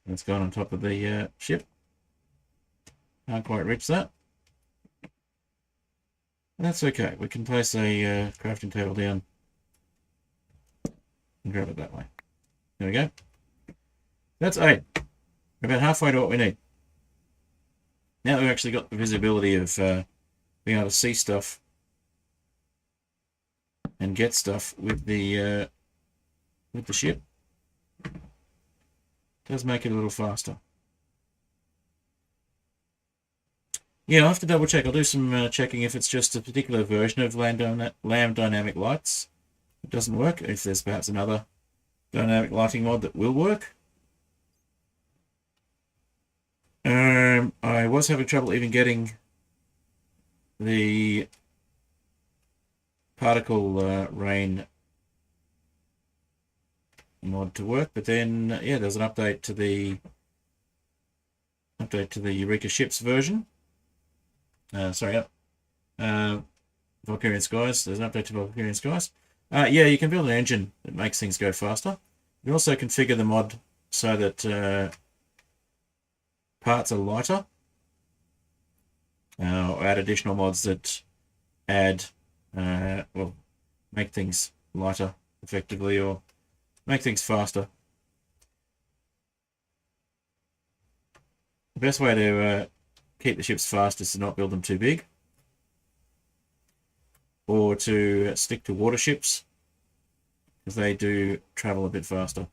It's gone on top of the ship. Can't quite reach that. That's okay. We can place a crafting table down and grab it that way. There we go. That's 8. We're about halfway to what we need. Now we've actually got the visibility of being able to see stuff and get stuff with the ship. It does make it a little faster. Yeah, I'll have to double check. I'll do some checking if it's just a particular version of Lamb Dynamic Lights that doesn't work, if there's perhaps another dynamic lighting mod that will work. I was having trouble even getting the particle rain mod to work, but then yeah, there's an update to the Eureka Ships version. Valkyrien Skies. There's an update to Valkyrien Skies. Yeah, you can build an engine that makes things go faster. You can also configure the mod so that parts are lighter. Or add additional mods that add, make things lighter effectively, or make things faster. The best way to keep the ships fast is to not build them too big, or to stick to water ships, because they do travel a bit faster.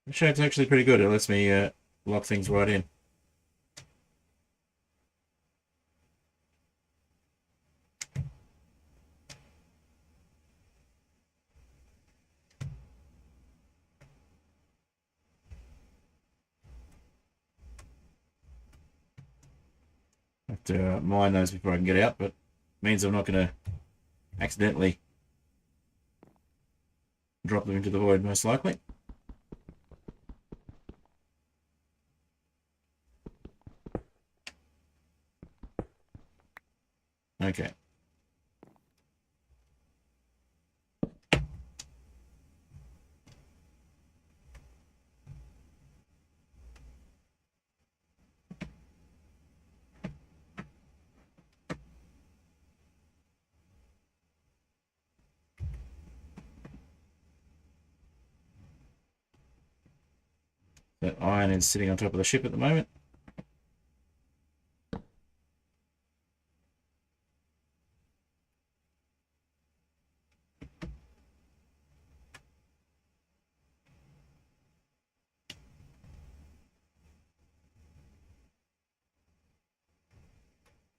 The shape's actually pretty good. It lets me lock things right in. I have to mine those before I can get out, but it means I'm not going to accidentally drop them into the void, most likely. Okay. That iron is sitting on top of the ship at the moment.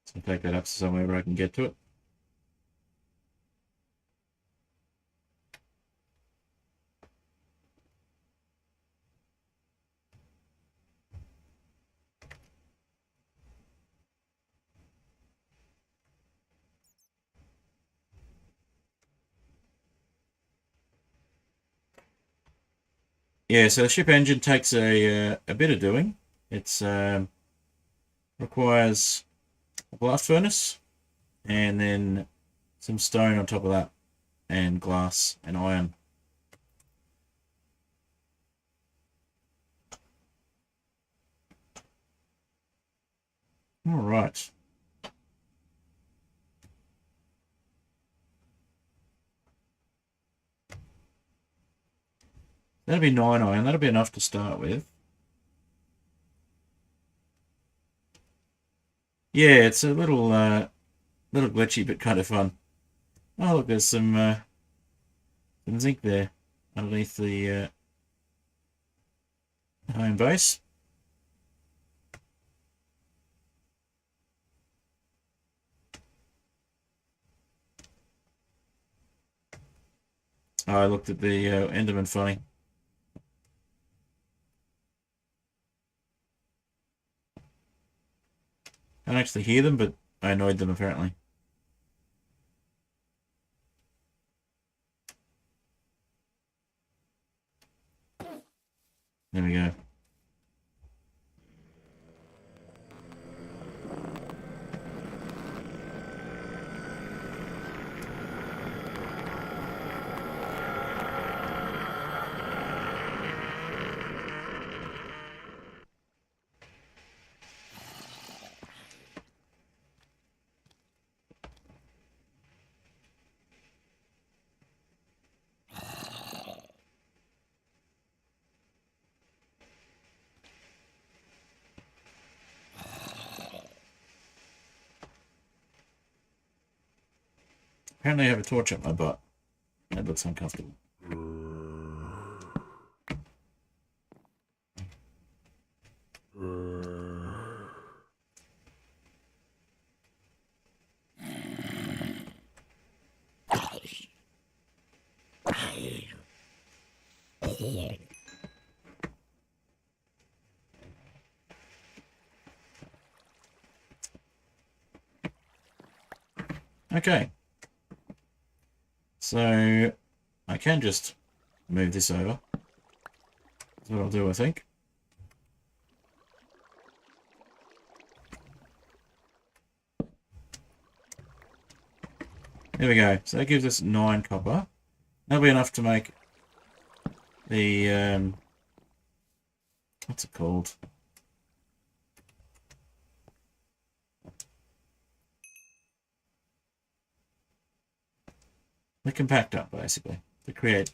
So take that up to somewhere where I can get to it. Yeah, so the ship engine takes a bit of doing. It's requires a blast furnace and then some stone on top of that, and glass and iron. All right. That'll be 9 iron. That'll be enough to start with. Yeah, it's a little glitchy, but kind of fun. Oh, look, there's some zinc there underneath the home base. Oh, I looked at the Enderman funny. I don't actually hear them, but I annoyed them apparently. There we go. Apparently I have a torch up my butt. That looks uncomfortable. Okay. So I can just move this over. That's what I'll do, I think. There we go. So that gives us 9 copper. That'll be enough to make the what's it called? The compactor, basically, to create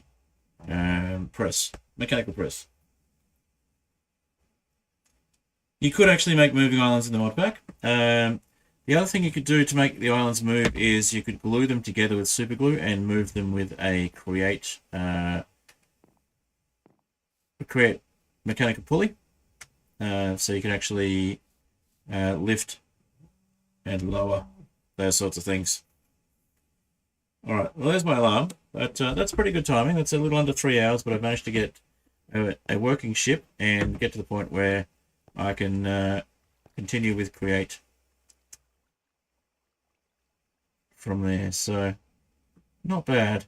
press, mechanical press. You could actually make moving islands in the mod pack. The other thing you could do to make the islands move is you could glue them together with super glue and move them with a create create mechanical pulley, so you can actually lift and lower those sorts of things. All right, well, there's my alarm. That's pretty good timing. That's a little under 3 hours, but I've managed to get a working ship and get to the point where I can continue with create from there. So, not bad.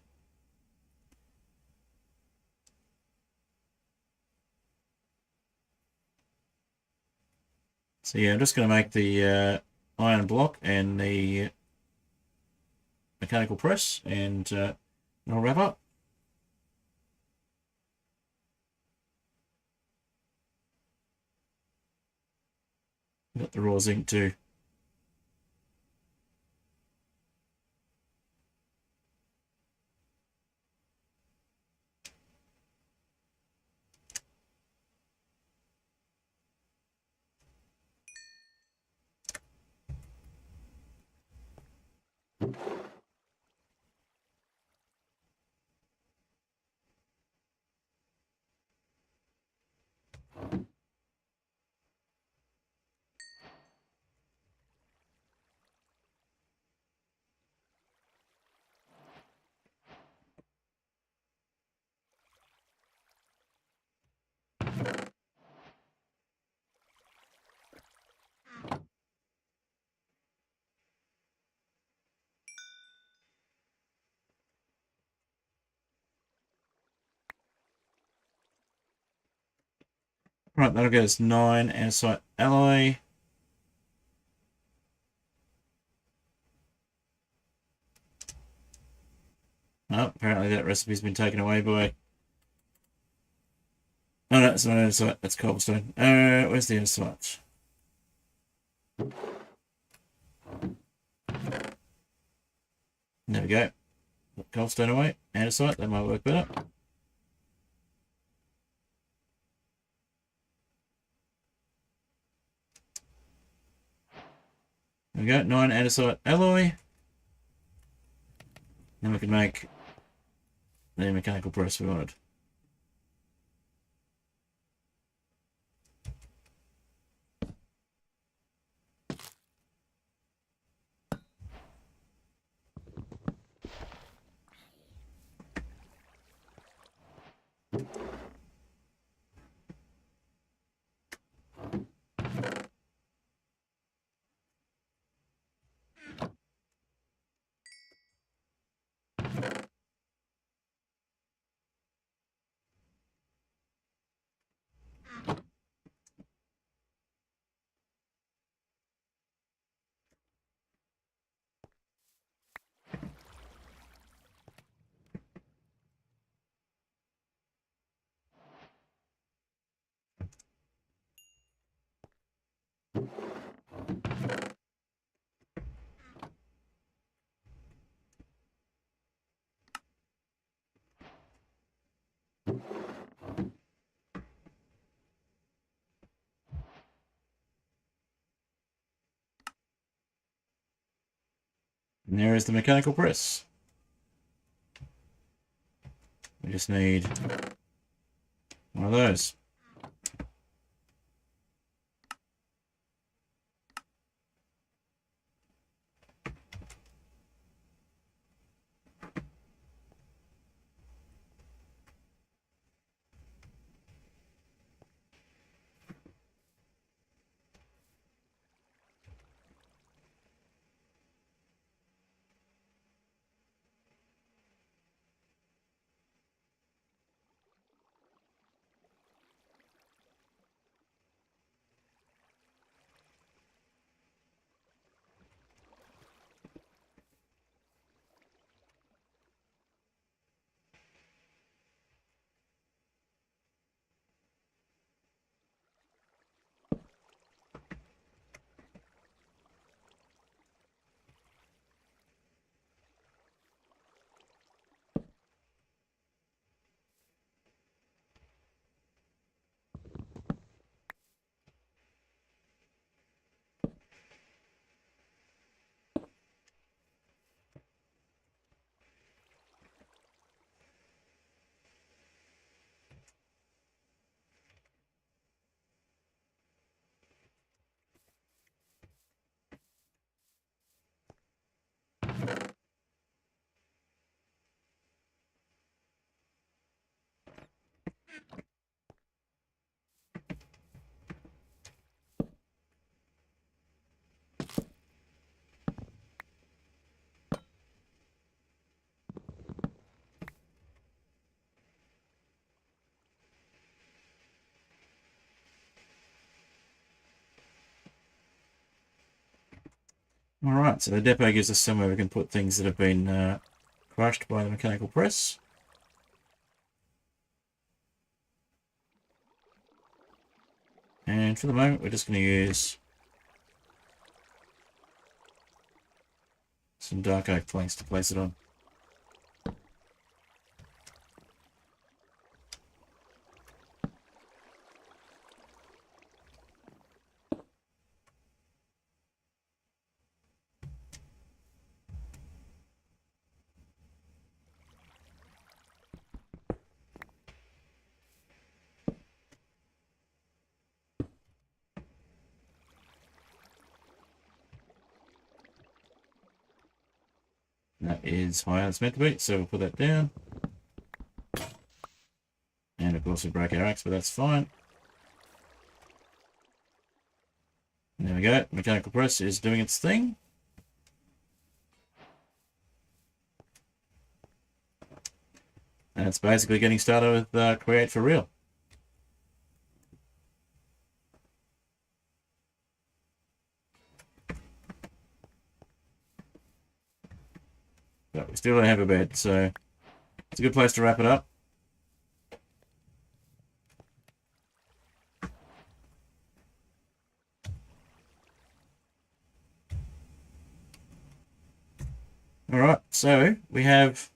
So yeah, I'm just going to make the iron block and the mechanical press, and I'll wrap up. Got the raw zinc too. Right, that'll get us 9 andesite alloy. Oh, apparently that recipe's been taken away by... Oh no, it's not andesite, that's cobblestone. Where's the andesite? There we go. Put cobblestone away. Andesite, that might work better. There we go, 9 andesite alloy. Then we can make the mechanical press we wanted. And there is the mechanical press. We just need one of those. Alright, so the depot gives us somewhere we can put things that have been crushed by the mechanical press. And for the moment, we're just going to use some dark oak planks to place it on. That is higher than it's meant to be, so we'll put that down. And of course we broke our axe, but that's fine. And there we go, mechanical press is doing its thing. And it's basically getting started with Create for Real. But we still don't have a bed, so it's a good place to wrap it up. Alright, so we have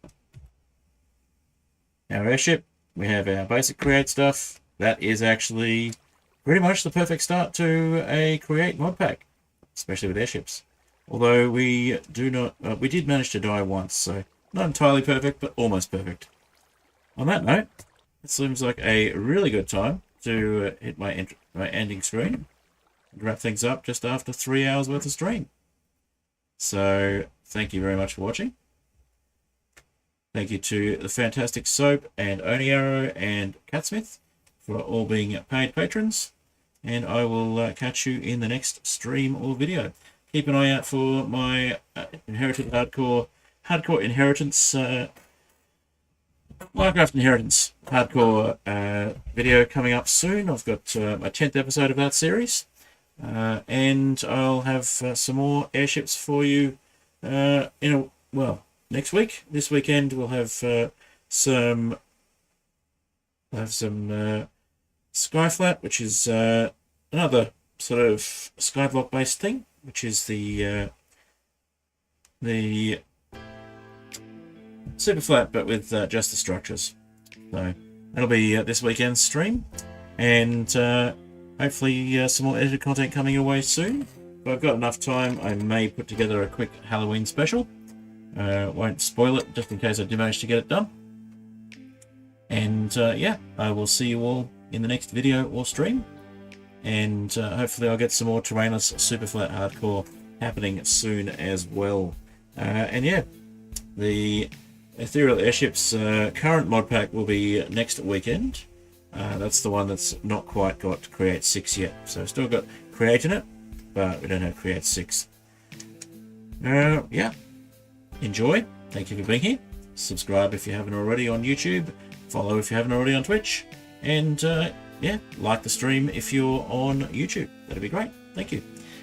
our airship, we have our basic create stuff. That is actually pretty much the perfect start to a create mod pack, especially with airships. Although we did manage to die once, so not entirely perfect, but almost perfect. On that note, it seems like a really good time to hit my ending screen and wrap things up just after 3 hours worth of stream. So thank you very much for watching. Thank you to the fantastic Soap and Oni Arrow and Catsmith for all being paid patrons. And I will catch you in the next stream or video. Keep an eye out for my Inherited Hardcore Inheritance Minecraft Inheritance Hardcore video coming up soon. I've got my 10th episode of that series. And I'll have some more airships for you next week. This weekend we'll have some Skyflat, which is another sort of skyblock based thing, which is the super flat, but with just the structures. So that'll be this weekend's stream, and hopefully some more edited content coming your way soon. If I've got enough time, I may put together a quick Halloween special. Won't spoil it, just in case I do manage to get it done. And yeah, I will see you all in the next video or stream. And hopefully I'll get some more terrainless super flat hardcore happening soon as well. And yeah, the Aetherial Airships current mod pack will be next weekend. That's the one that's not quite got Create 6 yet. So still got Create in it, but we don't have Create 6. Yeah, enjoy. Thank you for being here. Subscribe if you haven't already on YouTube. Follow if you haven't already on Twitch. And yeah, like the stream if you're on YouTube. That'd be great. Thank you.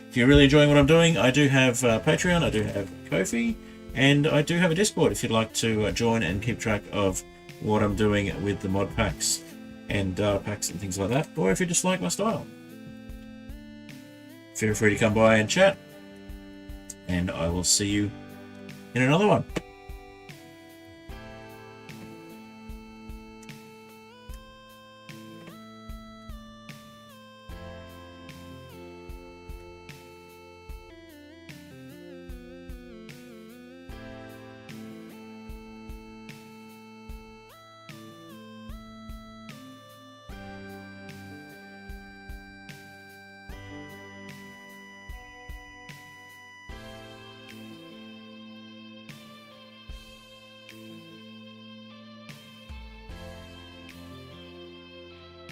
If you're really enjoying what I'm doing, I do have Patreon, I do have Ko-fi, and I do have a Discord if you'd like to join and keep track of what I'm doing with the mod packs and packs and things like that, or if you just like my style. Feel free to come by and chat, and I will see you in another one.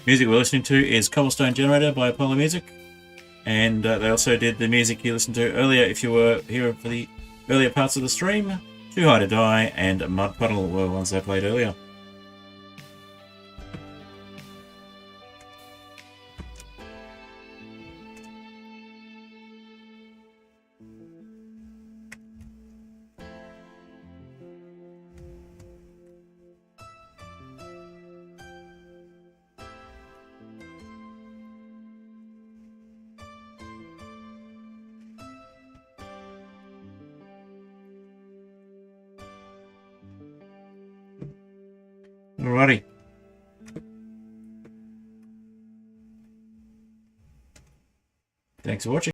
Music we're listening to is Cobblestone Generator by Apollo Music, and they also did the music you listened to earlier if you were here for the earlier parts of the stream. Too High to Die and Mud Puddle were ones they played earlier. Alrighty. Thanks for watching.